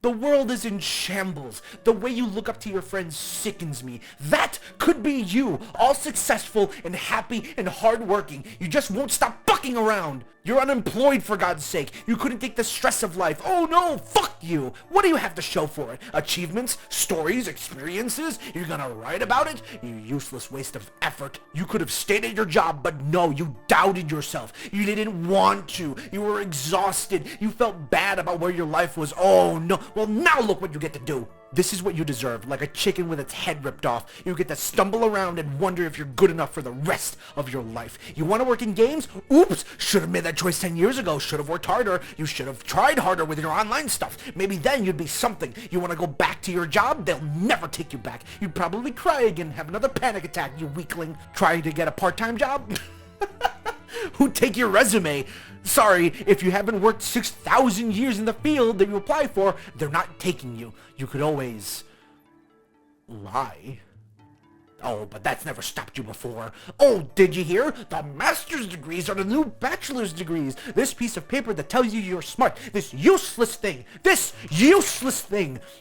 The world is in shambles. The way you look up to your friends sickens me. That could be you, all successful and happy and hardworking. You just won't stop fucking around. You're unemployed, for God's sake. You couldn't take the stress of life. Oh no, fuck you. What do you have to show for it? Achievements? Stories? Experiences? You're gonna write about it? You useless waste of effort. You could have stayed at your job, but no, you doubted yourself. You didn't want to. You were exhausted. You felt bad about where your life was. Oh no. Well, now look what you get to do. This is what you deserve, like a chicken with its head ripped off. You get to stumble around and wonder if you're good enough for the rest of your life. You want to work in games? Oops! Should have made that choice 10 years ago. Should have worked harder. You should have tried harder with your online stuff. Maybe then you'd be something. You want to go back to your job? They'll never take you back. You'd probably cry again, have another panic attack, you weakling. Try to get a part-time job? Who'd take your resume? Sorry, if you haven't worked 6,000 years in the field that you apply for, they're not taking you. You could always lie. Oh, but that's never stopped you before. Oh, did you hear? The master's degrees are the new bachelor's degrees. This piece of paper that tells you you're smart. This useless thing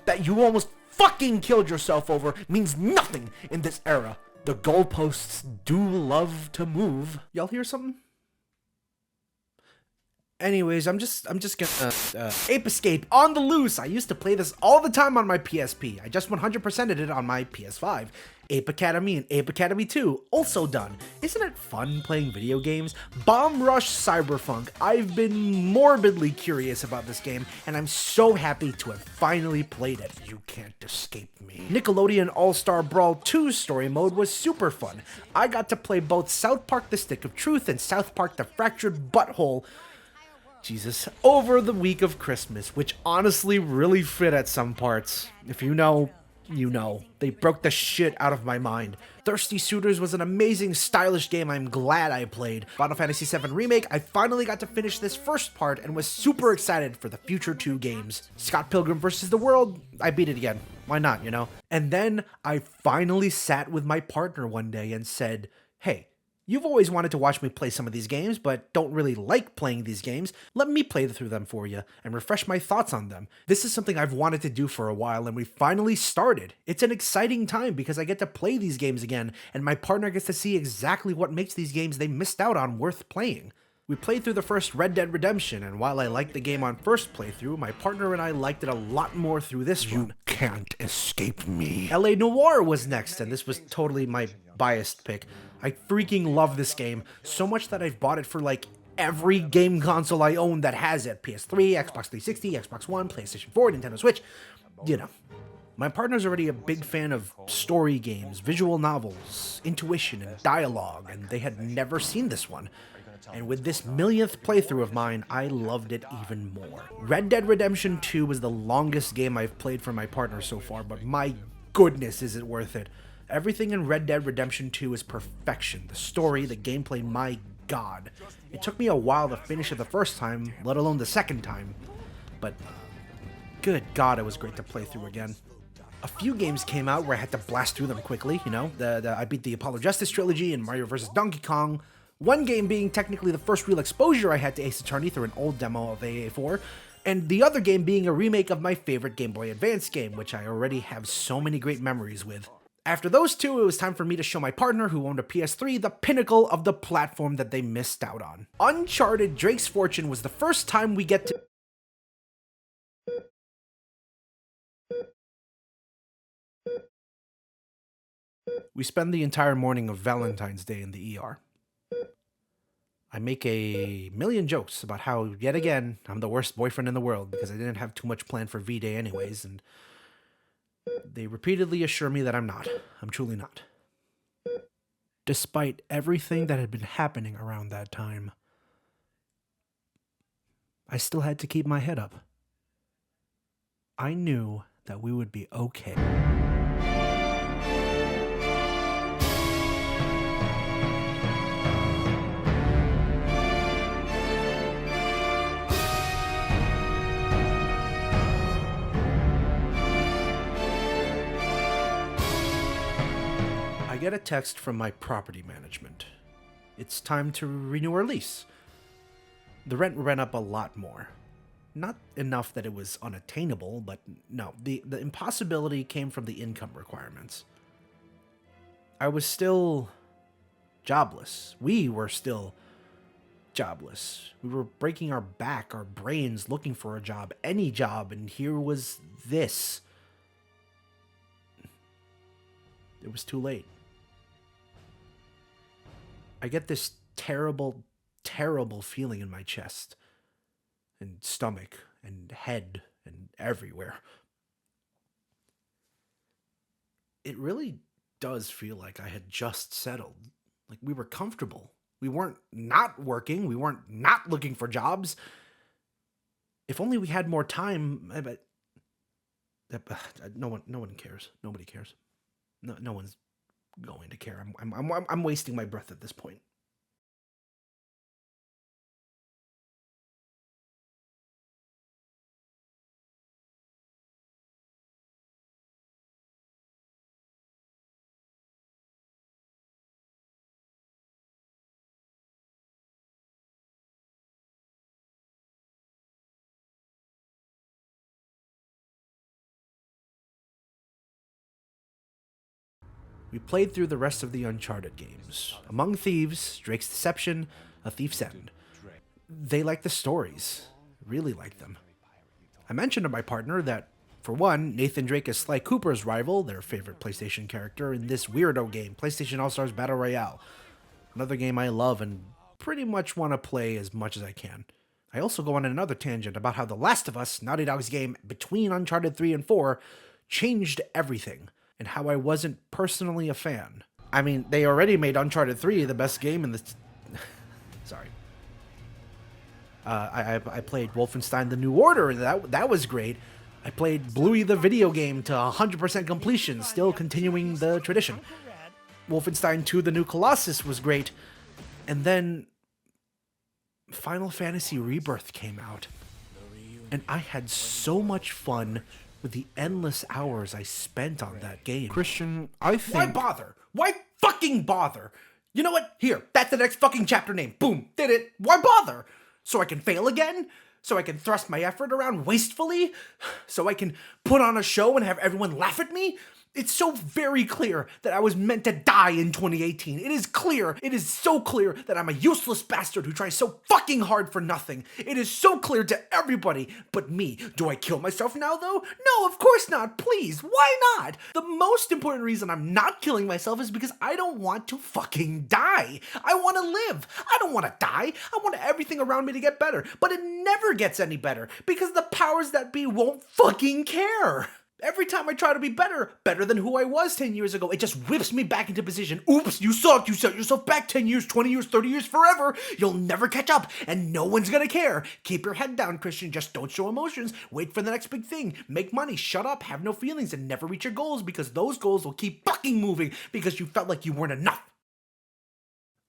that you almost fucking killed yourself over means nothing in this era. The goalposts do love to move. Y'all hear something? Anyways, I'm just gonna Ape Escape on the loose. I used to play this all the time on my PSP. I just 100%ed it on my PS5. Ape Academy and Ape Academy 2 also done. Isn't it fun playing video games? Bomb Rush Cyberpunk. I've been morbidly curious about this game, and I'm so happy to have finally played it. You can't escape me. Nickelodeon All-Star Brawl 2 story mode was super fun. I got to play both South Park The Stick of Truth and South Park The Fractured Butthole over the week of Christmas, which honestly really fit at some parts. If you know, you know. They broke the shit out of my mind. Thirsty Suitors was an amazing, stylish game I'm glad I played. Final Fantasy VII Remake, I finally got to finish this first part and was super excited for the future 2 games. Scott Pilgrim vs. the World, I beat it again. Why not, you know? And then I finally sat with my partner one day and said, hey, you've always wanted to watch me play some of these games, but don't really like playing these games. Let me play through them for you and refresh my thoughts on them. This is something I've wanted to do for a while, and we finally started. It's an exciting time because I get to play these games again, and my partner gets to see exactly what makes these games they missed out on worth playing. We played through the first Red Dead Redemption, and while I liked the game on first playthrough, my partner and I liked it a lot more through this one. You can't escape me. LA Noire was next, and this was totally my biased pick. I freaking love this game, so much that I've bought it for like every game console I own that has it. PS3, Xbox 360, Xbox One, PlayStation 4, Nintendo Switch, you know. My partner's already a big fan of story games, visual novels, intuition, and dialogue, and they had never seen this one. And with this millionth playthrough of mine, I loved it even more. Red Dead Redemption 2 was the longest game I've played for my partner so far, but my goodness is it worth it. Everything in Red Dead Redemption 2 is perfection. The story, the gameplay, my god. It took me a while to finish it the first time, let alone the second time. But good god, it was great to play through again. A few games came out where I had to blast through them quickly, you know. I beat the Apollo Justice trilogy and Mario vs. Donkey Kong. One game being technically the first real exposure I had to Ace Attorney through an old demo of AA4. And the other game being a remake of my favorite Game Boy Advance game, which I already have so many great memories with. After those two, it was time for me to show my partner, who owned a PS3, the pinnacle of the platform that they missed out on. Uncharted Drake's Fortune was the first time we get to... We spend the entire morning of Valentine's Day in the ER. I make a million jokes about how, yet again, I'm the worst boyfriend in the world because I didn't have too much planned for V-Day anyways, and they repeatedly assure me that I'm not. I'm truly not. Despite everything that had been happening around that time, I still had to keep my head up. I knew that we would be okay. I get a text from my property management. It's time to renew our lease. The rent ran up a lot more. Not enough that it was unattainable, but no, the impossibility came from the income requirements. I was still jobless. We were still jobless. We were breaking our back, our brains, looking for a job, any job, and here was this. It was too late. I get this terrible, terrible feeling in my chest and stomach and head and everywhere. It really does feel like I had just settled. Like we were comfortable. We weren't not working. We weren't not looking for jobs. If only we had more time. But no one cares. Nobody cares. No one's going to care. I'm wasting my breath at this point. We played through the rest of the Uncharted games. Among Thieves, Drake's Deception, A Thief's End. They like the stories. Really like them. I mentioned to my partner that, for one, Nathan Drake is Sly Cooper's rival, their favorite PlayStation character, in this weirdo game, PlayStation All-Stars Battle Royale. Another game I love and pretty much want to play as much as I can. I also go on another tangent about how The Last of Us, Naughty Dog's game between Uncharted 3 and 4, changed everything, and how I wasn't personally a fan. I mean, they already made Uncharted 3 the best game in the... Sorry. I played Wolfenstein The New Order, and that was great. I played Bluey the video game to 100% completion, still continuing the tradition. Wolfenstein 2 The New Colossus was great. And then Final Fantasy Rebirth came out. And I had so much fun with the endless hours I spent on that game. Christian, I think... Why bother? Why fucking bother? You know what? Here, that's the next fucking chapter name. Boom, did it. Why bother? So I can fail again? So I can thrust my effort around wastefully? So I can put on a show and have everyone laugh at me? It's so very clear that I was meant to die in 2018. It is clear. It is so clear that I'm a useless bastard who tries so fucking hard for nothing. It is so clear to everybody but me. Do I kill myself now, though? No, of course not. Please, why not? The most important reason I'm not killing myself is because I don't want to fucking die. I want to live. I don't want to die. I want everything around me to get better. But it never gets any better because the powers that be won't fucking care. Every time I try to be better than who I was 10 years ago, it just whips me back into position. Oops, you suck. You set yourself back 10 years, 20 years, 30 years, forever. You'll never catch up, and no one's gonna care. Keep your head down, Christian. Just don't show emotions. Wait for the next big thing. Make money. Shut up. Have no feelings, and never reach your goals, because those goals will keep fucking moving because you felt like you weren't enough.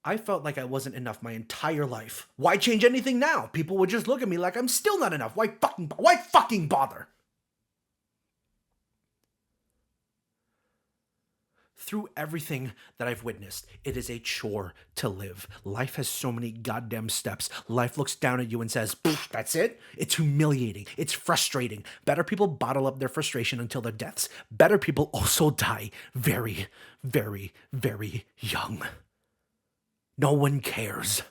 I felt like I wasn't enough my entire life. Why change anything now? People would just look at me like I'm still not enough. Why fucking bother? Through everything that I've witnessed, it is a chore to live. Life has so many goddamn steps. Life looks down at you and says, "Poof, that's it?" It's humiliating. It's frustrating. Better people bottle up their frustration until their deaths. Better people also die very, very, very young. No one cares.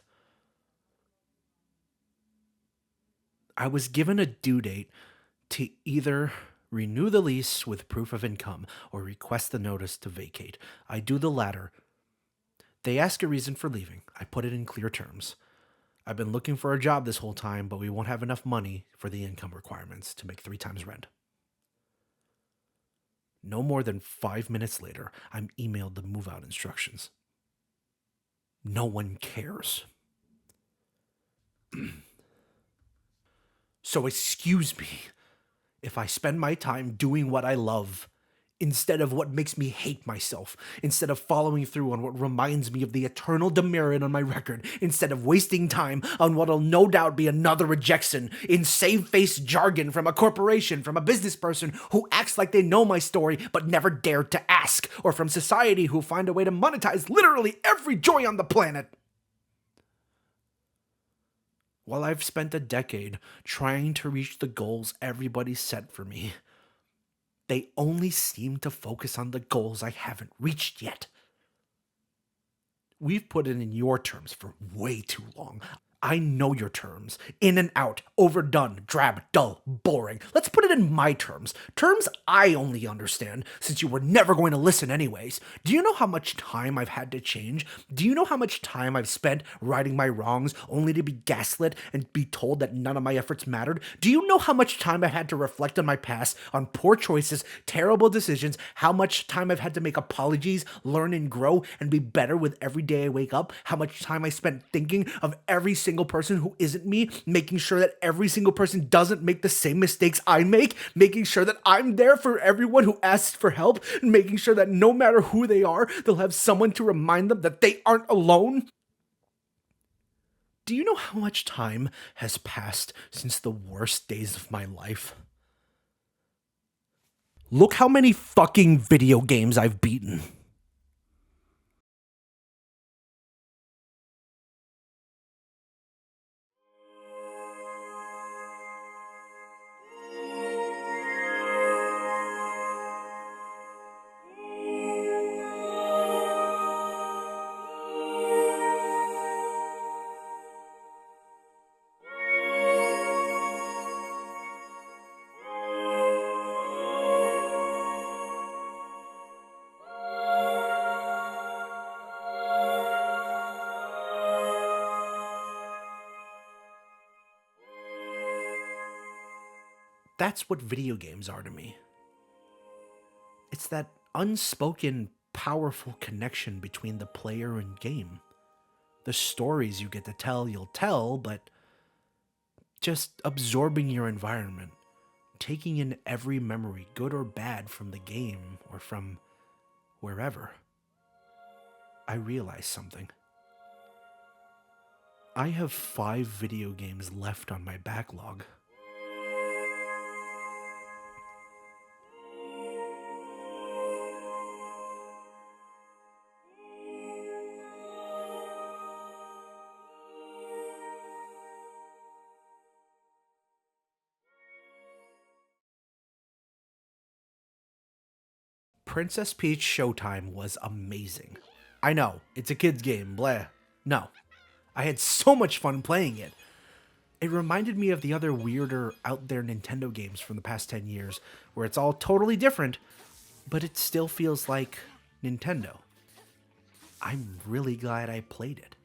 I was given a due date to either renew the lease with proof of income, or request the notice to vacate. I do the latter. They ask a reason for leaving. I put it in clear terms. I've been looking for a job this whole time, but we won't have enough money for the income requirements to make 3 times rent. No more than 5 minutes later, I'm emailed the move-out instructions. No one cares. So excuse me if I spend my time doing what I love instead of what makes me hate myself, instead of following through on what reminds me of the eternal demerit on my record, instead of wasting time on what'll no doubt be another rejection in save-face jargon from a corporation, from a business person who acts like they know my story but never dared to ask, or from society who find a way to monetize literally every joy on the planet. While I've spent a decade trying to reach the goals everybody set for me, they only seem to focus on the goals I haven't reached yet. We've put it in your terms for way too long. I know your terms. In and out, overdone, drab, dull, boring. Let's put it in my terms. Terms I only understand, since you were never going to listen anyways. Do you know how much time I've had to change? Do you know how much time I've spent righting my wrongs only to be gaslit and be told that none of my efforts mattered? Do you know how much time I've had to reflect on my past, on poor choices, terrible decisions, how much time I've had to make apologies, learn and grow, and be better with every day I wake up? How much time I spent thinking of every single person who isn't me, making sure that every single person doesn't make the same mistakes I make, making sure that I'm there for everyone who asks for help, and making sure that no matter who they are, they'll have someone to remind them that they aren't alone. Do you know how much time has passed since the worst days of my life? Look how many fucking video games I've beaten. That's what video games are to me. It's that unspoken, powerful connection between the player and game. The stories you get to tell, you'll tell, but just absorbing your environment, taking in every memory, good or bad, from the game or from wherever. I realized something. I have 5 video games left on my backlog. Princess Peach Showtime was amazing. I know, it's a kid's game, blah. No, I had so much fun playing it. It reminded me of the other weirder, out there Nintendo games from the past 10 years, where it's all totally different, but it still feels like Nintendo. I'm really glad I played it.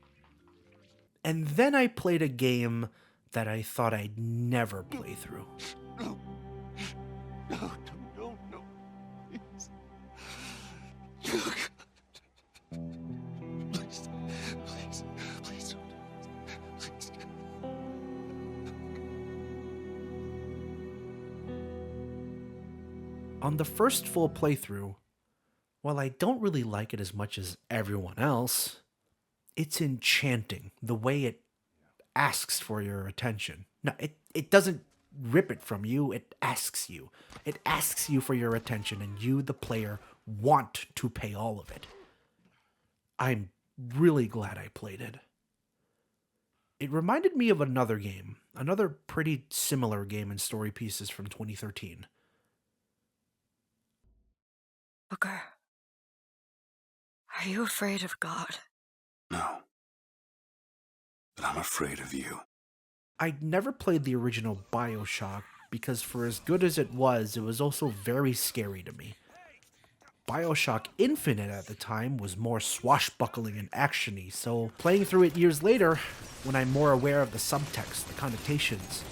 And then I played a game that I thought I'd never play through. No, please. Please don't. Please. On the first full playthrough, while I don't really like it as much as everyone else, it's enchanting the way it asks for your attention. No, it doesn't rip it from you, it asks you. It asks you for your attention, and you, the player, want to pay all of it. I'm really glad I played it. It reminded me of another game, another pretty similar game in story pieces from 2013. Booker, are you afraid of God? No. But I'm afraid of you. I'd never played the original BioShock because for as good as it was also very scary to me. BioShock Infinite at the time was more swashbuckling and action-y, so playing through it years later, when I'm more aware of the subtext, the connotations.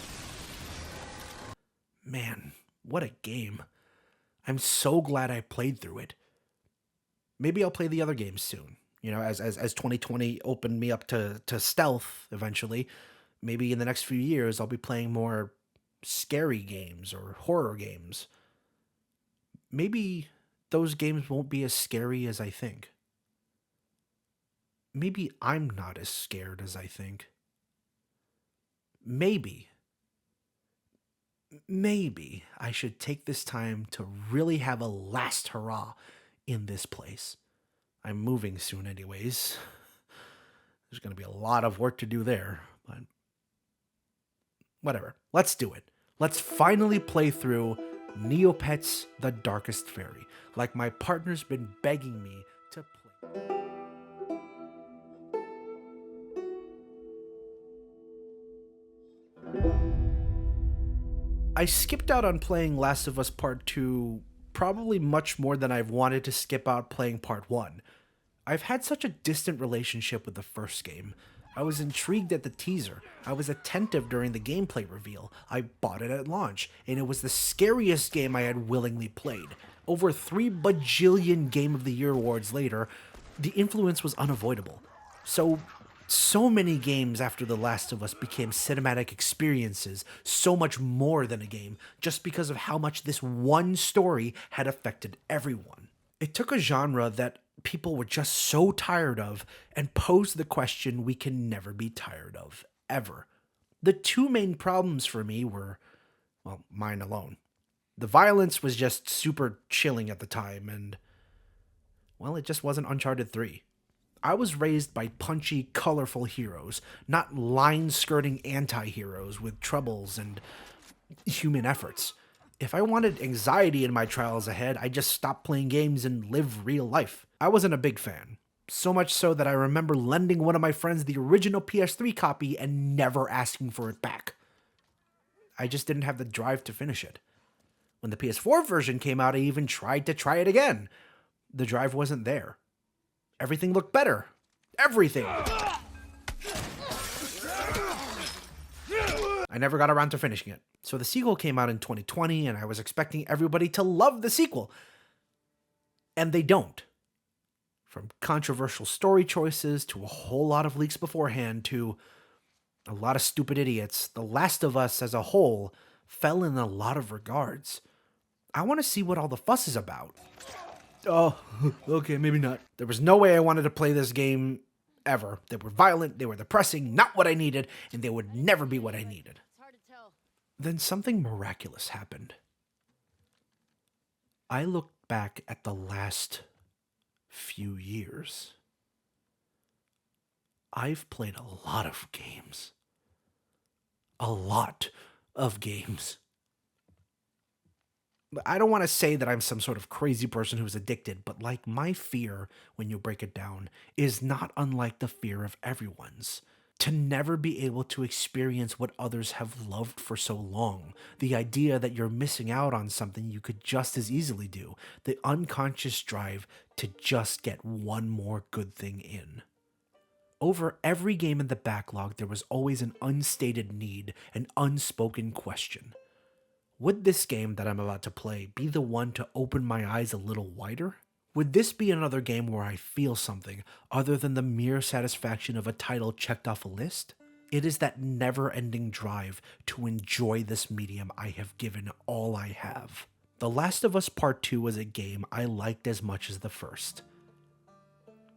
Man, what a game. I'm so glad I played through it. Maybe I'll play the other games soon. You know, as 2020 opened me up to stealth eventually, maybe in the next few years I'll be playing more scary games or horror games. Maybe those games won't be as scary as I think. Maybe I'm not as scared as I think. Maybe I should take this time to really have a last hurrah in this place. I'm moving soon anyways. There's going to be a lot of work to do there, but whatever. Let's do it. Let's finally play through Neopets: The Darkest Fairy, like my partner's been begging me to play. I skipped out on playing Last of Us Part 2 probably much more than I've wanted to skip out playing Part 1. I've had such a distant relationship with the first game. I was intrigued at the teaser. I was attentive during the gameplay reveal. I bought it at launch, and it was the scariest game I had willingly played. Over 3 bajillion Game of the Year awards later, the influence was unavoidable. So many games after The Last of Us became cinematic experiences, so much more than a game, just because of how much this one story had affected everyone. It took a genre that people were just so tired of and posed the question we can never be tired of, ever. The 2 main problems for me were, well, mine alone. The violence was just super chilling at the time, and, well, it just wasn't Uncharted 3. I was raised by punchy, colorful heroes, not line-skirting anti-heroes with troubles and human efforts. If I wanted anxiety in my trials ahead, I'd just stop playing games and live real life. I wasn't a big fan. So much so that I remember lending one of my friends the original PS3 copy and never asking for it back. I just didn't have the drive to finish it. When the PS4 version came out, I even tried to try it again. The drive wasn't there. Everything looked better. Everything. I never got around to finishing it. So the sequel came out in 2020, and I was expecting everybody to love the sequel. And they don't. From controversial story choices to a whole lot of leaks beforehand to a lot of stupid idiots, The Last of Us as a whole fell in a lot of regards. I want to see what all the fuss is about. Oh, okay, maybe not. There was no way I wanted to play this game ever. They were violent, they were depressing, not what I needed, and they would never be what I needed. Then something miraculous happened. I looked back at the last few years. I've played a lot of games. A lot of games. I don't want to say that I'm some sort of crazy person who's addicted, but like my fear, when you break it down, is not unlike the fear of everyone's. To never be able to experience what others have loved for so long. The idea that you're missing out on something you could just as easily do. The unconscious drive to just get one more good thing in. Over every game in the backlog, there was always an unstated need, an unspoken question. Would this game that I'm about to play be the one to open my eyes a little wider? Would this be another game where I feel something other than the mere satisfaction of a title checked off a list? It is that never-ending drive to enjoy this medium I have given all I have. The Last of Us Part 2 was a game I liked as much as the first.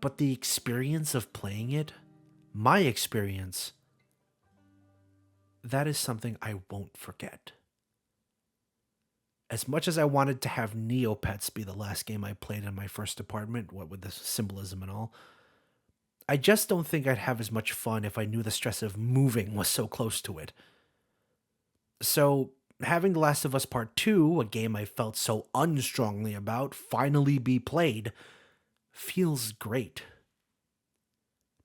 But the experience of playing it, my experience, that is something I won't forget. As much as I wanted to have Neopets be the last game I played in my first apartment, what with the symbolism and all, I just don't think I'd have as much fun if I knew the stress of moving was so close to it. So, having The Last of Us Part 2, a game I felt so unstrongly about, finally be played, feels great.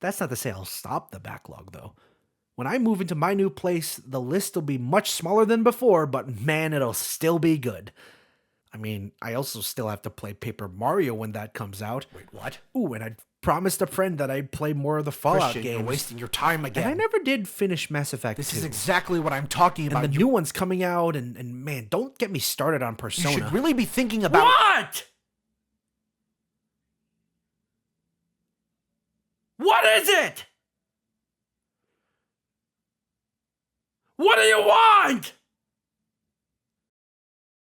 That's not to say I'll stop the backlog, though. When I move into my new place, the list will be much smaller than before, but man, it'll still be good. I mean, I also still have to play Paper Mario when that comes out. Wait, what? Ooh, and I promised a friend that I'd play more of the Fallout Christian, games. you're wasting your time again. And I never did finish Mass Effect 2. This is exactly what I'm talking about. And the new one's coming out, and man, don't get me started on Persona. You should really be thinking about... What? What is it? What do you want?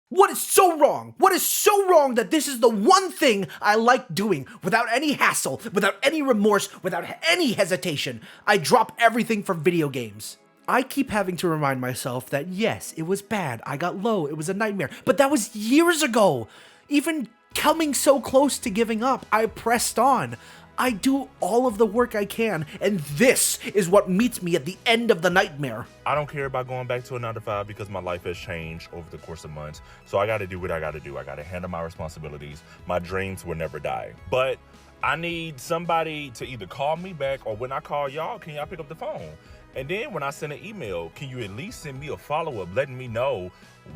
What is so wrong? What is so wrong that this is the one thing I like doing without any hassle, without any remorse, without any hesitation? I drop everything for video games. I keep having to remind myself that yes, it was bad, I got low, it was a nightmare, but that was years ago. Even coming so close to giving up, I pressed on. I do all of the work I can, and this is what meets me at the end of the nightmare. I don't care about going back to a 9-to-5 because my life has changed over the course of months. So I got to do what I got to do. I got to handle my responsibilities. My dreams will never die. But I need somebody to either call me back, or when I call y'all, can y'all pick up the phone? And then when I send an email, can you at least send me a follow-up letting me know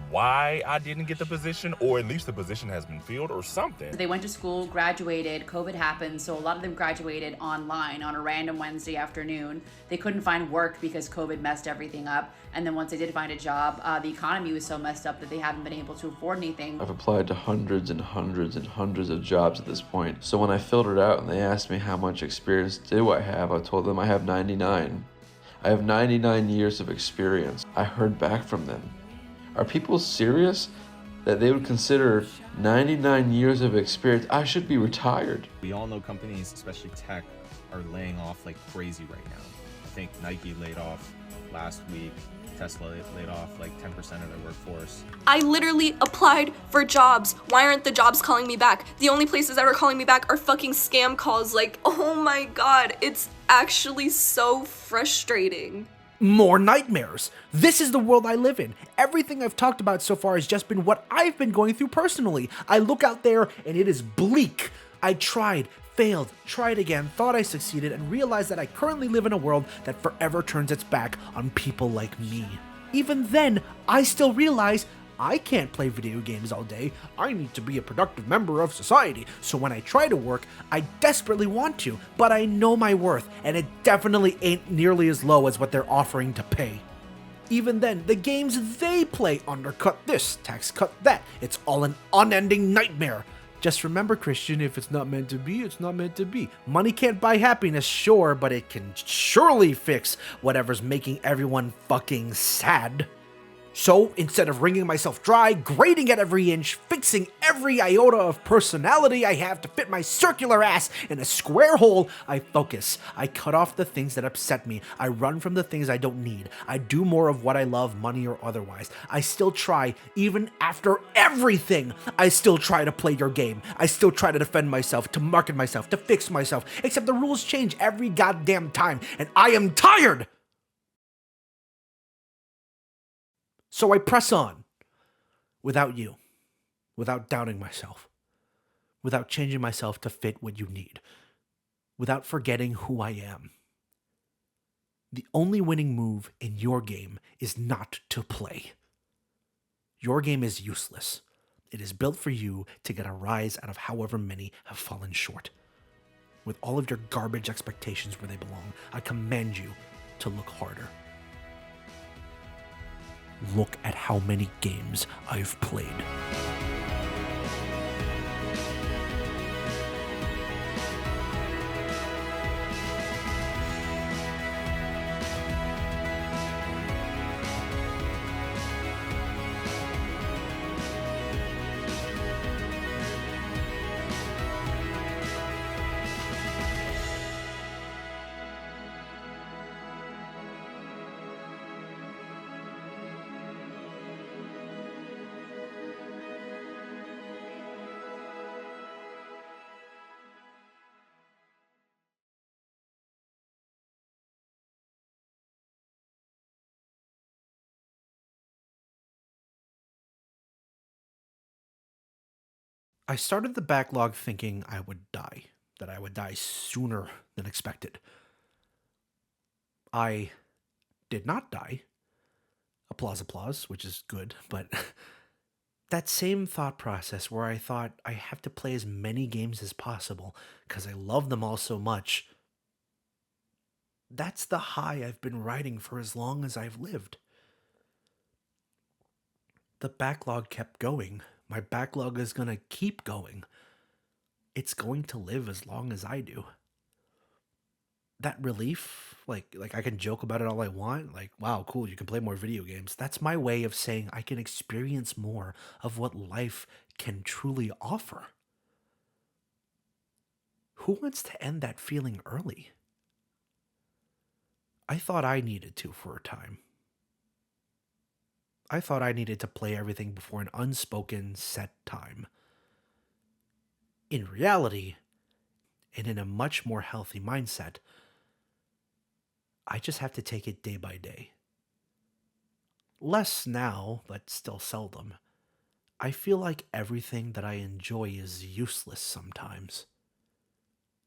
why I didn't get the position, or at least the position has been filled or something. They went to school, graduated, COVID happened, so a lot of them graduated online on a random Wednesday afternoon. They couldn't find work because COVID messed everything up. And then once they did find a job, the economy was so messed up that they haven't been able to afford anything. I've applied to hundreds and hundreds and hundreds of jobs at this point. So when I filled it out and they asked me how much experience do I have, I told them I have 99. I have 99 years of experience. I heard back from them. Are people serious that they would consider 99 years of experience? I should be retired. We all know companies, especially tech, are laying off like crazy right now. I think Nike laid off last week. Tesla laid off like 10% of their workforce. I literally applied for jobs. Why aren't the jobs calling me back? The only places that are calling me back are fucking scam calls. Like, oh my god, it's actually so frustrating. More nightmares. This is the world I live in. Everything I've talked about so far has just been what I've been going through personally. I look out there and it is bleak. I tried, failed, tried again, thought I succeeded, and realized that I currently live in a world that forever turns its back on people like me. Even then, I still realize I can't play video games all day. I need to be a productive member of society. So when I try to work, I desperately want to, but I know my worth, and it definitely ain't nearly as low as what they're offering to pay. Even then, the games they play undercut this, tax cut that. It's all an unending nightmare. Just remember, Christian, if it's not meant to be, it's not meant to be. Money can't buy happiness, sure, but it can surely fix whatever's making everyone fucking sad. So, instead of wringing myself dry, grating at every inch, fixing every iota of personality I have to fit my circular ass in a square hole, I focus. I cut off the things that upset me. I run from the things I don't need. I do more of what I love, money or otherwise. I still try, even after everything. I still try to play your game. I still try to defend myself, to market myself, to fix myself. Except the rules change every goddamn time, and I am tired! So I press on, without you, without doubting myself, without changing myself to fit what you need, without forgetting who I am. The only winning move in your game is not to play. Your game is useless. It is built for you to get a rise out of however many have fallen short. With all of your garbage expectations where they belong, I command you to look harder. Look at how many games I've played. I started the backlog thinking I would die, that I would die sooner than expected. I did not die. Applause, which is good, but that same thought process where I thought I have to play as many games as possible because I love them all so much, that's the high I've been riding for as long as I've lived. The backlog kept going. My backlog is going to keep going. It's going to live as long as I do. That relief, like I can joke about it all I want, like, wow, cool, you can play more video games. That's my way of saying I can experience more of what life can truly offer. Who wants to end that feeling early? I thought I needed to for a time. I thought I needed to play everything before an unspoken set time. In reality, and in a much more healthy mindset, I just have to take it day by day. Less now, but still seldom. I feel like everything that I enjoy is useless sometimes.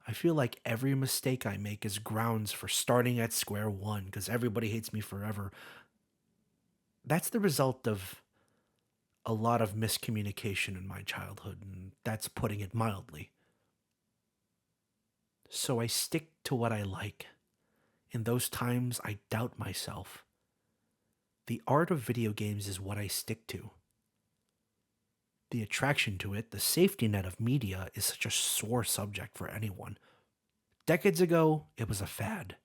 I feel like every mistake I make is grounds for starting at square one because everybody hates me forever. That's the result of a lot of miscommunication in my childhood, and that's putting it mildly. So I stick to what I like. In those times, I doubt myself. The art of video games is what I stick to. The attraction to it, the safety net of media, is such a sore subject for anyone. Decades ago, it was a fad.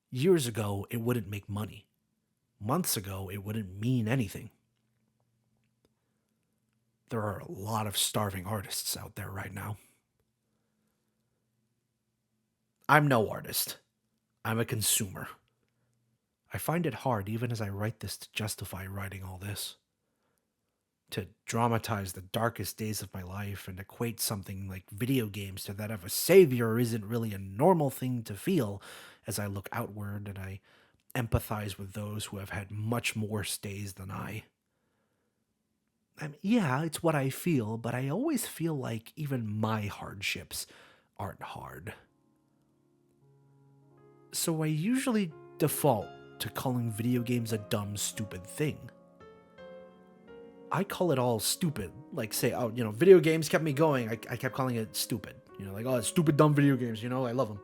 Years ago, it wouldn't make money. Months ago, it wouldn't mean anything. There are a lot of starving artists out there right now. I'm no artist. I'm a consumer. I find it hard, even as I write this, to justify writing all this. To dramatize the darkest days of my life and equate something like video games to that of a savior isn't really a normal thing to feel as I look outward and I empathize with those who have had much worse days than I. Yeah, it's what I feel, but I always feel like even my hardships aren't hard. So I usually default to calling video games a dumb, stupid thing. I call it all stupid. Like, say, video games kept me going. I kept calling it stupid. Like, oh, stupid, dumb video games, I love them.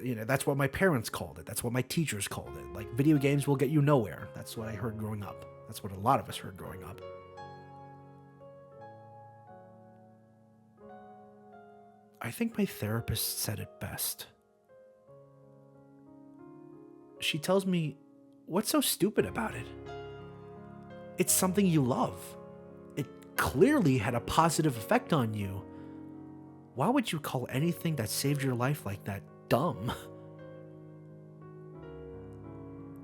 You know, that's what my parents called it. That's what my teachers called it. Like, video games will get you nowhere. That's what I heard growing up. That's what a lot of us heard growing up. I think my therapist said it best. She tells me, what's so stupid about it? It's something you love. It clearly had a positive effect on you. Why would you call anything that saved your life like that dumb?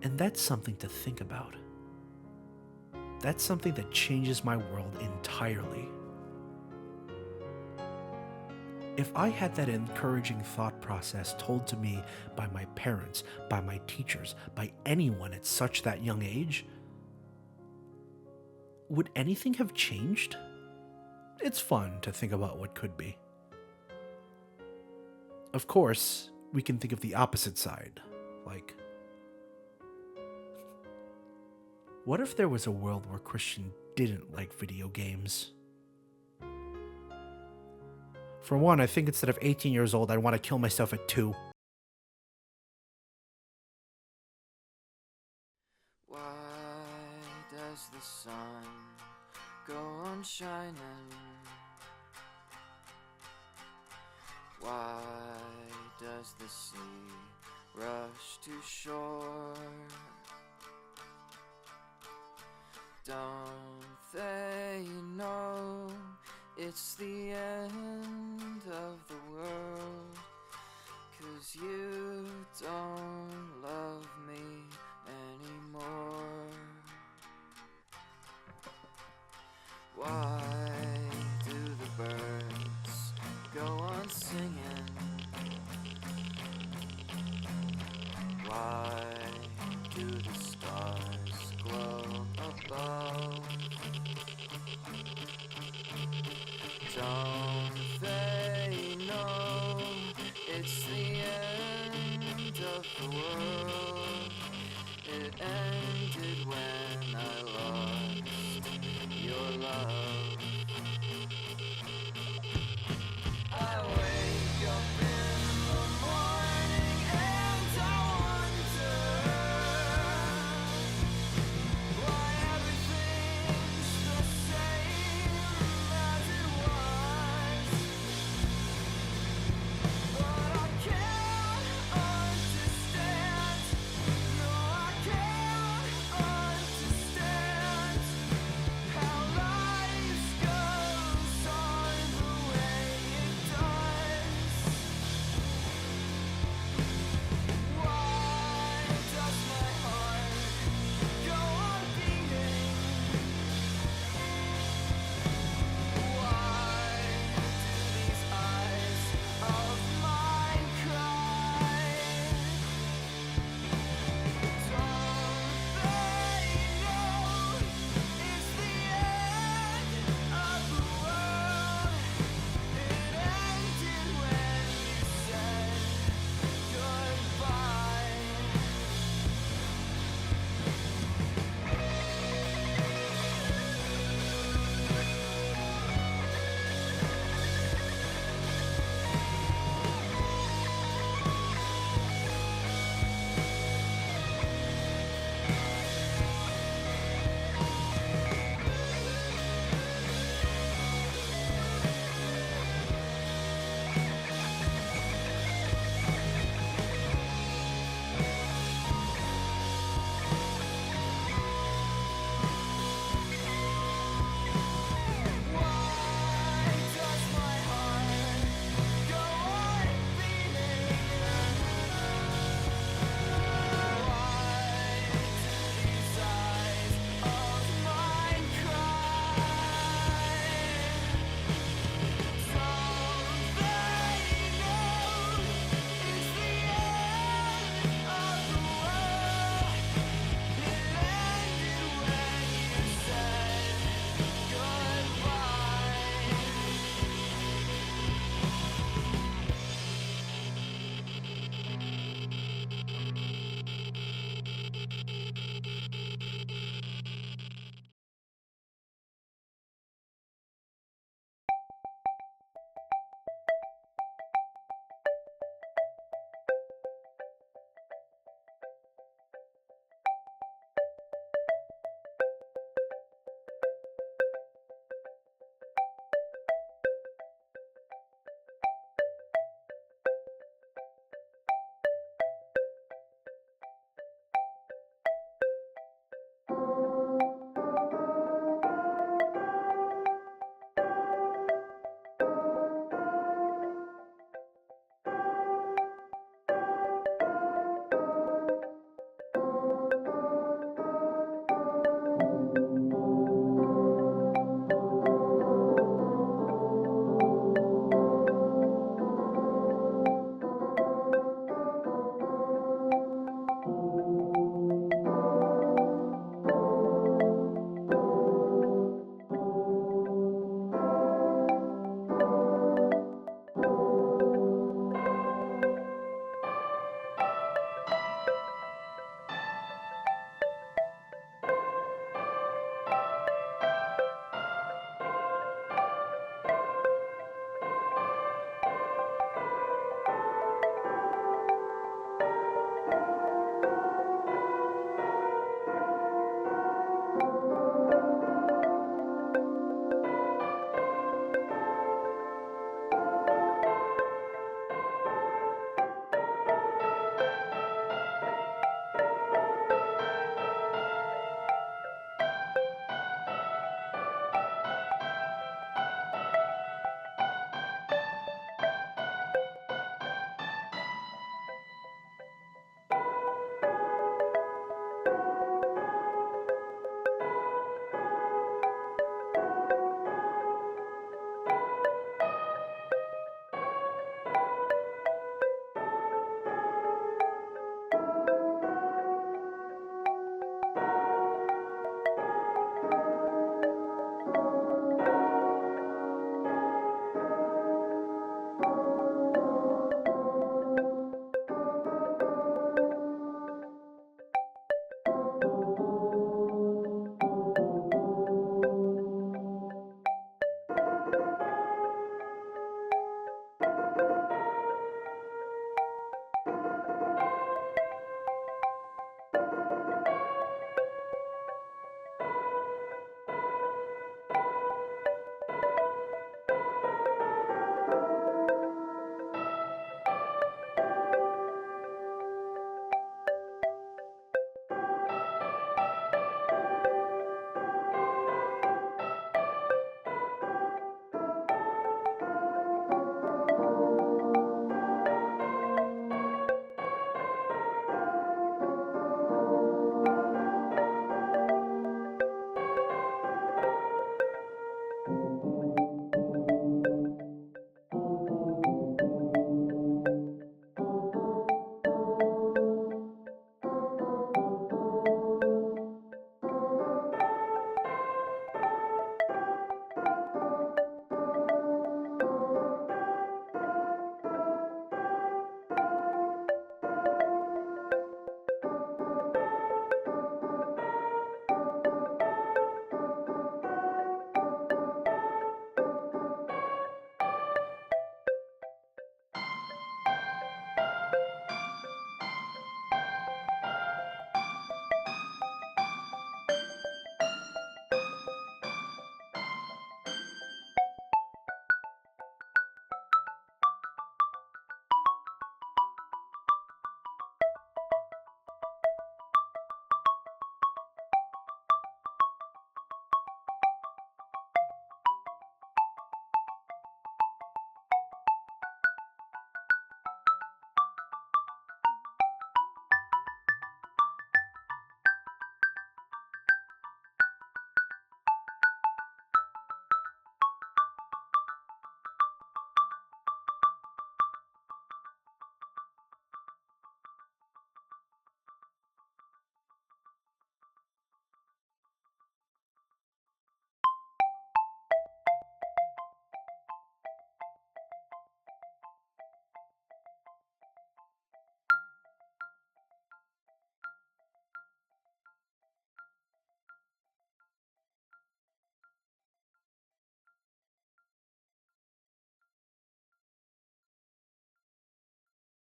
And that's something to think about. That's something that changes my world entirely. If I had that encouraging thought process told to me by my parents, by my teachers, by anyone at such that young age, would anything have changed? It's fun to think about what could be. Of course, we can think of the opposite side, like, what if there was a world where Christian didn't like video games? For one, I think instead of 18 years old, I'd want to kill myself at 2. Why does the sun go on shining? Why does the sea rush to shore? Don't they know it's the end of the world? 'Cause you don't love me anymore. Why